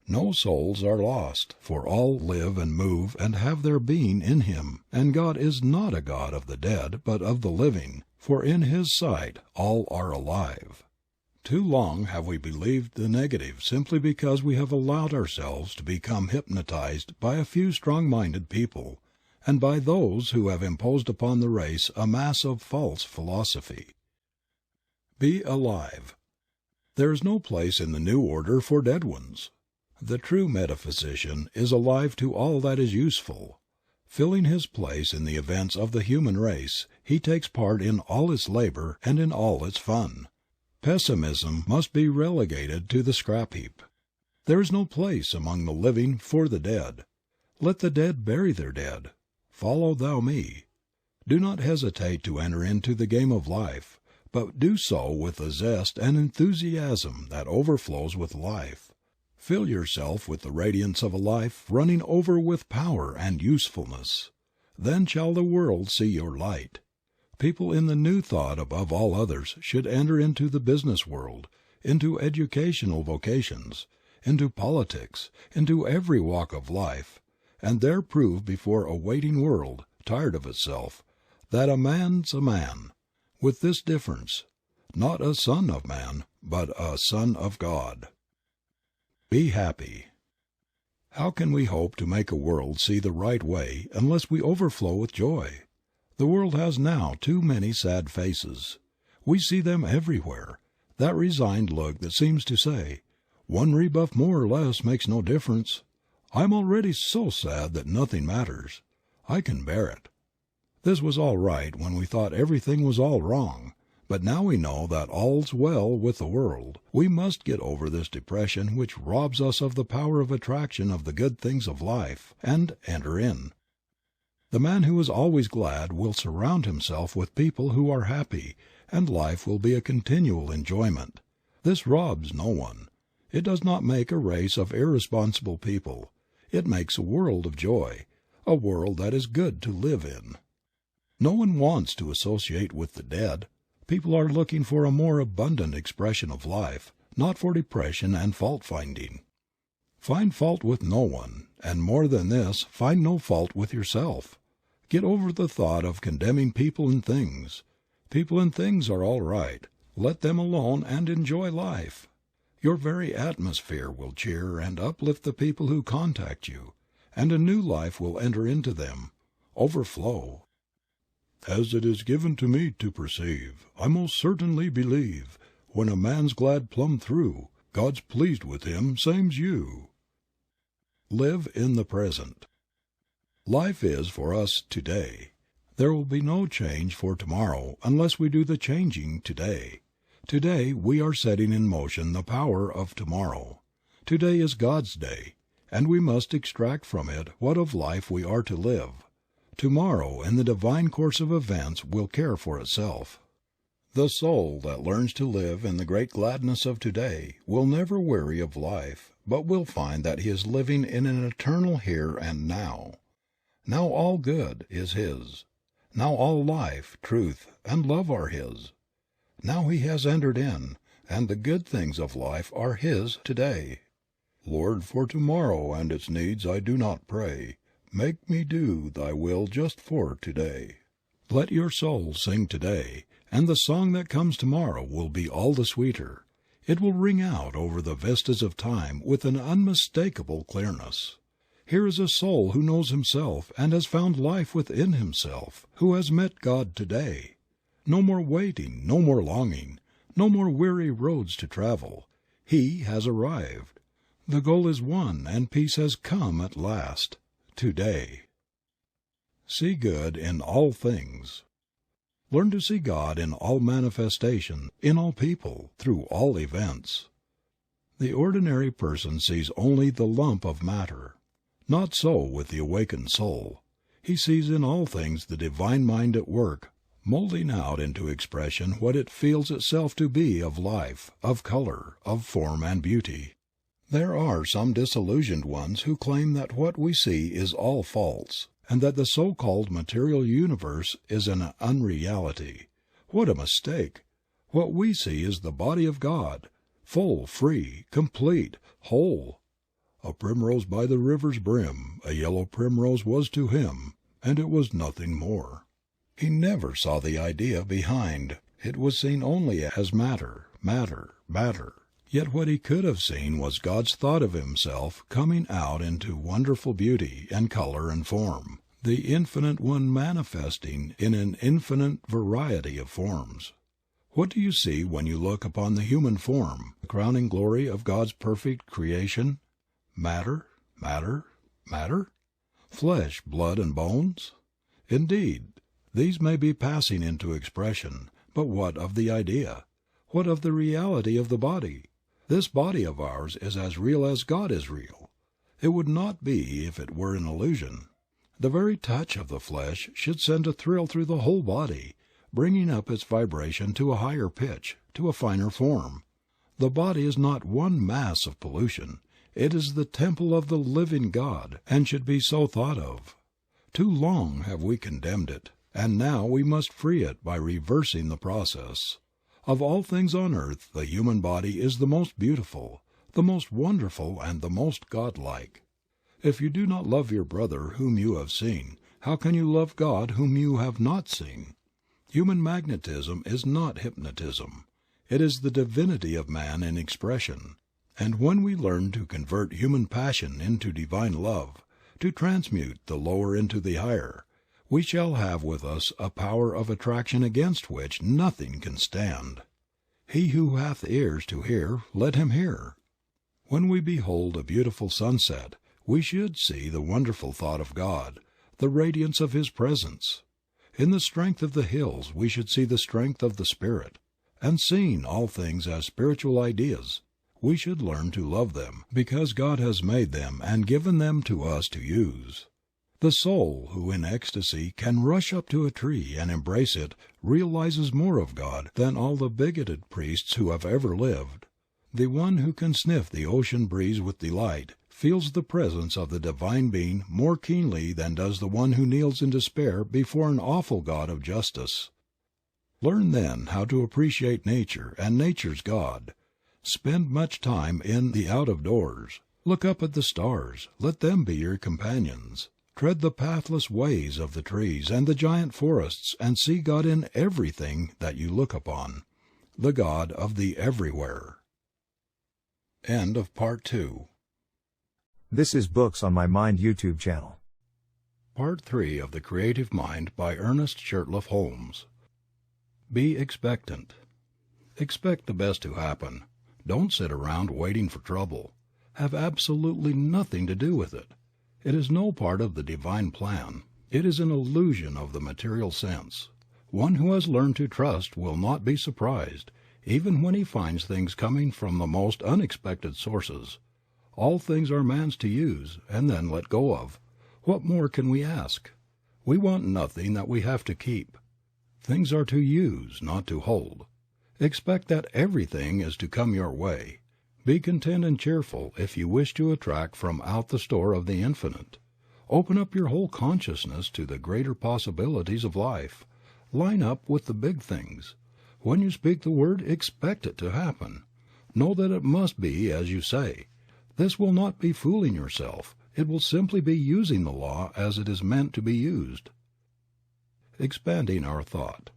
No souls are lost, for all live and move and have their being in Him, and God is not a God of the dead, but of the living, for in His sight all are alive. Too long have we believed the negative simply because we have allowed ourselves to become hypnotized by a few strong-minded people, and by those who have imposed upon the race a mass of false philosophy. Be alive. There is no place in the new order for dead ones. The true metaphysician is alive to all that is useful. Filling his place in the events of the human race, he takes part in all its labor and in all its fun. Pessimism must be relegated to the scrap heap. There is no place among the living for the dead. Let the dead bury their dead. Follow thou me. Do not hesitate to enter into the game of life, but do so with a zest and enthusiasm that overflows with life. Fill yourself with the radiance of a life running over with power and usefulness. Then shall the world see your light. People in the new thought above all others should enter into the business world, into educational vocations, into politics, into every walk of life, and there prove before a waiting world, tired of itself, that a man's a man, with this difference, not a son of man, but a son of God. Be happy. How can we hope to make a world see the right way unless we overflow with joy? The world has now too many sad faces. We see them everywhere, that resigned look that seems to say, "One rebuff more or less makes no difference. I'm already so sad that nothing matters. I can bear it." This was all right when we thought everything was all wrong, but now we know that all's well with the world. We must get over this depression which robs us of the power of attraction of the good things of life, and enter in. The man who is always glad will surround himself with people who are happy, and life will be a continual enjoyment. This robs no one. It does not make a race of irresponsible people. It makes a world of joy, a world that is good to live in. No one wants to associate with the dead. People are looking for a more abundant expression of life, not for depression and fault-finding. Find fault with no one, and more than this, find no fault with yourself. Get over the thought of condemning people and things. People and things are all right. Let them alone and enjoy life. Your very atmosphere will cheer and uplift the people who contact you, and a new life will enter into them, overflow. As it is given to me to perceive, I most certainly believe, when a man's glad plumb through, God's pleased with him, same's you. Live in the present. Life is for us today. There will be no change for tomorrow unless we do the changing today. Today we are setting in motion the power of tomorrow. Today is God's day, and we must extract from it what of life we are to live. Tomorrow, in the divine course of events, will care for itself. The soul that learns to live in the great gladness of today will never weary of life, but will find that he is living in an eternal here and now. Now all good is his. Now all life, truth, and love are his. Now he has entered in, and the good things of life are his today. Lord, for tomorrow and its needs I do not pray. Make me do thy will just for today. Let your soul sing today, and the song that comes tomorrow will be all the sweeter. It will ring out over the vistas of time with an unmistakable clearness. Here is a soul who knows himself and has found life within himself, who has met God today. No more waiting, no more longing, no more weary roads to travel. He has arrived. The goal is won and peace has come at last, today. See good in all things. Learn to see God in all manifestation, in all people, through all events. The ordinary person sees only the lump of matter. Not so with the awakened soul. He sees in all things the divine mind at work, molding out into expression what it feels itself to be of life, of color, of form and beauty. There are some disillusioned ones who claim that what we see is all false, and that the so-called material universe is an unreality. What a mistake! What we see is the body of God, full, free, complete, whole. A primrose by the river's brim, a yellow primrose was to him, and it was nothing more. He never saw the idea behind. It was seen only as matter, matter, matter. Yet what he could have seen was God's thought of himself coming out into wonderful beauty and color and form, the Infinite One manifesting in an infinite variety of forms. What do you see when you look upon the human form, the crowning glory of God's perfect creation? Matter, matter, matter? Flesh, blood, and bones? Indeed, these may be passing into expression, but what of the idea? What of the reality of the body? This body of ours is as real as God is real. It would not be if it were an illusion. The very touch of the flesh should send a thrill through the whole body, bringing up its vibration to a higher pitch, to a finer form. The body is not one mass of pollution. It is the temple of the living God, and should be so thought of. Too long have we condemned it, and now we must free it by reversing the process. Of all things on earth the human body is the most beautiful, the most wonderful, and the most godlike. If you do not love your brother whom you have seen, how can you love God whom you have not seen? Human magnetism is not hypnotism. It is the divinity of man in expression. And when we learn to convert human passion into divine love, to transmute the lower into the higher, we shall have with us a power of attraction against which nothing can stand. He who hath ears to hear, let him hear. When we behold a beautiful sunset, we should see the wonderful thought of God, the radiance of His presence. In the strength of the hills we should see the strength of the Spirit, and seeing all things as spiritual ideas, we should learn to love them because God has made them and given them to us to use. The soul who in ecstasy can rush up to a tree and embrace it realizes more of God than all the bigoted priests who have ever lived. The one who can sniff the ocean breeze with delight feels the presence of the Divine Being more keenly than does the one who kneels in despair before an awful God of justice. Learn then how to appreciate nature and nature's God. Spend much time in the out of doors. Look up at the stars. Let them be your companions. Tread the pathless ways of the trees and the giant forests and see God in everything that you look upon, the God of the everywhere. End of Part 2. This is Books on My Mind YouTube channel. Part 3 of The Creative Mind by Ernest Holmes. Be expectant. Expect the best to happen. Don't sit around waiting for trouble. Have absolutely nothing to do with it. It is no part of the divine plan. It is an illusion of the material sense. One who has learned to trust will not be surprised, even when he finds things coming from the most unexpected sources. All things are man's to use, and then let go of. What more can we ask? We want nothing that we have to keep. Things are to use, not to hold. Expect that everything is to come your way. Be content and cheerful if you wish to attract from out the store of the infinite. Open up your whole consciousness to the greater possibilities of life. Line up with the big things. When you speak the word, expect it to happen. Know that it must be as you say. This will not be fooling yourself. It will simply be using the law as it is meant to be used. Expanding our thought.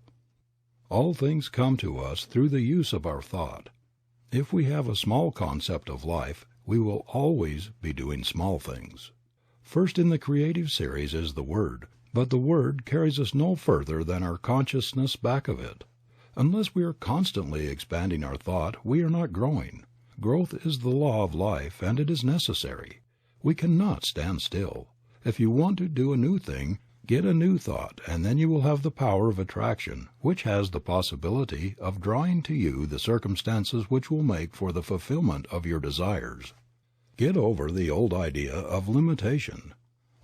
All things come to us through the use of our thought. If we have a small concept of life, we will always be doing small things. First in the creative series is the Word, But the Word carries us no further than our consciousness back of it. Unless we are constantly expanding our thought we are not growing. Growth is the law of life, and it is necessary. We cannot stand still. If you want to do a new thing, get a new thought, and then you will have the power of attraction, which has the possibility of drawing to you the circumstances which will make for the fulfillment of your desires. Get over the old idea of limitation.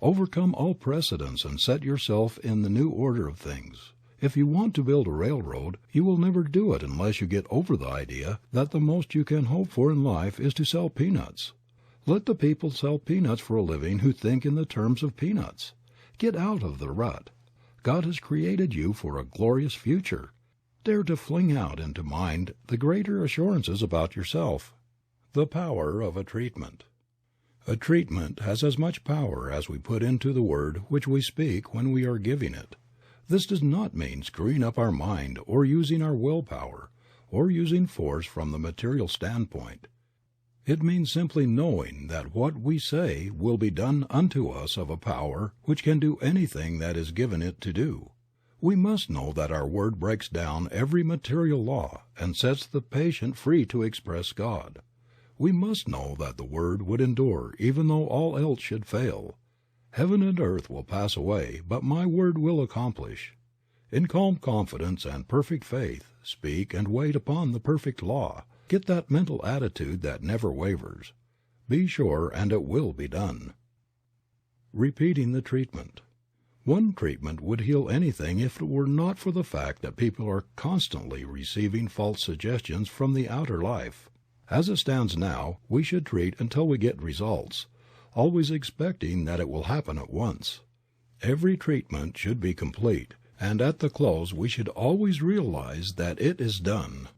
Overcome all precedents and set yourself in the new order of things. If you want to build a railroad, you will never do it unless you get over the idea that the most you can hope for in life is to sell peanuts. Let the people sell peanuts for a living who think in the terms of peanuts. Get out of the rut. God has created you for a glorious future. Dare to fling out into mind the greater assurances about yourself. The power of a treatment. A treatment has as much power as we put into the word which we speak when we are giving it. This does not mean screwing up our mind or using our willpower or using force from the material standpoint. It means simply knowing that what we say will be done unto us of a power which can do anything that is given it to do. We must know that our word breaks down every material law and sets the patient free to express God. We must know that the word would endure even though all else should fail. Heaven and earth will pass away, but my word will accomplish. In calm confidence and perfect faith, speak and wait upon the perfect law. Get that mental attitude that never wavers. Be sure and it will be done. Repeating the treatment. One treatment would heal anything if it were not for the fact that people are constantly receiving false suggestions from the outer life. As it stands now, we should treat until we get results, always expecting that it will happen at once. Every treatment should be complete, and at the close we should always realize that it is done.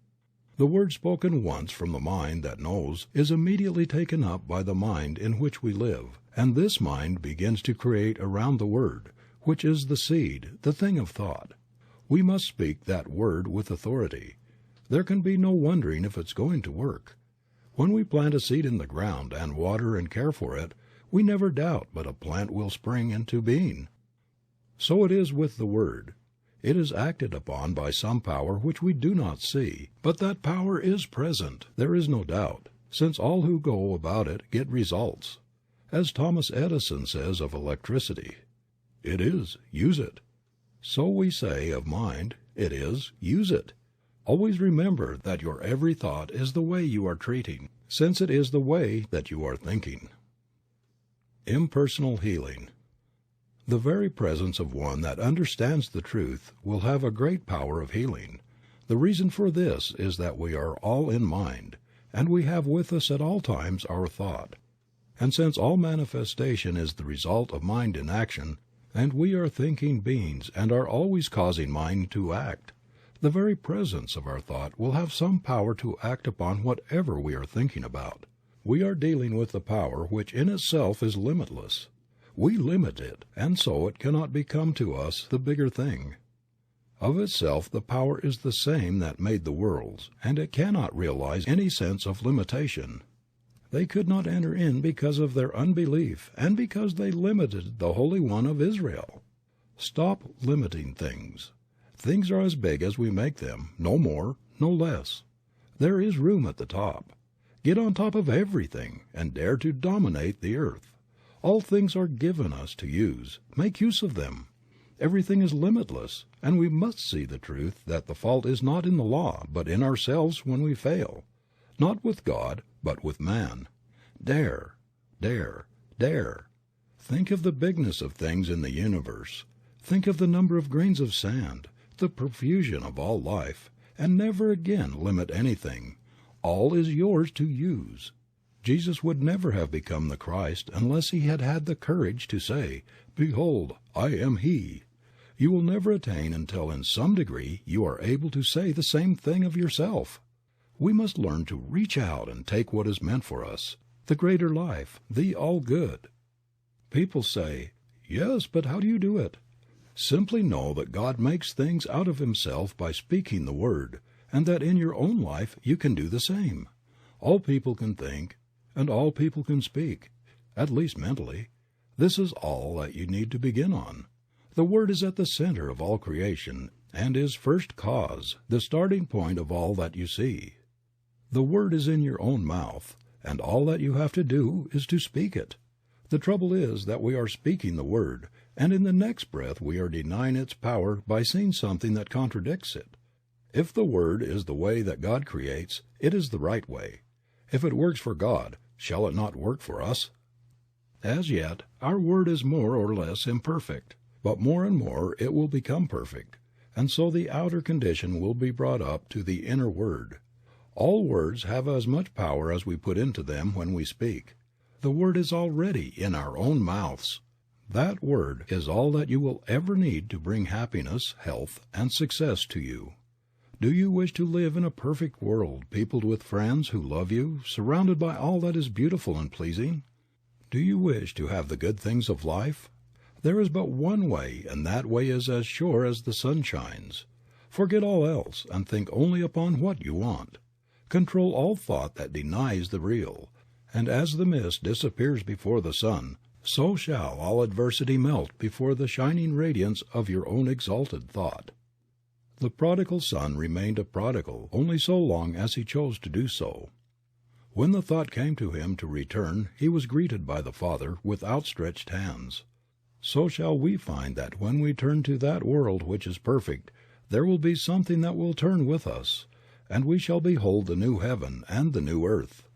The word spoken once from the mind that knows is immediately taken up by the mind in which we live, and this mind begins to create around the word, which is the seed, the thing of thought. We must speak that word with authority. There can be no wondering if it's going to work. When we plant a seed in the ground and water and care for it, we never doubt but a plant will spring into being. So it is with the word. It is acted upon by some power which we do not see, but that power is present, there is no doubt, since all who go about it get results. As Thomas Edison says of electricity, "It is, use it." So we say of mind, "It is, use it." Always remember that your every thought is the way you are treating, since it is the way that you are thinking. Impersonal healing. The very presence of one that understands the truth will have a great power of healing. The reason for this is that we are all in mind, and we have with us at all times our thought. And since all manifestation is the result of mind in action, and we are thinking beings and are always causing mind to act, the very presence of our thought will have some power to act upon whatever we are thinking about. We are dealing with the power which in itself is limitless. We limit it, and so it cannot become to us the bigger thing. Of itself the power is the same that made the worlds, and it cannot realize any sense of limitation. They could not enter in because of their unbelief and because they limited the Holy One of Israel. Stop limiting things. Things are as big as we make them, no more, no less. There is room at the top. Get on top of everything and dare to dominate the earth. All things are given us to use. Make use of them. Everything is limitless, and we must see the truth that the fault is not in the law, but in ourselves when we fail. Not with God, but with man. Dare, dare, dare. Think of the bigness of things in the universe. Think of the number of grains of sand, the profusion of all life, and never again limit anything. All is yours to use. Jesus would never have become the Christ unless he had had the courage to say, "Behold, I am he." You will never attain until in some degree you are able to say the same thing of yourself. We must learn to reach out and take what is meant for us, the greater life, the all-good. People say, "Yes, but how do you do it?" Simply know that God makes things out of himself by speaking the word, and that in your own life you can do the same. All people can think, and all people can speak, at least mentally. This is all that you need to begin on. The Word is at the center of all creation, and is first cause, the starting point of all that you see. The Word is in your own mouth, and all that you have to do is to speak it. The trouble is that we are speaking the Word, and in the next breath we are denying its power by seeing something that contradicts it. If the Word is the way that God creates, it is the right way. If it works for God, shall it not work for us? As yet, our Word is more or less imperfect, but more and more it will become perfect, and so the outer condition will be brought up to the inner Word. All words have as much power as we put into them when we speak. The Word is already in our own mouths. That Word is all that you will ever need to bring happiness, health, and success to you. Do you wish to live in a perfect world, peopled with friends who love you, surrounded by all that is beautiful and pleasing? Do you wish to have the good things of life? There is but one way, and that way is as sure as the sun shines. Forget all else, and think only upon what you want. Control all thought that denies the real, and as the mist disappears before the sun, so shall all adversity melt before the shining radiance of your own exalted thought. The prodigal son remained a prodigal only so long as he chose to do so. When the thought came to him to return, he was greeted by the Father with outstretched hands. So shall we find that when we turn to that world which is perfect, there will be something that will turn with us, and we shall behold the new heaven and the new earth.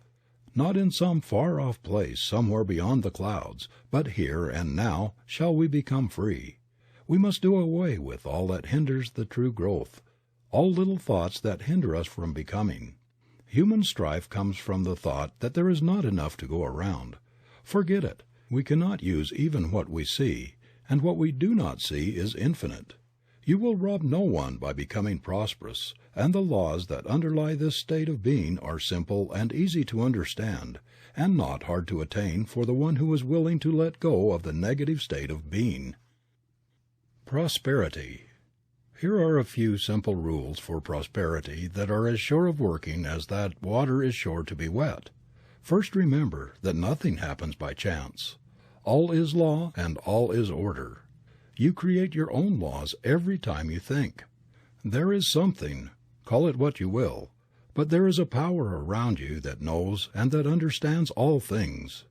Not in some far-off place somewhere beyond the clouds, but here and now shall we become free. We must do away with all that hinders the true growth, all little thoughts that hinder us from becoming. Human strife comes from the thought that there is not enough to go around. Forget it. We cannot use even what we see, and what we do not see is infinite. You will rob no one by becoming prosperous, and the laws that underlie this state of being are simple and easy to understand, and not hard to attain for the one who is willing to let go of the negative state of being. Prosperity. Here are a few simple rules for prosperity that are as sure of working as that water is sure to be wet. First, remember that nothing happens by chance. All is law and all is order. You create your own laws every time you think. There is something, call it what you will, but there is a power around you that knows and that understands all things.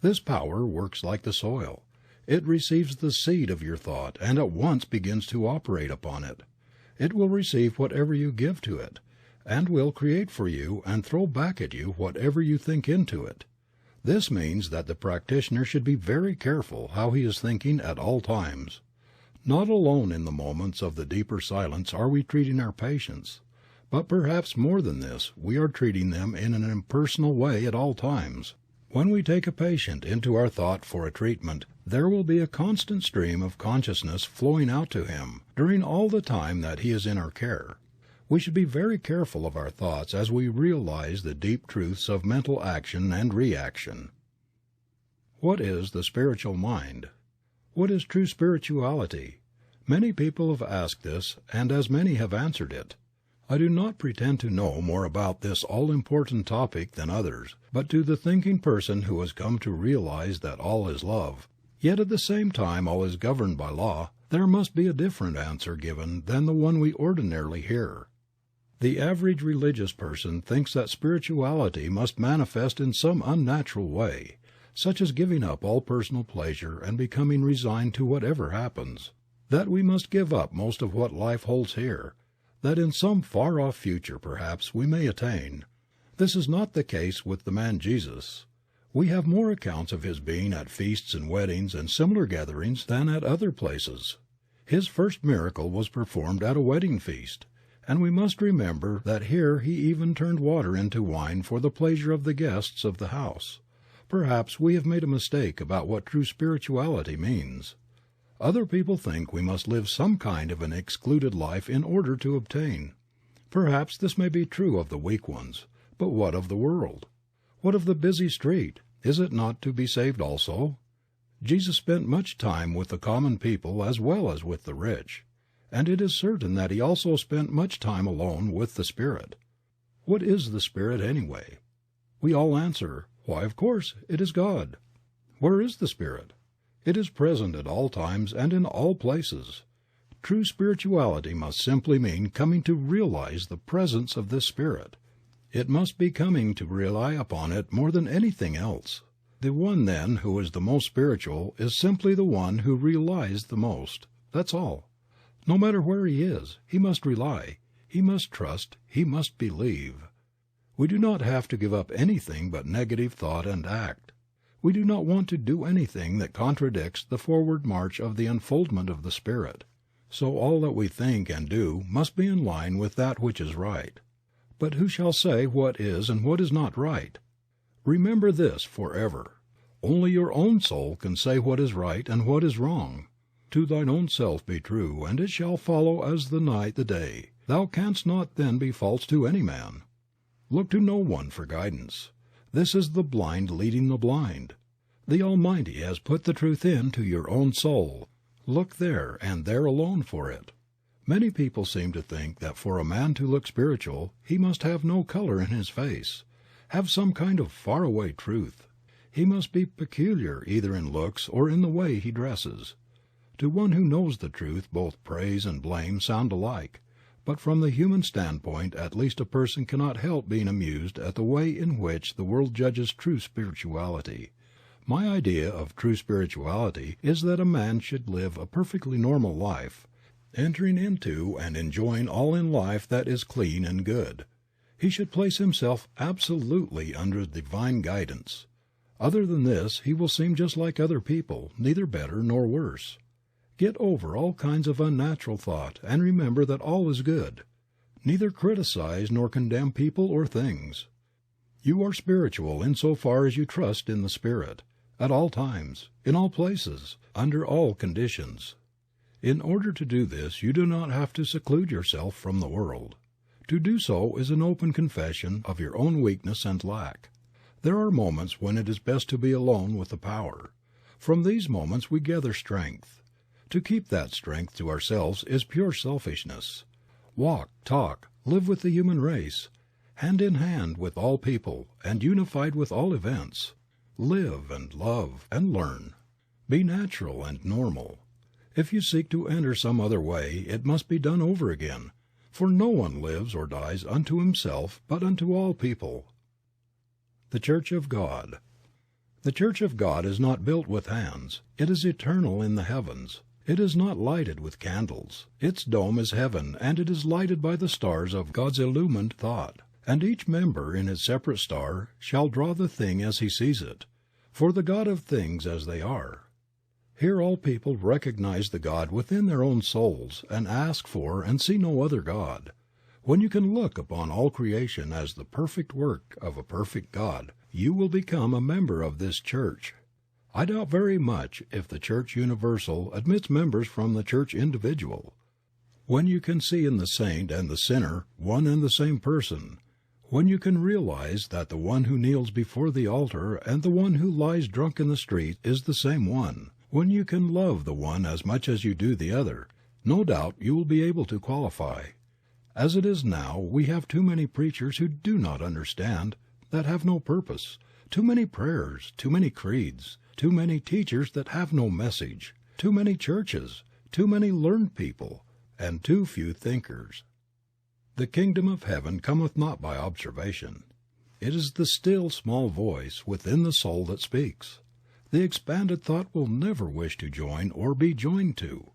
This power works like the soil. It receives the seed of your thought and at once begins to operate upon it. It will receive whatever you give to it, and will create for you and throw back at you whatever you think into it. This means that the practitioner should be very careful how he is thinking at all times. Not alone in the moments of the deeper silence are we treating our patients, but perhaps more than this, we are treating them in an impersonal way at all times. When we take a patient into our thought for a treatment, there will be a constant stream of consciousness flowing out to him during all the time that he is in our care. We should be very careful of our thoughts as we realize the deep truths of mental action and reaction. What is the spiritual mind? What is true spirituality? Many people have asked this, and as many have answered it. I do not pretend to know more about this all-important topic than others, but to the thinking person who has come to realize that all is love, yet at the same time all is governed by law, there must be a different answer given than the one we ordinarily hear. The average religious person thinks that spirituality must manifest in some unnatural way, such as giving up all personal pleasure and becoming resigned to whatever happens, that we must give up most of what life holds here, that in some far-off future perhaps we may attain. This is not the case with the man Jesus. We have more accounts of his being at feasts and weddings and similar gatherings than at other places. His first miracle was performed at a wedding feast, and we must remember that here he even turned water into wine for the pleasure of the guests of the house. Perhaps we have made a mistake about what true spirituality means. Other people think we must live some kind of an excluded life in order to obtain. Perhaps this may be true of the weak ones, but what of the world? What of the busy street? Is it not to be saved also? Jesus spent much time with the common people as well as with the rich, and it is certain that he also spent much time alone with the Spirit. What is the Spirit anyway? We all answer, why, of course, it is God. Where is the Spirit? It is present at all times and in all places. True spirituality must simply mean coming to realize the presence of this Spirit. It must be coming to rely upon it more than anything else. The one, then, who is the most spiritual is simply the one who relies the most. That's all. No matter where he is, he must rely, he must trust, he must believe. We do not have to give up anything but negative thought and act. We do not want to do anything that contradicts the forward march of the unfoldment of the Spirit. So all that we think and do must be in line with that which is right. But who shall say what is and what is not right? Remember this forever. Only your own soul can say what is right and what is wrong. To thine own self be true, and it shall follow as the night the day. Thou canst not then be false to any man. Look to no one for guidance. This is the blind leading the blind. The Almighty has put the truth into your own soul. Look there and there alone for it. Many people seem to think that for a man to look spiritual he must have no color in his face, have some kind of faraway truth. He must be peculiar either in looks or in the way he dresses. To one who knows the truth both praise and blame sound alike, but from the human standpoint at least a person cannot help being amused at the way in which the world judges true spirituality. My idea of true spirituality is that a man should live a perfectly normal life, entering into and enjoying all in life that is clean and good. He should place himself absolutely under divine guidance. Other than this he will seem just like other people, neither better nor worse. Get over all kinds of unnatural thought and remember that all is good. Neither criticize nor condemn people or things. You are spiritual in so far as you trust in the Spirit, at all times, in all places, under all conditions. In order to do this you do not have to seclude yourself from the world. To do so is an open confession of your own weakness and lack. There are moments when it is best to be alone with the Power. From these moments we gather strength. To keep that strength to ourselves is pure selfishness. Walk, talk, live with the human race, hand in hand with all people and unified with all events. Live and love and learn. Be natural and normal. If you seek to enter some other way, it must be done over again, for no one lives or dies unto himself, but unto all people. The Church of God. The Church of God is not built with hands. It is eternal in the heavens. It is not lighted with candles. Its dome is heaven, and it is lighted by the stars of God's illumined thought. And each member in his separate star shall draw the thing as he sees it, for the God of things as they are. Here all people recognize the God within their own souls and ask for and see no other God. When you can look upon all creation as the perfect work of a perfect God, you will become a member of this church. I doubt very much if the Church Universal admits members from the Church Individual. When you can see in the saint and the sinner one and the same person, when you can realize that the one who kneels before the altar and the one who lies drunk in the street is the same one, when you can love the one as much as you do the other, no doubt you will be able to qualify. As it is now, we have too many preachers who do not understand, that have no purpose, too many prayers, too many creeds, too many teachers that have no message, too many churches, too many learned people, and too few thinkers. The kingdom of heaven cometh not by observation. It is the still small voice within the soul that speaks. The expanded thought will never wish to join or be joined to.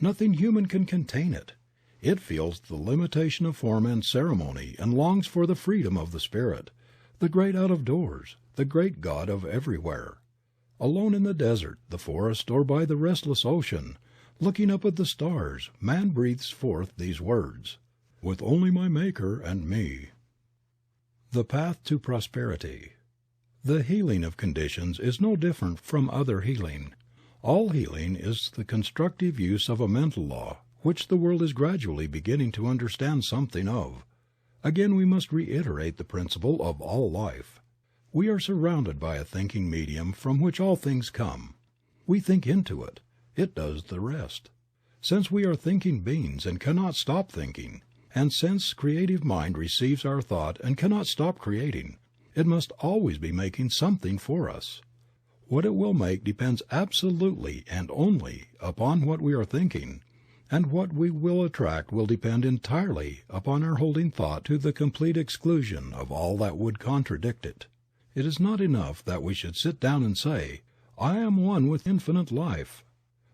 Nothing human can contain it. It feels the limitation of form and ceremony and longs for the freedom of the Spirit, the great out of doors, the great God of everywhere. Alone in the desert, the forest, or by the restless ocean, looking up at the stars, man breathes forth these words, "With only my Maker and me." The path to prosperity. The healing of conditions is no different from other healing. All healing is the constructive use of a mental law, which the world is gradually beginning to understand something of. Again we must reiterate the principle of all life. We are surrounded by a thinking medium from which all things come. We think into it. It does the rest. Since we are thinking beings and cannot stop thinking, and since creative mind receives our thought and cannot stop creating, it must always be making something for us. What it will make depends absolutely and only upon what we are thinking, and what we will attract will depend entirely upon our holding thought to the complete exclusion of all that would contradict it. It is not enough that we should sit down and say, "I am one with infinite life."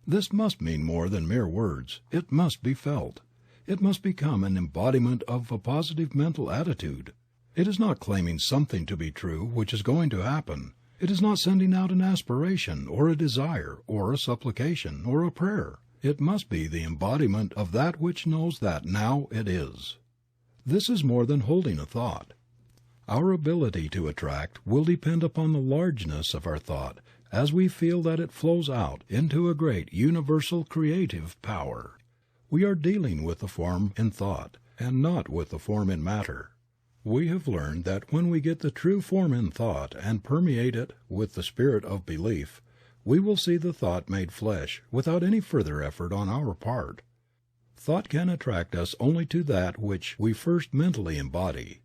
This must mean more than mere words. It must be felt. It must become an embodiment of a positive mental attitude. It is not claiming something to be true which is going to happen. It is not sending out an aspiration or a desire or a supplication or a prayer. It must be the embodiment of that which knows that now it is. This is more than holding a thought. Our ability to attract will depend upon the largeness of our thought as we feel that it flows out into a great universal creative power. We are dealing with the form in thought, and not with the form in matter. We have learned that when we get the true form in thought and permeate it with the spirit of belief, we will see the thought made flesh without any further effort on our part. Thought can attract us only to that which we first mentally embody.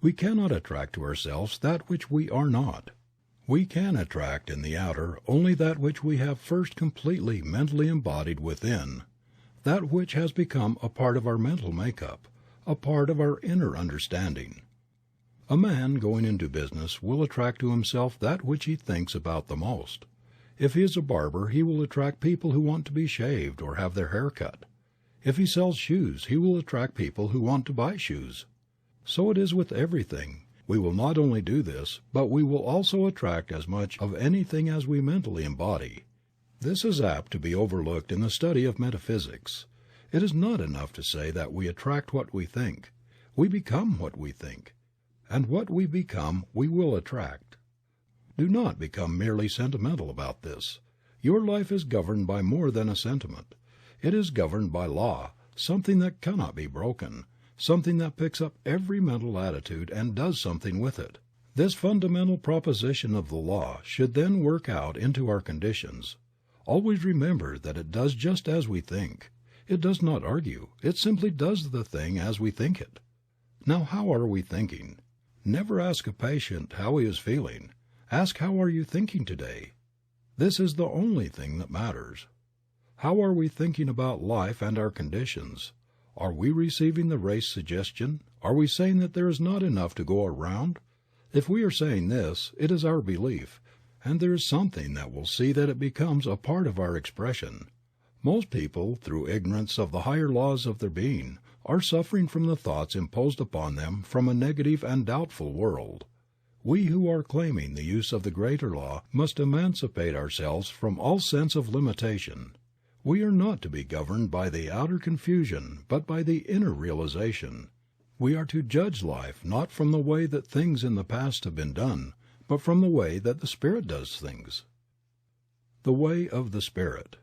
We cannot attract to ourselves that which we are not. We can attract in the outer only that which we have first completely mentally embodied within, that which has become a part of our mental makeup, a part of our inner understanding. A man going into business will attract to himself that which he thinks about the most. If he is a barber, he will attract people who want to be shaved or have their hair cut. If he sells shoes, he will attract people who want to buy shoes. So it is with everything. We will not only do this, but we will also attract as much of anything as we mentally embody. This is apt to be overlooked in the study of metaphysics. It is not enough to say that we attract what we think. We become what we think. And what we become we will attract. Do not become merely sentimental about this. Your life is governed by more than a sentiment. It is governed by law, something that cannot be broken, something that picks up every mental attitude and does something with it. This fundamental proposition of the law should then work out into our conditions. Always remember that it does just as we think. It does not argue. It simply does the thing as we think it. Now, how are we thinking? Never ask a patient how he is feeling. Ask, how are you thinking today? This is the only thing that matters. How are we thinking about life and our conditions? Are we receiving the race suggestion? Are we saying that there is not enough to go around? If we are saying this, it is our belief, and there is something that will see that it becomes a part of our expression. Most people, through ignorance of the higher laws of their being, are suffering from the thoughts imposed upon them from a negative and doubtful world. We who are claiming the use of the greater law must emancipate ourselves from all sense of limitation. We are not to be governed by the outer confusion, but by the inner realization. We are to judge life not from the way that things in the past have been done, but from the way that the Spirit does things. The way of the Spirit.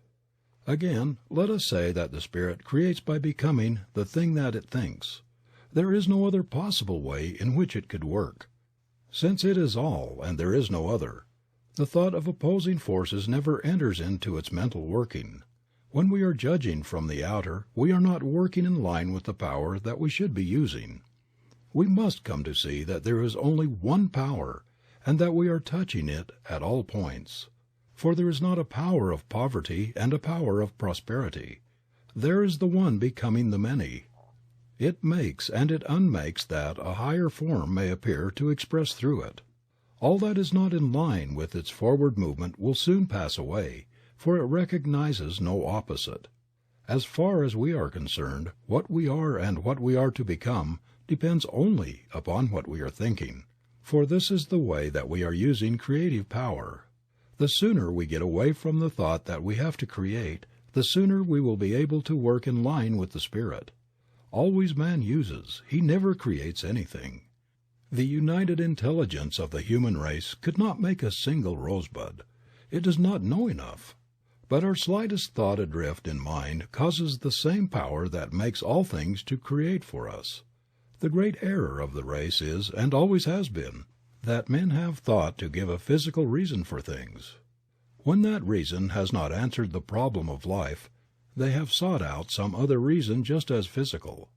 Again, let us say that the Spirit creates by becoming the thing that it thinks. There is no other possible way in which it could work. Since it is all, and there is no other, the thought of opposing forces never enters into its mental working. When we are judging from the outer, we are not working in line with the power that we should be using. We must come to see that there is only one power, and that we are touching it at all points. For there is not a power of poverty and a power of prosperity. There is the one becoming the many. It makes and it unmakes that a higher form may appear to express through it. All that is not in line with its forward movement will soon pass away, for it recognizes no opposite. As far as we are concerned, what we are and what we are to become depends only upon what we are thinking, for this is the way that we are using creative power. The sooner we get away from the thought that we have to create, the sooner we will be able to work in line with the Spirit. Always man uses, he never creates anything. The united intelligence of the human race could not make a single rosebud. It does not know enough. But our slightest thought adrift in mind causes the same power that makes all things to create for us. The great error of the race is, and always has been, that men have thought to give a physical reason for things. When that reason has not answered the problem of life, they have sought out some other reason just as physical.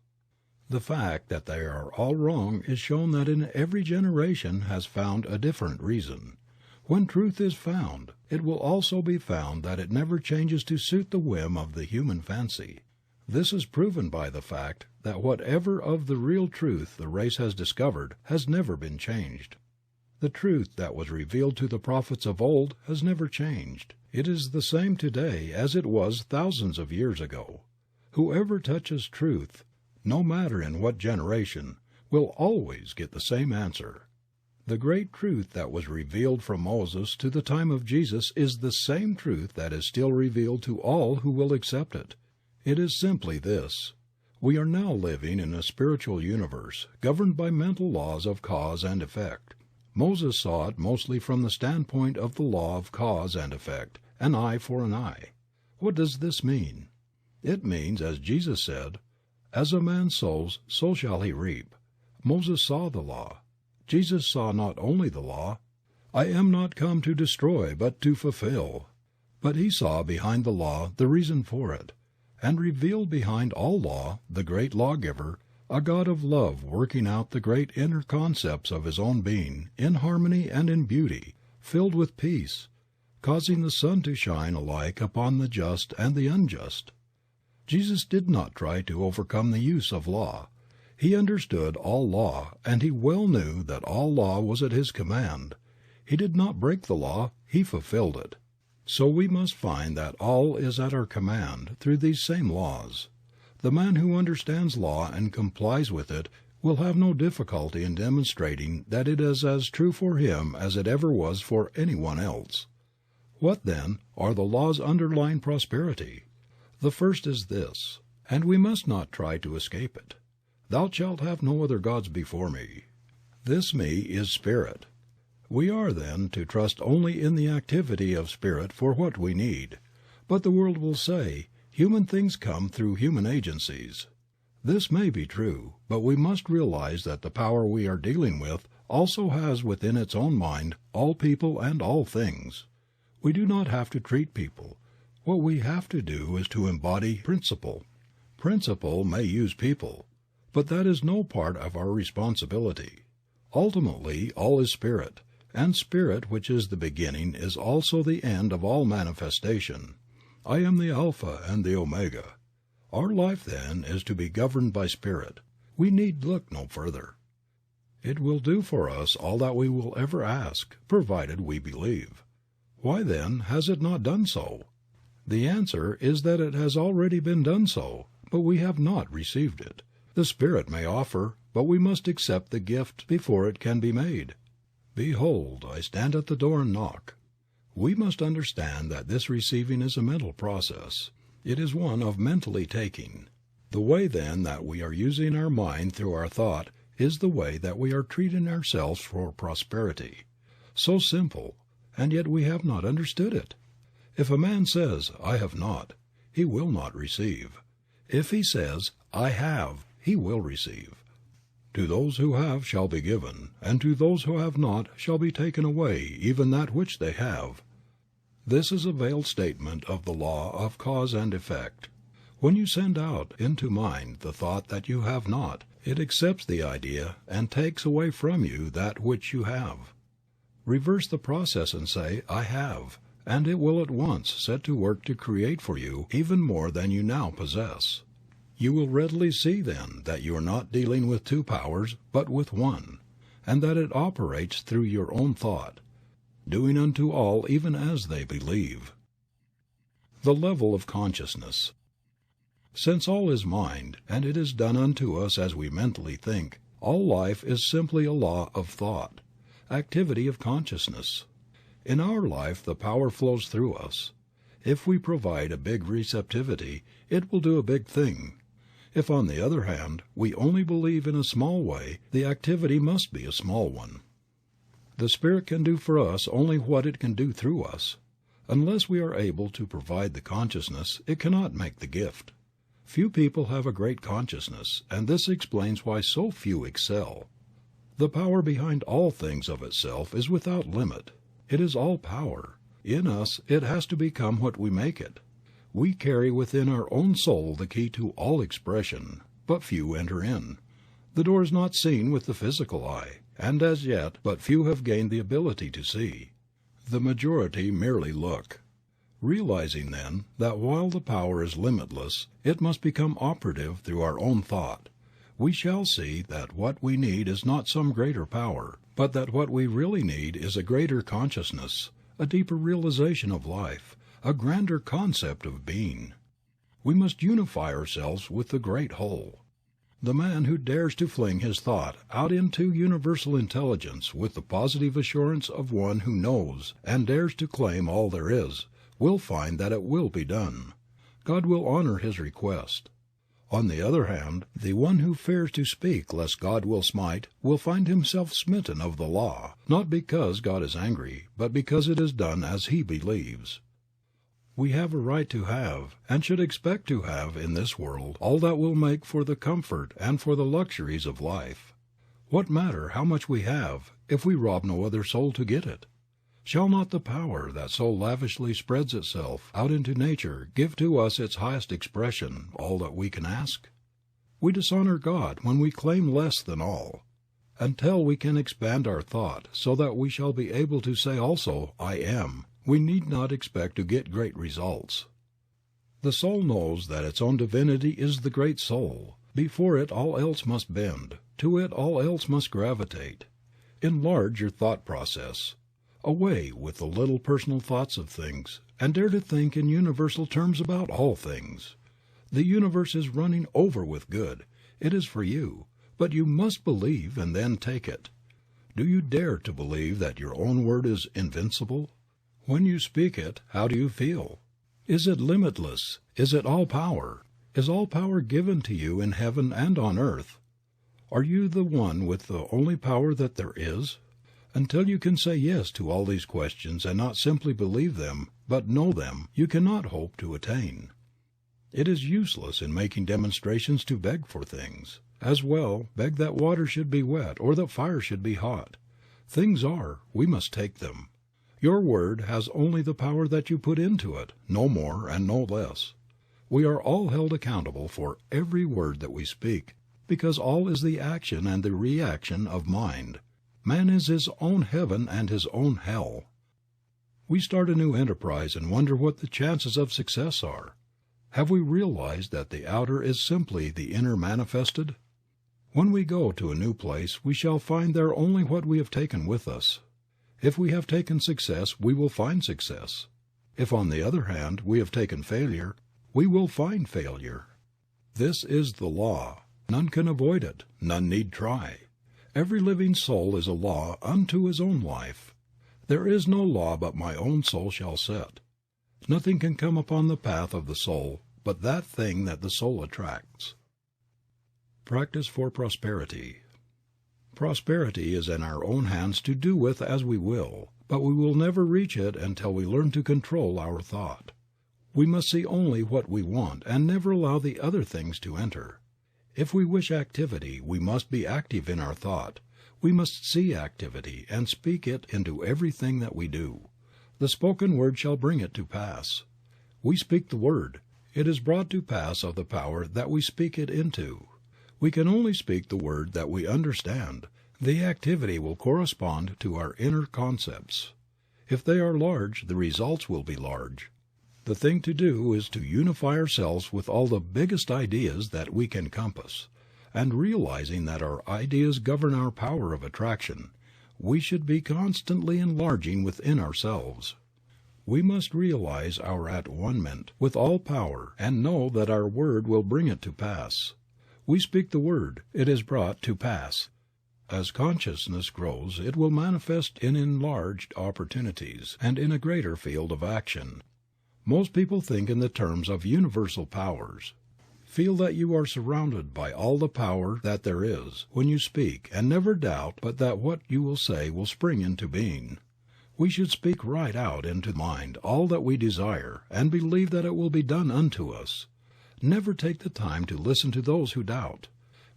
The fact that they are all wrong is shown that in every generation has found a different reason. When truth is found, it will also be found that it never changes to suit the whim of the human fancy. This is proven by the fact that whatever of the real truth the race has discovered has never been changed. The truth that was revealed to the prophets of old has never changed. It is the same today as it was thousands of years ago. Whoever touches truth, no matter in what generation, will always get the same answer. The great truth that was revealed from Moses to the time of Jesus is the same truth that is still revealed to all who will accept it. It is simply this: we are now living in a spiritual universe, governed by mental laws of cause and effect. Moses saw it mostly from the standpoint of the law of cause and effect, an eye for an eye. What does this mean? It means, as Jesus said, "As a man sows, so shall he reap." Moses saw the law. Jesus saw not only the law, "I am not come to destroy, but to fulfill," but he saw behind the law the reason for it, and revealed behind all law the great lawgiver, a God of love working out the great inner concepts of his own being in harmony and in beauty, filled with peace, causing the sun to shine alike upon the just and the unjust. Jesus did not try to overcome the use of law. He understood all law, and he well knew that all law was at his command. He did not break the law, he fulfilled it. So we must find that all is at our command through these same laws. The man who understands law and complies with it will have no difficulty in demonstrating that it is as true for him as it ever was for anyone else. What, then, are the laws underlying prosperity? The first is this, and we must not try to escape it: "Thou shalt have no other gods before me." This me is spirit. We are, then, to trust only in the activity of spirit for what we need. But the world will say, human things come through human agencies. This may be true, but we must realize that the power we are dealing with also has within its own mind all people and all things. We do not have to treat people. What we have to do is to embody principle. Principle may use people, but that is no part of our responsibility. Ultimately, all is spirit, and spirit, which is the beginning, is also the end of all manifestation. I am the Alpha and the Omega. Our life, then, is to be governed by spirit. We need look no further. It will do for us all that we will ever ask, provided we believe. Why, then, has it not done so? The answer is that it has already been done so, but we have not received it. The Spirit may offer, but we must accept the gift before it can be made. "Behold, I stand at the door and knock." We must understand that this receiving is a mental process. It is one of mentally taking. The way, then, that we are using our mind through our thought is the way that we are treating ourselves for prosperity. So simple, and yet we have not understood it. If a man says, "I have not," he will not receive. If he says, "I have," he will receive. "To those who have shall be given, and to those who have not shall be taken away even that which they have." This is a veiled statement of the law of cause and effect. When you send out into mind the thought that you have not, it accepts the idea and takes away from you that which you have. Reverse the process and say, "I have," and it will at once set to work to create for you even more than you now possess. You will readily see then that you are not dealing with two powers, but with one, and that it operates through your own thought, doing unto all even as they believe. The level of consciousness. Since all is mind, and it is done unto us as we mentally think, all life is simply a law of thought, activity of consciousness. In our life the power flows through us. If we provide a big receptivity, it will do a big thing. If, on the other hand, we only believe in a small way, the activity must be a small one. The Spirit can do for us only what it can do through us. Unless we are able to provide the consciousness, it cannot make the gift. Few people have a great consciousness, and this explains why so few excel. The power behind all things of itself is without limit. It is all power. In us it has to become what we make it. We carry within our own soul the key to all expression, but few enter in. The door is not seen with the physical eye, and as yet but few have gained the ability to see. The majority merely look. Realizing then that while the power is limitless, it must become operative through our own thought, we shall see that what we need is not some greater power, but that what we really need is a greater consciousness, a deeper realization of life, a grander concept of being. We must unify ourselves with the great whole. The man who dares to fling his thought out into universal intelligence with the positive assurance of one who knows and dares to claim all there is, will find that it will be done. God will honor his request. On the other hand, the one who fears to speak lest God will smite will find himself smitten of the law, not because God is angry, but because it is done as he believes. We have a right to have, and should expect to have in this world, all that will make for the comfort and for the luxuries of life. What matter how much we have, if we rob no other soul to get it? Shall not the power that so lavishly spreads itself out into nature give to us its highest expression, all that we can ask? We dishonor God when we claim less than all. Until we can expand our thought so that we shall be able to say also, I am, we need not expect to get great results. The soul knows that its own divinity is the great soul. Before it all else must bend, to it all else must gravitate. Enlarge your thought process. Away with the little personal thoughts of things, and dare to think in universal terms about all things. The universe is running over with good. It is for you, but you must believe and then take it. Do you dare to believe that your own word is invincible? When you speak it, how do you feel? Is it limitless? Is it all power? Is all power given to you in heaven and on earth? Are you the one with the only power that there is? Until you can say yes to all these questions and not simply believe them, but know them, you cannot hope to attain. It is useless in making demonstrations to beg for things. As well beg that water should be wet or that fire should be hot. Things are, we must take them. Your word has only the power that you put into it, no more and no less. We are all held accountable for every word that we speak, because all is the action and the reaction of mind. Man is his own heaven and his own hell. We start a new enterprise and wonder what the chances of success are. Have we realized that the outer is simply the inner manifested? When we go to a new place we shall find there only what we have taken with us. If we have taken success, we will find success. If, on the other hand, we have taken failure, we will find failure. This is the law. None can avoid it. None need try. Every living soul is a law unto his own life. There is no law but my own soul shall set. Nothing can come upon the path of the soul but that thing that the soul attracts. Practice for prosperity. Prosperity is in our own hands to do with as we will, but we will never reach it until we learn to control our thought. We must see only what we want and never allow the other things to enter. If we wish activity, we must be active in our thought. We must see activity and speak it into everything that we do. The spoken word shall bring it to pass. We speak the word. It is brought to pass of the power that we speak it into. We can only speak the word that we understand. The activity will correspond to our inner concepts. If they are large, the results will be large. The thing to do is to unify ourselves with all the biggest ideas that we can compass, and realizing that our ideas govern our power of attraction, we should be constantly enlarging within ourselves. We must realize our at-one-ment with all power and know that our word will bring it to pass. We speak the word, it is brought to pass. As consciousness grows, it will manifest in enlarged opportunities and in a greater field of action. Most people think in the terms of universal powers. Feel that you are surrounded by all the power that there is when you speak, and never doubt but that what you will say will spring into being. We should speak right out into mind all that we desire, and believe that it will be done unto us. Never take the time to listen to those who doubt.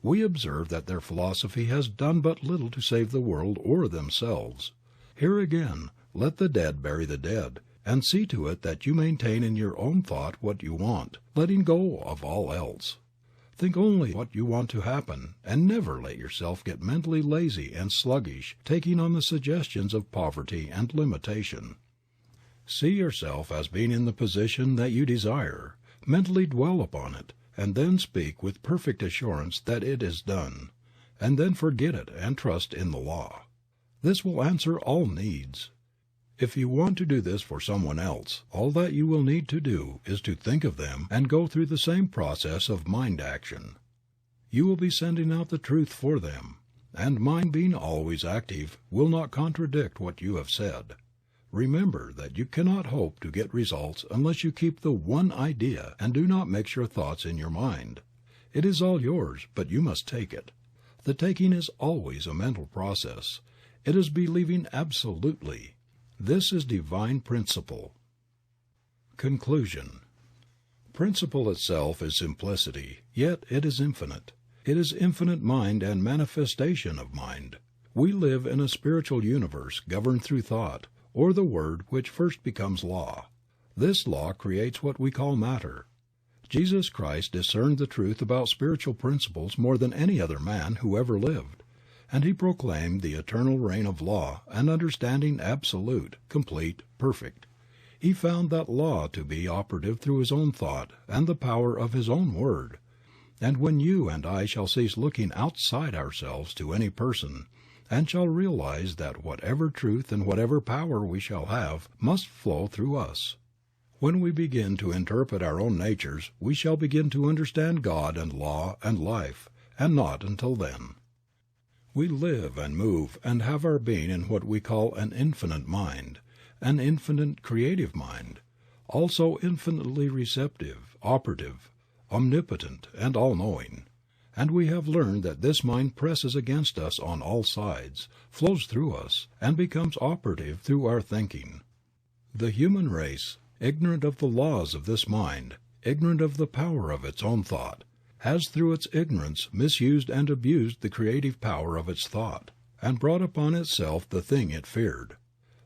We observe that their philosophy has done but little to save the world or themselves. Here again, let the dead bury the dead, and see to it that you maintain in your own thought what you want, letting go of all else. Think only what you want to happen, and never let yourself get mentally lazy and sluggish, taking on the suggestions of poverty and limitation. See yourself as being in the position that you desire, mentally dwell upon it, and then speak with perfect assurance that it is done, and then forget it and trust in the law. This will answer all needs. If you want to do this for someone else, all that you will need to do is to think of them and go through the same process of mind action. You will be sending out the truth for them, and mind being always active will not contradict what you have said. Remember that you cannot hope to get results unless you keep the one idea and do not mix your thoughts in your mind. It is all yours, but you must take it. The taking is always a mental process. It is believing absolutely. This is divine principle. Conclusion. Principle itself is simplicity, yet it is infinite. It is infinite mind and manifestation of mind. We live in a spiritual universe governed through thought, or the word which first becomes law. This law creates what we call matter. Jesus Christ discerned the truth about spiritual principles more than any other man who ever lived, and he proclaimed the eternal reign of law and understanding absolute, complete, perfect. He found that law to be operative through his own thought and the power of his own word. And when you and I shall cease looking outside ourselves to any person, and shall realize that whatever truth and whatever power we shall have must flow through us. When we begin to interpret our own natures, we shall begin to understand God and law and life, and not until then. We live and move and have our being in what we call an infinite mind, an infinite creative mind, also infinitely receptive, operative, omnipotent, and all-knowing. And we have learned that this mind presses against us on all sides, flows through us, and becomes operative through our thinking. The human race, ignorant of the laws of this mind, ignorant of the power of its own thought, has through its ignorance misused and abused the creative power of its thought, and brought upon itself the thing it feared.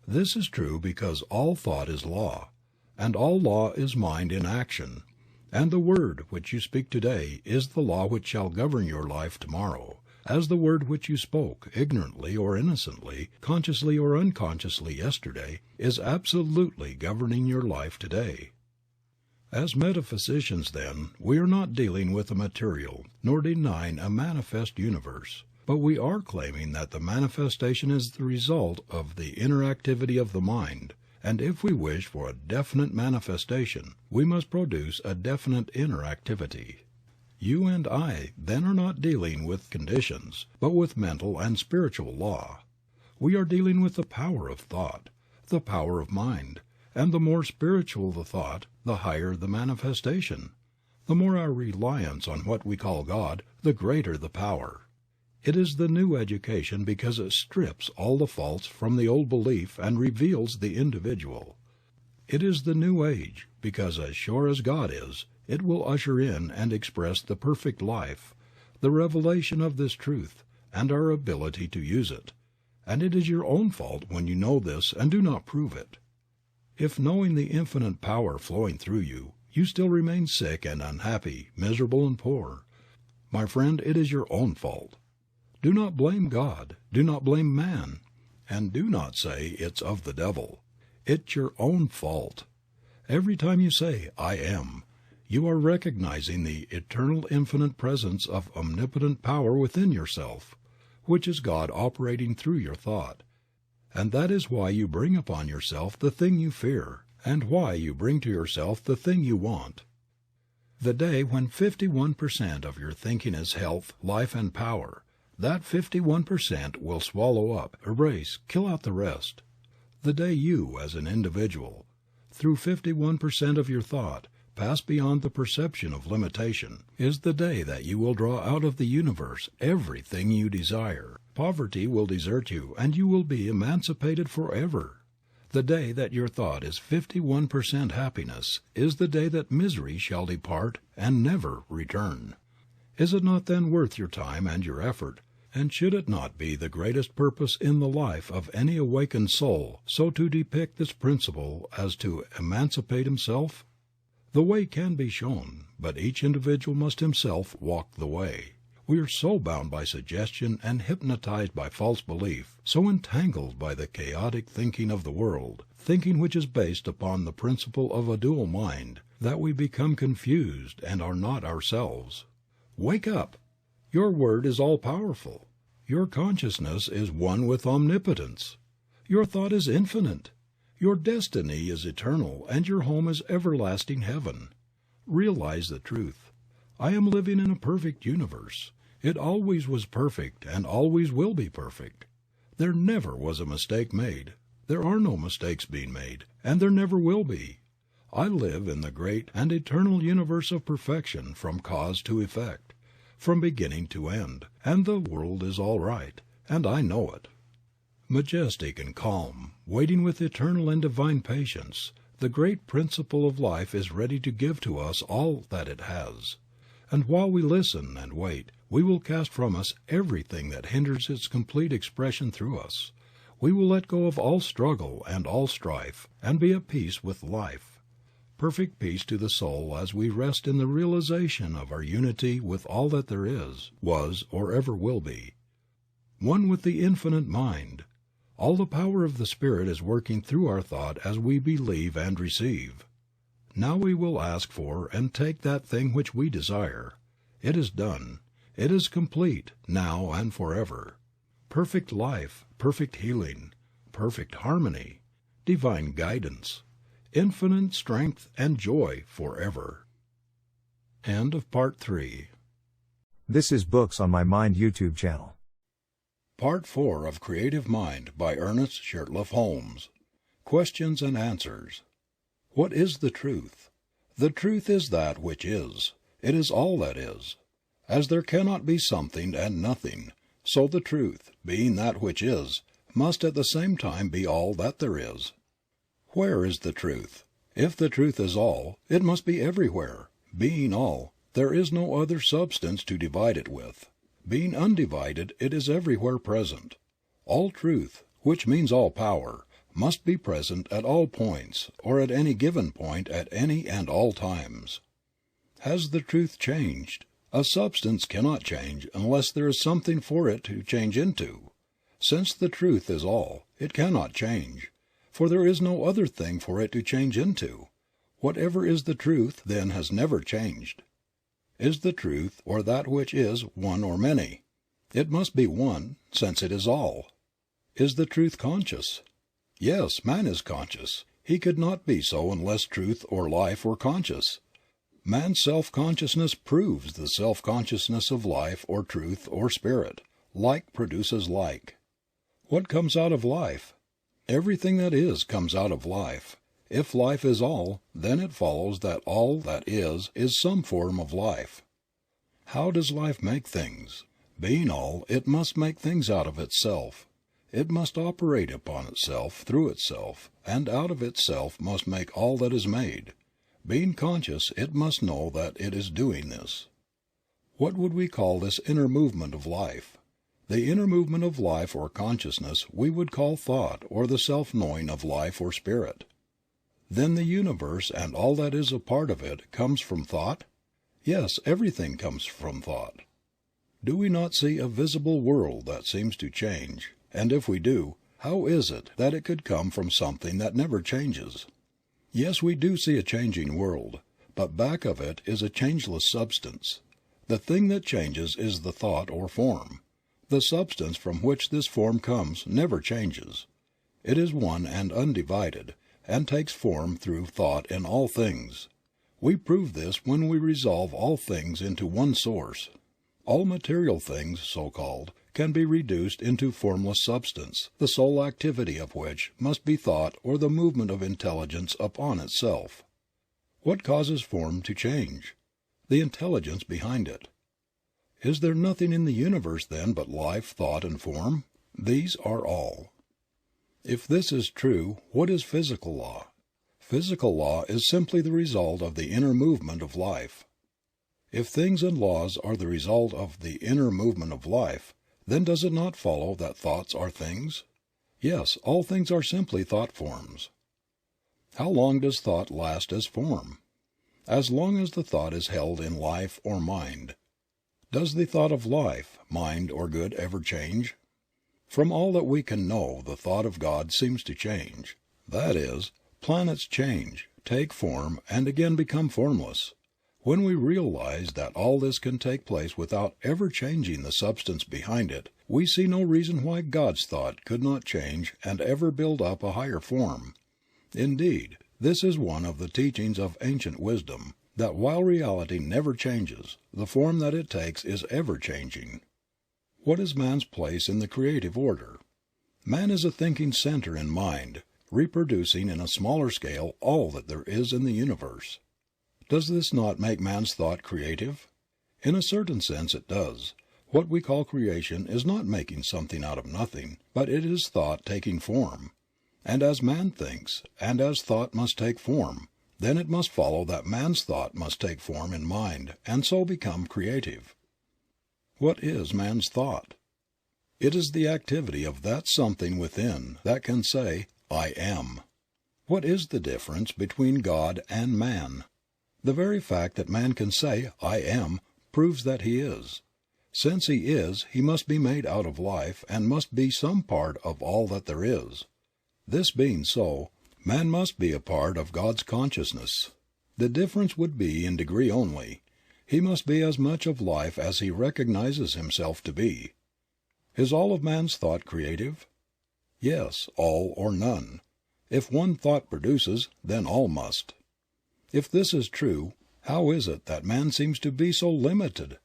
This is true because all thought is law, and all law is mind in action. And the word which you speak today is the law which shall govern your life tomorrow, as the word which you spoke, ignorantly or innocently, consciously or unconsciously yesterday, is absolutely governing your life today. As metaphysicians, then, we are not dealing with a material, nor denying a manifest universe, but we are claiming that the manifestation is the result of the inner activity of the mind. And if we wish for a definite manifestation, we must produce a definite inner activity. You and I then are not dealing with conditions, but with mental and spiritual law. We are dealing with the power of thought, the power of mind, and the more spiritual the thought, the higher the manifestation. The more our reliance on what we call God, the greater the power. It is the new education because it strips all the faults from the old belief and reveals the individual. It is the new age because as sure as God is, it will usher in and express the perfect life, the revelation of this truth, and our ability to use it. And it is your own fault when you know this and do not prove it. If knowing the infinite power flowing through you, you still remain sick and unhappy, miserable and poor, my friend, it is your own fault. Do not blame God, do not blame man, and do not say it's of the devil. It's your own fault. Every time you say, I am, you are recognizing the eternal infinite presence of omnipotent power within yourself, which is God operating through your thought. And that is why you bring upon yourself the thing you fear, and why you bring to yourself the thing you want. The day when 51% of your thinking is health, life, and power, that 51% will swallow up, erase, kill out the rest. The day you, as an individual, through 51% of your thought, pass beyond the perception of limitation, is the day that you will draw out of the universe everything you desire. Poverty will desert you, and you will be emancipated forever. The day that your thought is 51% happiness is the day that misery shall depart and never return. Is it not then worth your time and your effort? And should it not be the greatest purpose in the life of any awakened soul so to depict this principle as to emancipate himself? The way can be shown, but each individual must himself walk the way. We are so bound by suggestion and hypnotized by false belief, so entangled by the chaotic thinking of the world, thinking which is based upon the principle of a dual mind, that we become confused and are not ourselves. Wake up! Your word is all powerful. Your consciousness is one with omnipotence. Your thought is infinite. Your destiny is eternal, and your home is everlasting heaven. Realize the truth. I am living in a perfect universe. It always was perfect and always will be perfect. There never was a mistake made. There are no mistakes being made, and there never will be. I live in the great and eternal universe of perfection from cause to effect, from beginning to end, and the world is all right, and I know it. Majestic and calm, waiting with eternal and divine patience, the great principle of life is ready to give to us all that it has. And while we listen and wait, we will cast from us everything that hinders its complete expression through us. We will let go of all struggle and all strife, and be at peace with life. Perfect peace to the soul as we rest in the realization of our unity with all that there is, was, or ever will be. One with the infinite mind. All the power of the Spirit is working through our thought as we believe and receive. Now we will ask for and take that thing which we desire. It is done. It is complete, now and forever. Perfect life, perfect healing, perfect harmony, divine guidance, infinite strength and joy forever. End of Part 3. This is Books on My Mind YouTube channel. Part 4 of Creative Mind by Ernest Holmes. Questions and Answers. What is the truth? The truth is that which is. It is all that is. As there cannot be something and nothing, so the truth, being that which is, must at the same time be all that there is. Where is the truth? If the truth is all, it must be everywhere. Being all, there is no other substance to divide it with. Being undivided, it is everywhere present. All truth, which means all power, must be present at all points, or at any given point at any and all times. Has the truth changed? A substance cannot change unless there is something for it to change into. Since the truth is all, it cannot change, for there is no other thing for it to change into. Whatever is the truth then has never changed. Is the truth, or that which is, one or many? It must be one, since it is all. Is the truth conscious? Yes, man is conscious. He could not be so unless truth or life were conscious. Man's self-consciousness proves the self-consciousness of life or truth or spirit. Like produces like. What comes out of life? Everything that is comes out of life. If life is all, then it follows that all that is some form of life. How does life make things? Being all, it must make things out of itself. It must operate upon itself, through itself, and out of itself must make all that is made. Being conscious, it must know that it is doing this. What would we call this inner movement of life? The inner movement of life or consciousness we would call thought, or the self-knowing of life or spirit. Then the universe and all that is a part of it comes from thought? Yes, everything comes from thought. Do we not see a visible world that seems to change? And if we do, how is it that it could come from something that never changes? Yes, we do see a changing world, but back of it is a changeless substance. The thing that changes is the thought or form. The substance from which this form comes never changes. It is one and undivided, and takes form through thought in all things. We prove this when we resolve all things into one source. All material things, so called, can be reduced into formless substance, the sole activity of which must be thought or the movement of intelligence upon itself. What causes form to change? The intelligence behind it. Is there nothing in the universe then but life, thought, and form? These are all. If this is true, what is physical law? Physical law is simply the result of the inner movement of life. If things and laws are the result of the inner movement of life, then does it not follow that thoughts are things? Yes, all things are simply thought forms. How long does thought last as form? As long as the thought is held in life or mind. Does the thought of life, mind, or good ever change? From all that we can know, the thought of God seems to change. That is, planets change, take form, and again become formless. When we realize that all this can take place without ever changing the substance behind it, we see no reason why God's thought could not change and ever build up a higher form. Indeed, this is one of the teachings of ancient wisdom, that while reality never changes, the form that it takes is ever changing. What is man's place in the creative order? Man is a thinking center in mind, reproducing in a smaller scale all that there is in the universe. Does this not make man's thought creative? In a certain sense it does. What we call creation is not making something out of nothing, but it is thought taking form. And as man thinks, and as thought must take form, then it must follow that man's thought must take form in mind and so become creative. What is man's thought? It is the activity of that something within that can say, I am. What is the difference between God and man? The very fact that man can say, I am, proves that he is. Since he is, he must be made out of life and must be some part of all that there is. This being so, man must be a part of God's consciousness. The difference would be in degree only. He must be as much of life as he recognizes himself to be. Is all of man's thought creative? Yes, all or none. If one thought produces, then all must. If this is true, how is it that man seems to be so limited?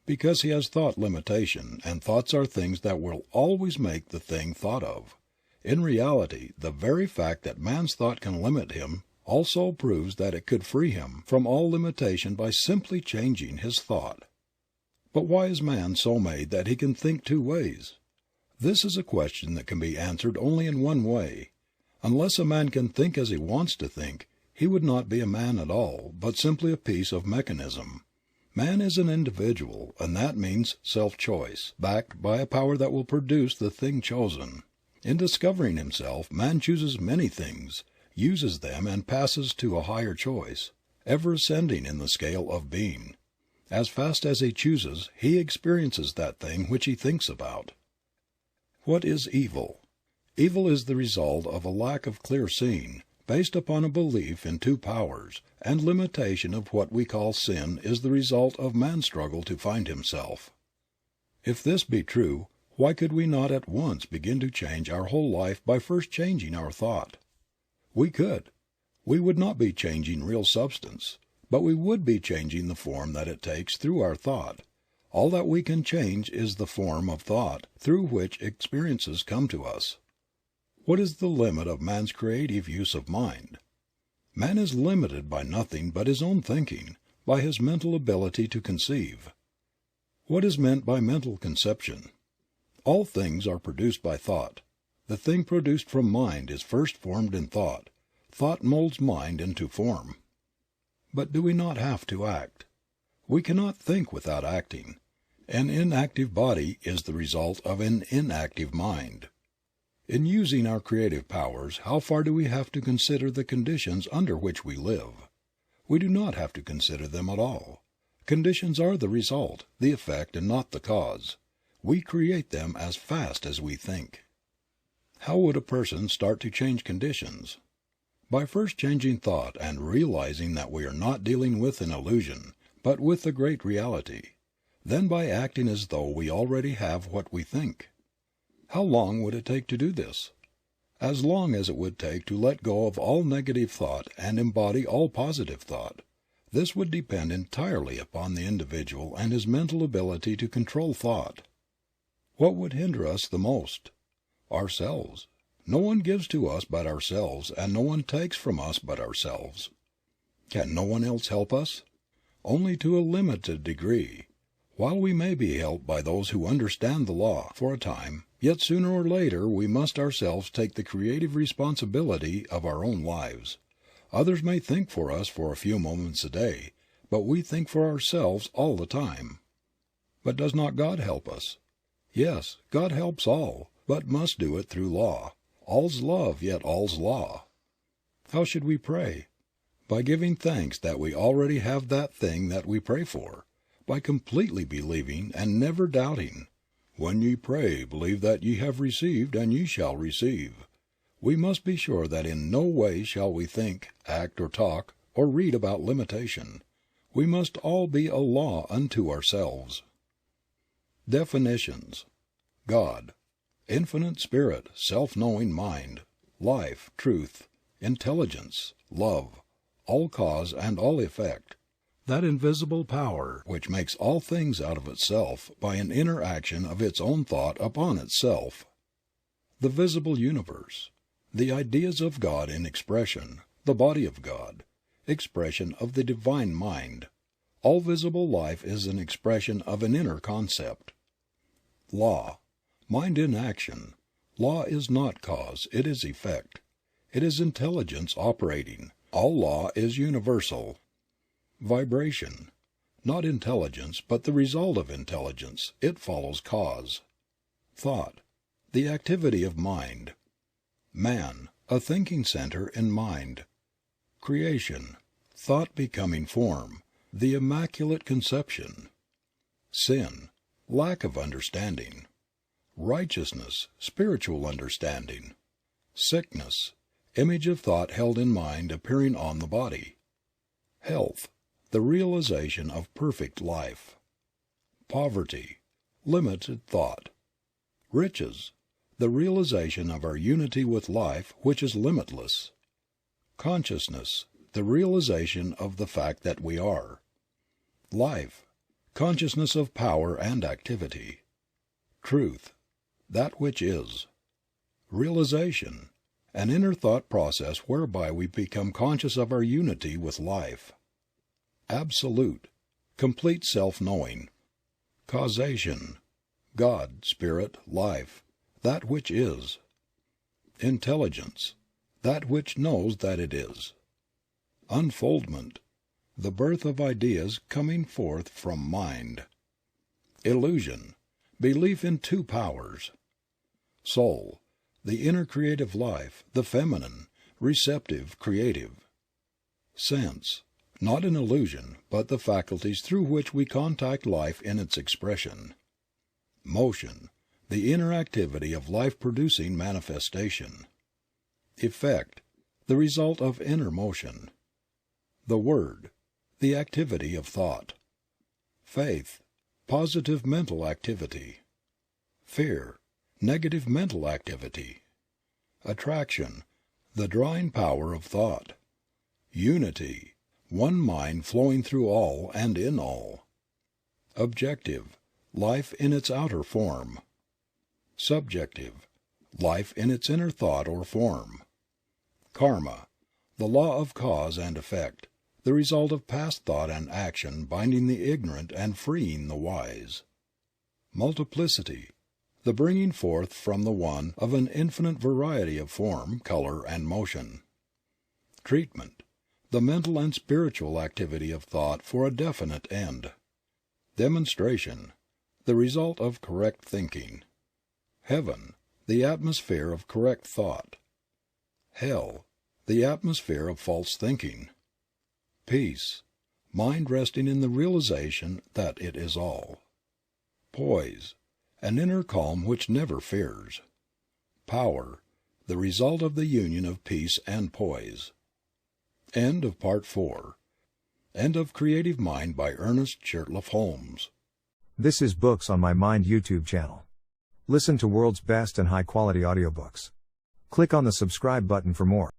Because he has thought limitation, and thoughts are things that will always make the thing thought of. In reality, the very fact that man's thought can limit him also proves that it could free him from all limitation by simply changing his thought. But why is man so made that he can think two ways? This is a question that can be answered only in one way. Unless a man can think as he wants to think, he would not be a man at all, but simply a piece of mechanism. Man is an individual, and that means self-choice, backed by a power that will produce the thing chosen. In discovering himself, man chooses many things, uses them and passes to a higher choice, ever ascending in the scale of being. As fast as he chooses, he experiences that thing which he thinks about. What is evil? Evil is the result of a lack of clear seeing, based upon a belief in two powers, and limitation of what we call sin is the result of man's struggle to find himself. If this be true, why could we not at once begin to change our whole life by first changing our thought? We could. We would not be changing real substance, but we would be changing the form that it takes through our thought. All that we can change is the form of thought through which experiences come to us. What is the limit of man's creative use of mind? Man is limited by nothing but his own thinking, by his mental ability to conceive. What is meant by mental conception? All things are produced by thought. The thing produced from mind is first formed in thought. Thought molds mind into form. But do we not have to act? We cannot think without acting. An inactive body is the result of an inactive mind. In using our creative powers, how far do we have to consider the conditions under which we live? We do not have to consider them at all. Conditions are the result, the effect, and not the cause. We create them as fast as we think. How would a person start to change conditions? By first changing thought and realizing that we are not dealing with an illusion, but with the great reality. Then by acting as though we already have what we think. How long would it take to do this? As long as it would take to let go of all negative thought and embody all positive thought. This would depend entirely upon the individual and his mental ability to control thought. What would hinder us the most? Ourselves. No one gives to us but ourselves, and no one takes from us but ourselves. Can no one else help us? Only to a limited degree. While we may be helped by those who understand the law, for a time, yet sooner or later we must ourselves take the creative responsibility of our own lives. Others may think for us for a few moments a day, but we think for ourselves all the time. But does not God help us? Yes, God helps all, but must do it through law. All's love, yet all's law. How should we pray? By giving thanks that we already have that thing that we pray for, by completely believing and never doubting. When ye pray, believe that ye have received, and ye shall receive. We must be sure that in no way shall we think, act, or talk, or read about limitation. We must all be a law unto ourselves. Definitions: God, infinite spirit, self-knowing mind, life, truth, intelligence, love, all cause and all effect, that invisible power which makes all things out of itself by an inner action of its own thought upon itself. The visible universe, the ideas of God in expression, the body of God, expression of the divine mind. All visible life is an expression of an inner concept. Law, mind in action. Law is not cause, it is effect. It is intelligence operating. All law is universal. Vibration, not intelligence, but the result of intelligence. It follows cause. Thought, the activity of mind. Man, a thinking center in mind. Creation, thought becoming form, the immaculate conception. Sin, lack of understanding. Righteousness, spiritual understanding. Sickness, image of thought held in mind appearing on the body. Health, the realization of perfect life. Poverty, limited thought. Riches, the realization of our unity with life, which is limitless. Consciousness, the realization of the fact that we are. Life, consciousness of power and activity. Truth, that which is. Realization, an inner thought process whereby we become conscious of our unity with life. Absolute, complete self-knowing. Causation, God, Spirit, Life, that which is. Intelligence, that which knows that it is. Unfoldment, the birth of ideas coming forth from mind. Illusion, belief in two powers. Soul, the inner creative life, the feminine, receptive, creative. Sense, not an illusion, but the faculties through which we contact life in its expression. Motion, the inner activity of life-producing manifestation. Effect, the result of inner motion. The Word, the activity of thought. Faith, positive mental activity. Fear, negative mental activity. Attraction, the drawing power of thought. Unity, one mind flowing through all and in all. Objective, life in its outer form. Subjective, life in its inner thought or form. Karma, the law of cause and effect, the result of past thought and action binding the ignorant and freeing the wise. Multiplicity, the bringing forth from the one of an infinite variety of form, color, and motion. Treatment, the mental and spiritual activity of thought for a definite end. Demonstration, the result of correct thinking. Heaven, the atmosphere of correct thought. Hell, the atmosphere of false thinking. Peace, mind resting in the realization that it is all. Poise, an inner calm which never fears. Power, the result of the union of peace and poise. End of Part 4. End of Creative Mind by Ernest Holmes. This is Books on My Mind YouTube channel. Listen to world's best and high-quality audiobooks. Click on the subscribe button for more.